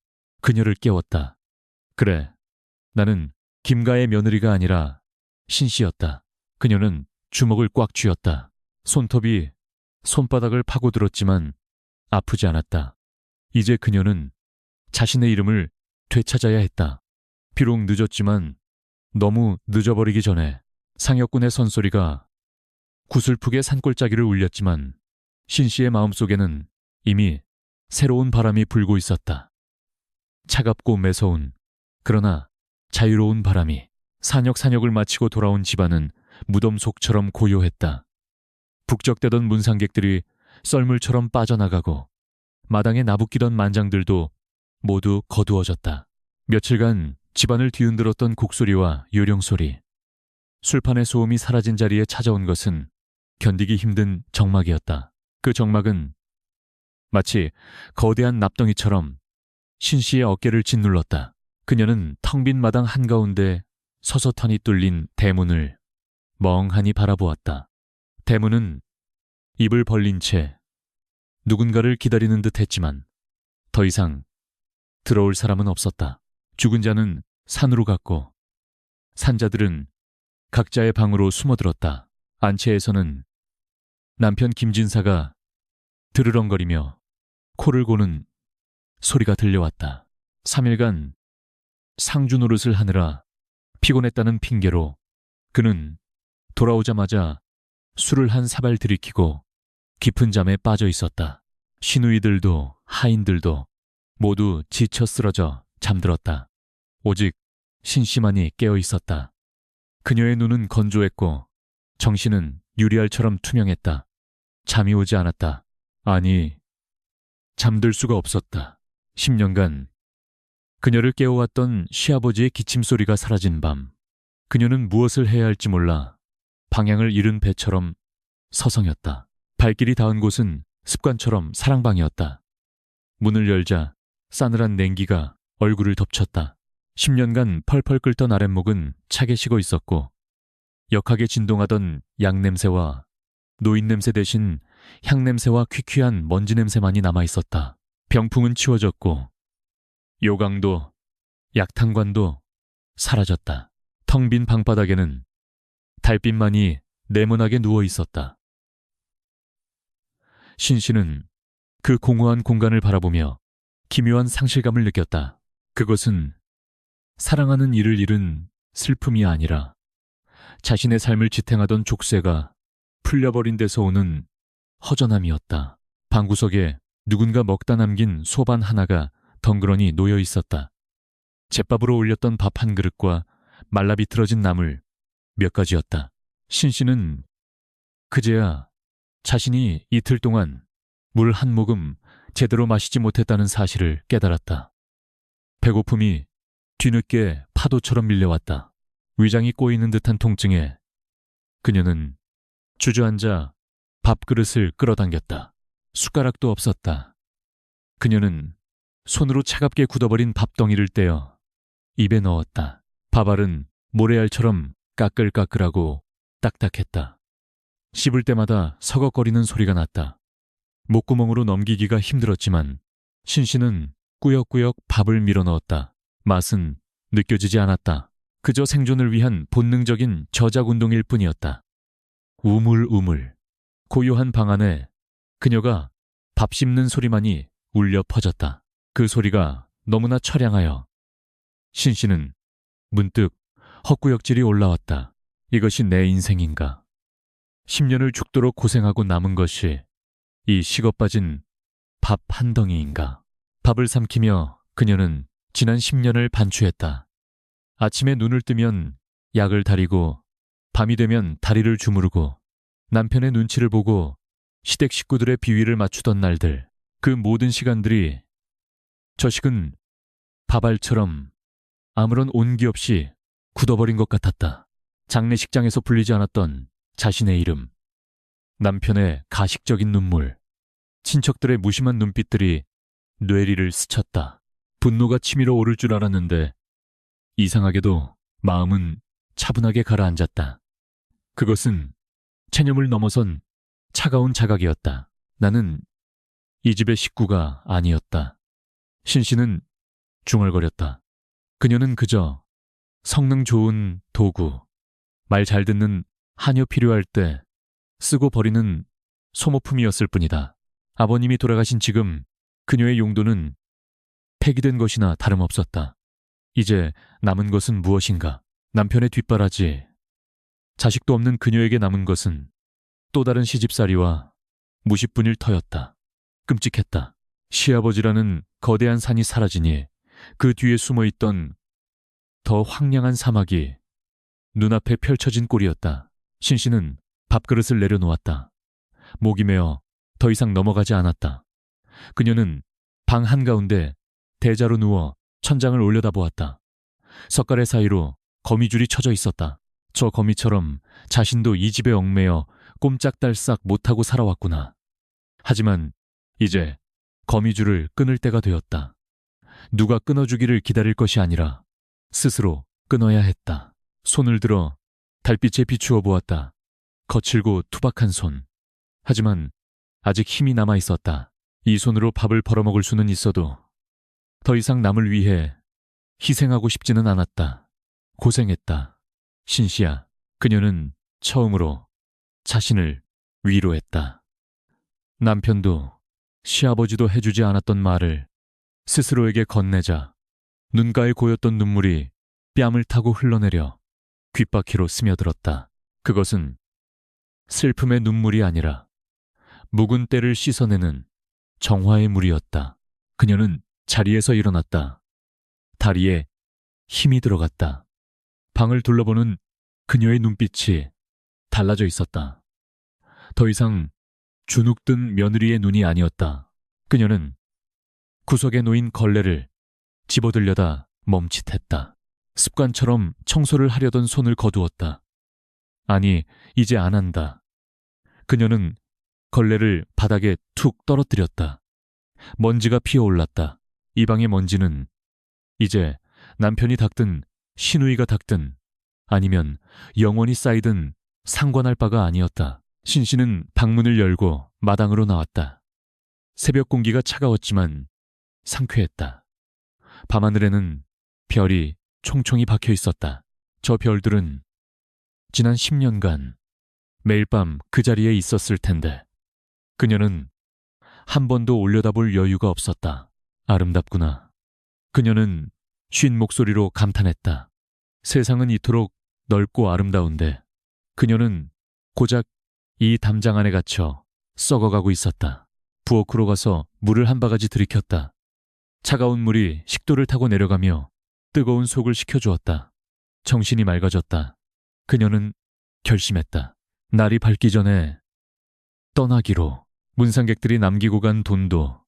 S1: 그녀를 깨웠다. 그래, 나는 김가의 며느리가 아니라 신씨였다. 그녀는 주먹을 꽉 쥐었다. 손톱이 손바닥을 파고들었지만 아프지 않았다. 이제 그녀는 자신의 이름을 되찾아야 했다. 비록 늦었지만 너무 늦어버리기 전에 상혁군의 선소리가 구슬프게 산골짜기를 울렸지만 신씨의 마음속에는 이미 새로운 바람이 불고 있었다. 차갑고 매서운 그러나 자유로운 바람이. 산역을 마치고 돌아온 집안은 무덤 속처럼 고요했다. 북적대던 문상객들이 썰물처럼 빠져나가고 마당에 나부끼던 만장들도 모두 거두어졌다. 며칠간 집안을 뒤흔들었던 곡소리와 요령소리, 술판의 소음이 사라진 자리에 찾아온 것은 견디기 힘든 적막이었다. 그 적막은 마치 거대한 납덩이처럼 신씨의 어깨를 짓눌렀다. 그녀는 텅 빈 마당 한가운데 서서탄이 뚫린 대문을 멍하니 바라보았다. 대문은 입을 벌린 채 누군가를 기다리는 듯 했지만 더 이상 들어올 사람은 없었다. 죽은 자는 산으로 갔고 산자들은 각자의 방으로 숨어들었다. 안채에서는 남편 김진사가 드르렁거리며 코를 고는 소리가 들려왔다. 3일간 상주 노릇을 하느라 피곤했다는 핑계로 그는 돌아오자마자 술을 한 사발 들이키고 깊은 잠에 빠져 있었다. 시누이들도 하인들도 모두 지쳐 쓰러져 잠들었다. 오직 신씨만이 깨어 있었다. 그녀의 눈은 건조했고 정신은 유리알처럼 투명했다. 잠이 오지 않았다. 아니, 잠들 수가 없었다. 10년간 그녀를 깨워왔던 시아버지의 기침소리가 사라진 밤, 그녀는 무엇을 해야 할지 몰라 방향을 잃은 배처럼 서성였다. 발길이 닿은 곳은 습관처럼 사랑방이었다. 문을 열자 싸늘한 냉기가 얼굴을 덮쳤다. 10년간 펄펄 끓던 아랫목은 차게 식어 있었고 역하게 진동하던 양냄새와 노인냄새 대신 향냄새와 퀴퀴한 먼지 냄새만이 남아있었다. 병풍은 치워졌고 요강도 약탕관도 사라졌다. 텅 빈 방바닥에는 달빛만이 네모나게 누워있었다. 신씨는 그 공허한 공간을 바라보며 기묘한 상실감을 느꼈다. 그것은 사랑하는 이를 잃은 슬픔이 아니라 자신의 삶을 지탱하던 족쇄가 풀려버린 데서 오는 허전함이었다. 방구석에 누군가 먹다 남긴 소반 하나가 덩그러니 놓여 있었다. 잿밥으로 올렸던 밥 한 그릇과 말라비틀어진 나물 몇 가지였다. 신씨는 그제야 자신이 이틀 동안 물 한 모금 제대로 마시지 못했다는 사실을 깨달았다. 배고픔이 뒤늦게 파도처럼 밀려왔다. 위장이 꼬이는 듯한 통증에 그녀는 주저앉아 밥그릇을 끌어당겼다. 숟가락도 없었다. 그녀는 손으로 차갑게 굳어버린 밥덩이를 떼어 입에 넣었다. 밥알은 모래알처럼 까끌까끌하고 딱딱했다. 씹을 때마다 서걱거리는 소리가 났다. 목구멍으로 넘기기가 힘들었지만 신씨는 꾸역꾸역 밥을 밀어넣었다. 맛은 느껴지지 않았다. 그저 생존을 위한 본능적인 저작 운동일 뿐이었다. 우물우물. 고요한 방 안에 그녀가 밥 씹는 소리만이 울려 퍼졌다. 그 소리가 너무나 처량하여 신씨는 문득 헛구역질이 올라왔다. 이것이 내 인생인가? 10년을 죽도록 고생하고 남은 것이 이 식어빠진 밥 한 덩이인가? 밥을 삼키며 그녀는 지난 10년을 반추했다. 아침에 눈을 뜨면 약을 다리고 밤이 되면 다리를 주무르고 남편의 눈치를 보고 시댁 식구들의 비위를 맞추던 날들, 그 모든 시간들이 저식은 밥알처럼 아무런 온기 없이 굳어버린 것 같았다. 장례식장에서 불리지 않았던 자신의 이름, 남편의 가식적인 눈물, 친척들의 무심한 눈빛들이 뇌리를 스쳤다. 분노가 치밀어 오를 줄 알았는데 이상하게도 마음은 차분하게 가라앉았다. 그것은 체념을 넘어선 차가운 자각이었다. 나는 이 집의 식구가 아니었다. 신씨는 중얼거렸다. 그녀는 그저 성능 좋은 도구, 말 잘 듣는 하녀 필요할 때 쓰고 버리는 소모품이었을 뿐이다. 아버님이 돌아가신 지금 그녀의 용도는 폐기된 것이나 다름없었다. 이제 남은 것은 무엇인가? 남편의 뒷바라지. 자식도 없는 그녀에게 남은 것은 또 다른 시집살이와 무십분일 터였다. 끔찍했다. 시아버지라는 거대한 산이 사라지니 그 뒤에 숨어있던 더 황량한 사막이 눈앞에 펼쳐진 꼴이었다. 신씨는 밥그릇을 내려놓았다. 목이 메어 더 이상 넘어가지 않았다. 그녀는 방 한가운데 대자로 누워 천장을 올려다보았다. 석가래 사이로 거미줄이 쳐져 있었다. 저 거미처럼 자신도 이 집에 얽매여 꼼짝달싹 못하고 살아왔구나. 하지만 이제 거미줄을 끊을 때가 되었다. 누가 끊어주기를 기다릴 것이 아니라 스스로 끊어야 했다. 손을 들어 달빛에 비추어 보았다. 거칠고 투박한 손. 하지만 아직 힘이 남아 있었다. 이 손으로 밥을 벌어먹을 수는 있어도 더 이상 남을 위해 희생하고 싶지는 않았다. 고생했다. 신씨야. 그녀는 처음으로 자신을 위로했다. 남편도 시아버지도 해주지 않았던 말을 스스로에게 건네자 눈가에 고였던 눈물이 뺨을 타고 흘러내려 귓바퀴로 스며들었다. 그것은 슬픔의 눈물이 아니라 묵은 때를 씻어내는 정화의 물이었다. 그녀는 자리에서 일어났다. 다리에 힘이 들어갔다. 방을 둘러보는 그녀의 눈빛이 달라져 있었다. 더 이상 주눅든 며느리의 눈이 아니었다. 그녀는 구석에 놓인 걸레를 집어들려다 멈칫했다. 습관처럼 청소를 하려던 손을 거두었다. 아니, 이제 안 한다. 그녀는 걸레를 바닥에 툭 떨어뜨렸다. 먼지가 피어올랐다. 이 방의 먼지는 이제 남편이 닦든 시누이가 닦든 아니면 영원히 쌓이든 상관할 바가 아니었다. 신씨는 방문을 열고 마당으로 나왔다. 새벽 공기가 차가웠지만 상쾌했다. 밤하늘에는 별이 총총히 박혀 있었다. 저 별들은 지난 10년간 매일 밤 그 자리에 있었을 텐데 그녀는 한 번도 올려다볼 여유가 없었다. 아름답구나. 그녀는 쉰 목소리로 감탄했다. 세상은 이토록 넓고 아름다운데 그녀는 고작 이 담장 안에 갇혀 썩어가고 있었다. 부엌으로 가서 물을 한 바가지 들이켰다. 차가운 물이 식도를 타고 내려가며 뜨거운 속을 식혀주었다. 정신이 맑아졌다. 그녀는 결심했다. 날이 밝기 전에 떠나기로. 문상객들이 남기고 간 돈도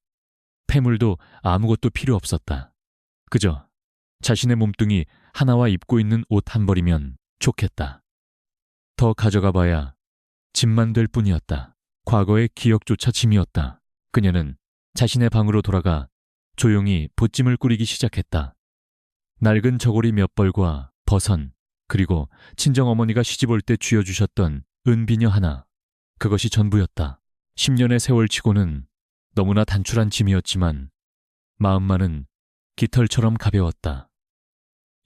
S1: 폐물도 아무것도 필요 없었다. 그저 자신의 몸뚱이 하나와 입고 있는 옷 한 벌이면 좋겠다. 더 가져가 봐야 짐만 될 뿐이었다. 과거의 기억조차 짐이었다. 그녀는 자신의 방으로 돌아가 조용히 보찜을 꾸리기 시작했다. 낡은 저고리 몇 벌과 버선, 그리고 친정어머니가 시집 올 때 쥐어주셨던 은비녀 하나. 그것이 전부였다. 10년의 세월 치고는 너무나 단출한 짐이었지만 마음만은 깃털처럼 가벼웠다.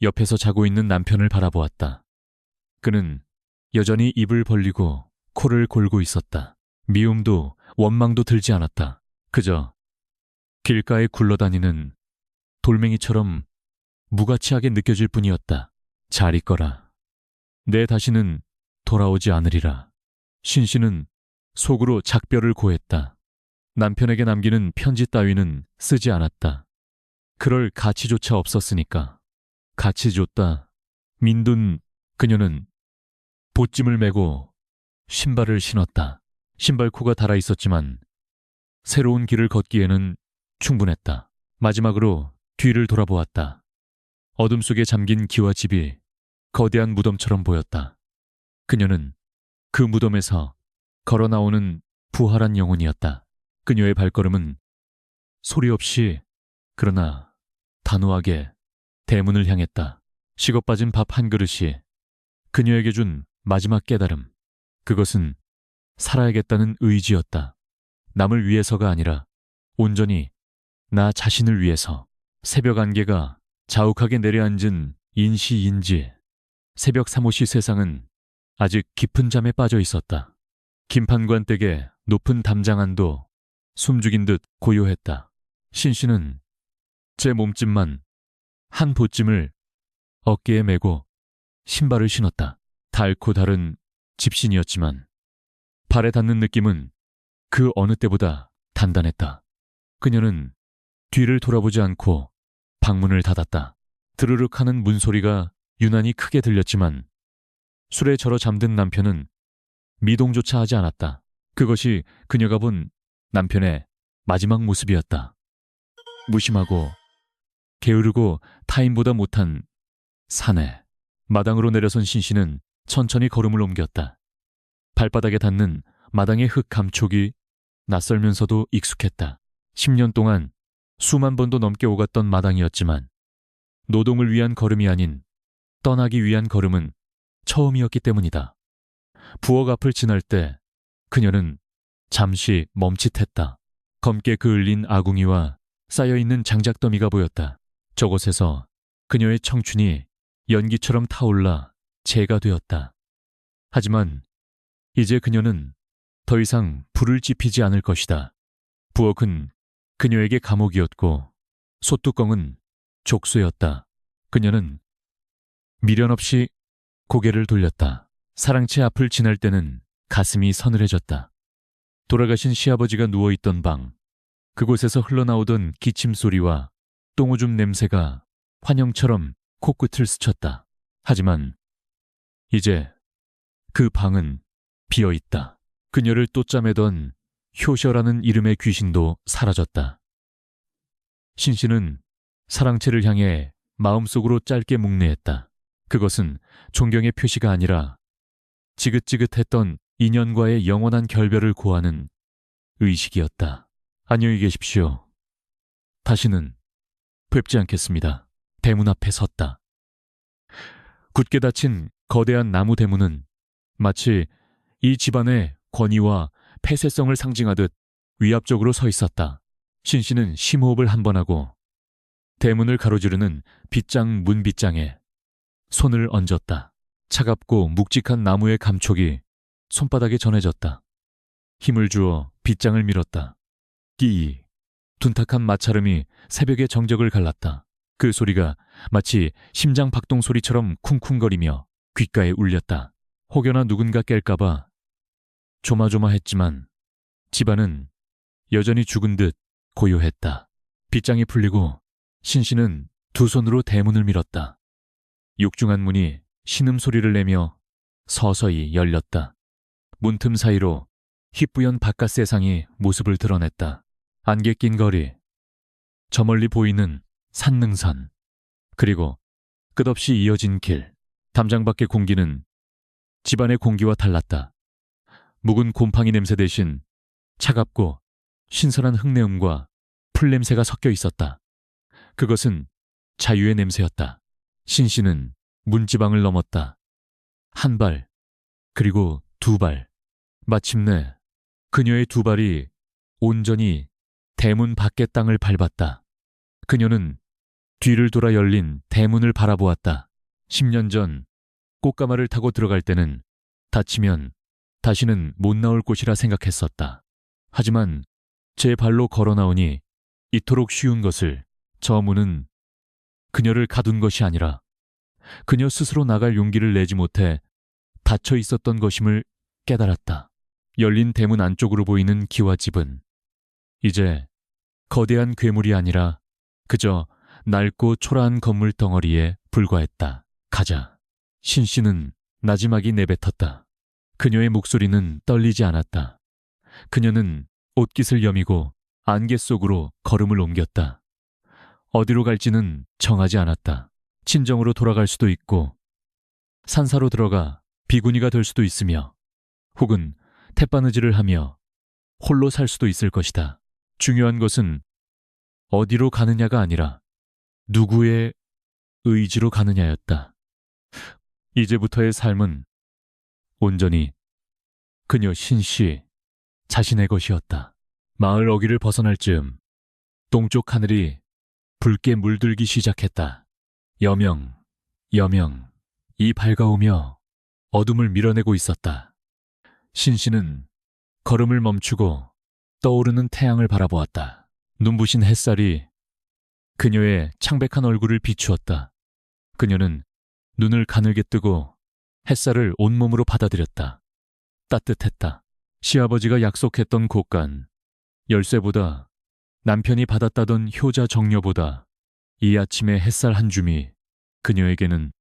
S1: 옆에서 자고 있는 남편을 바라보았다. 그는 여전히 입을 벌리고 코를 골고 있었다. 미움도 원망도 들지 않았다. 그저 길가에 굴러다니는 돌멩이처럼 무가치하게 느껴질 뿐이었다. 잘 있거라. 내 다시는 돌아오지 않으리라. 신씨는 속으로 작별을 고했다. 남편에게 남기는 편지 따위는 쓰지 않았다. 그럴 가치조차 없었으니까. 가치 줬다. 민둔 그녀는 보찜을 메고 신발을 신었다. 신발코가 달아 있었지만 새로운 길을 걷기에는 충분했다. 마지막으로 뒤를 돌아보았다. 어둠 속에 잠긴 기와 집이 거대한 무덤처럼 보였다. 그녀는 그 무덤에서 걸어 나오는 부활한 영혼이었다. 그녀의 발걸음은 소리 없이 그러나 단호하게 대문을 향했다. 식어빠진 밥 한 그릇이 그녀에게 준 마지막 깨달음. 그것은 살아야겠다는 의지였다. 남을 위해서가 아니라 온전히 나 자신을 위해서. 새벽 안개가 자욱하게 내려앉은 인시인지. 새벽 사모시 세상은 아직 깊은 잠에 빠져 있었다. 김판관 댁의 높은 담장 안도 숨죽인 듯 고요했다. 신씨는 제 몸집만 한 보찜을 어깨에 메고 신발을 신었다. 닳고 다른 집신이었지만 발에 닿는 느낌은 그 어느 때보다 단단했다. 그녀는 뒤를 돌아보지 않고 방문을 닫았다. 드르륵 하는 문소리가 유난히 크게 들렸지만 술에 절어 잠든 남편은 미동조차 하지 않았다. 그것이 그녀가 본 남편의 마지막 모습이었다. 무심하고 게으르고 타인보다 못한 사내. 마당으로 내려선 신씨는 천천히 걸음을 옮겼다. 발바닥에 닿는 마당의 흙 감촉이 낯설면서도 익숙했다. 10년 동안 수만 번도 넘게 오갔던 마당이었지만 노동을 위한 걸음이 아닌 떠나기 위한 걸음은 처음이었기 때문이다. 부엌 앞을 지날 때 그녀는 잠시 멈칫했다. 검게 그을린 아궁이와 쌓여있는 장작더미가 보였다. 저곳에서 그녀의 청춘이 연기처럼 타올라 재가 되었다. 하지만 이제 그녀는 더 이상 불을 지피지 않을 것이다. 부엌은 그녀에게 감옥이었고 솥뚜껑은 족쇄였다. 그녀는 미련 없이 고개를 돌렸다. 사랑채 앞을 지날 때는 가슴이 서늘해졌다. 돌아가신 시아버지가 누워있던 방, 그곳에서 흘러나오던 기침 소리와 똥오줌 냄새가 환영처럼 코끝을 스쳤다. 하지만 이제 그 방은 비어있다. 그녀를 또 짜매던 효셔라는 이름의 귀신도 사라졌다. 신씨는 사랑채를 향해 마음속으로 짧게 묵내했다. 그것은 존경의 표시가 아니라 지긋지긋했던 인연과의 영원한 결별을 고하는 의식이었다. 안녕히 계십시오. 다시는 뵙지 않겠습니다. 대문 앞에 섰다. 굳게 닫힌 거대한 나무 대문은 마치 이 집안의 권위와 폐쇄성을 상징하듯 위압적으로 서 있었다. 신씨는 심호흡을 한 번 하고 대문을 가로지르는 빗장 문빗장에 손을 얹었다. 차갑고 묵직한 나무의 감촉이 손바닥에 전해졌다. 힘을 주어 빗장을 밀었다. 끼이, 둔탁한 마찰음이 새벽의 정적을 갈랐다. 그 소리가 마치 심장 박동 소리처럼 쿵쿵거리며 귓가에 울렸다. 혹여나 누군가 깰까봐 조마조마했지만 집안은 여전히 죽은 듯 고요했다. 빗장이 풀리고 신씨는 두 손으로 대문을 밀었다. 육중한 문이 신음소리를 내며 서서히 열렸다. 문틈 사이로 희뿌연 바깥 세상이 모습을 드러냈다. 안개 낀 거리, 저 멀리 보이는 산능선, 그리고 끝없이 이어진 길. 담장 밖의 공기는 집안의 공기와 달랐다. 묵은 곰팡이 냄새 대신 차갑고 신선한 흙내음과 풀냄새가 섞여 있었다. 그것은 자유의 냄새였다. 신씨는 문지방을 넘었다. 한 발, 그리고 두 발. 마침내 그녀의 두 발이 온전히 대문 밖의 땅을 밟았다. 그녀는 뒤를 돌아 열린 대문을 바라보았다. 10년 전 꽃가마를 타고 들어갈 때는 다치면 다시는 못 나올 곳이라 생각했었다. 하지만 제 발로 걸어 나오니 이토록 쉬운 것을 저 문은 그녀를 가둔 것이 아니라 그녀 스스로 나갈 용기를 내지 못해 닫혀 있었던 것임을 깨달았다. 열린 대문 안쪽으로 보이는 기와집은 이제 거대한 괴물이 아니라 그저 낡고 초라한 건물 덩어리에 불과했다. 가자. 신씨는 나지막이 내뱉었다. 그녀의 목소리는 떨리지 않았다. 그녀는 옷깃을 여미고 안개 속으로 걸음을 옮겼다. 어디로 갈지는 정하지 않았다. 친정으로 돌아갈 수도 있고 산사로 들어가 비구니가 될 수도 있으며 혹은 태바느질을 하며 홀로 살 수도 있을 것이다. 중요한 것은 어디로 가느냐가 아니라 누구의 의지로 가느냐였다. 이제부터의 삶은 온전히 그녀 신씨 자신의 것이었다. 마을 어귀를 벗어날 즈음 동쪽 하늘이 붉게 물들기 시작했다. 여명, 여명, 이 밝아오며 어둠을 밀어내고 있었다. 신씨는 걸음을 멈추고 떠오르는 태양을 바라보았다. 눈부신 햇살이 그녀의 창백한 얼굴을 비추었다. 그녀는 눈을 가늘게 뜨고 햇살을 온몸으로 받아들였다. 따뜻했다. 시아버지가 약속했던 곳간, 열쇠보다, 남편이 받았다던 효자 정려보다 이 아침의 햇살 한 줌이 그녀에게는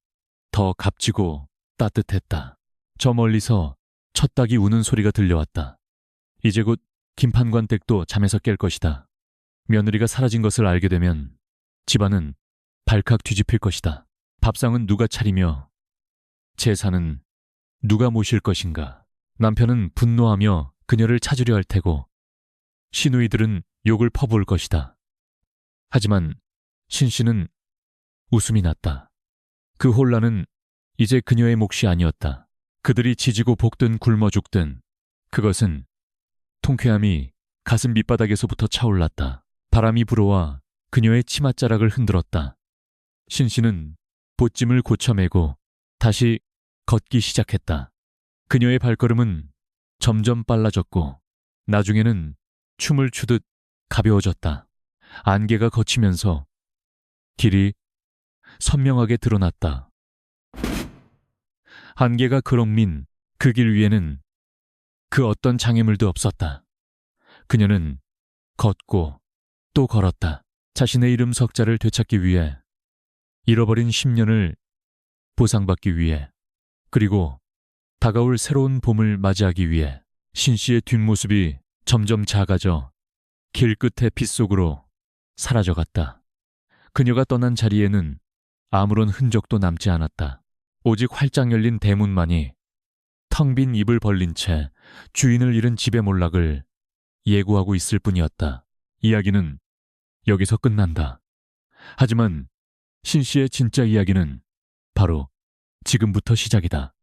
S1: 더 값지고 따뜻했다. 저 멀리서 첫 닭이 우는 소리가 들려왔다. 이제 곧 김판관 댁도 잠에서 깰 것이다. 며느리가 사라진 것을 알게 되면 집안은 발칵 뒤집힐 것이다. 밥상은 누가 차리며 제사는 누가 모실 것인가. 남편은 분노하며 그녀를 찾으려 할 테고 시누이들은 욕을 퍼부을 것이다. 하지만 신 씨는 웃음이 났다. 그 혼란은 이제 그녀의 몫이 아니었다. 그들이 지지고 볶든 굶어 죽든 그것은 통쾌함이 가슴 밑바닥에서부터 차올랐다. 바람이 불어와 그녀의 치맛자락을 흔들었다. 신 씨는 보찜을 고쳐매고 다시 걷기 시작했다. 그녀의 발걸음은 점점 빨라졌고 나중에는 춤을 추듯 가벼워졌다. 안개가 걷히면서 길이 선명하게 드러났다. 안개가 그렁민 그 길 위에는 그 어떤 장애물도 없었다. 그녀는 걷고 또 걸었다. 자신의 이름 석자를 되찾기 위해, 잃어버린 10년을 보상받기 위해, 그리고 다가올 새로운 봄을 맞이하기 위해. 신 씨의 뒷모습이 점점 작아져 길 끝의 빛 속으로 사라져갔다. 그녀가 떠난 자리에는 아무런 흔적도 남지 않았다. 오직 활짝 열린 대문만이 텅 빈 입을 벌린 채 주인을 잃은 집의 몰락을 예고하고 있을 뿐이었다. 이야기는 여기서 끝난다. 하지만 신 씨의 진짜 이야기는 바로 지금부터 시작이다.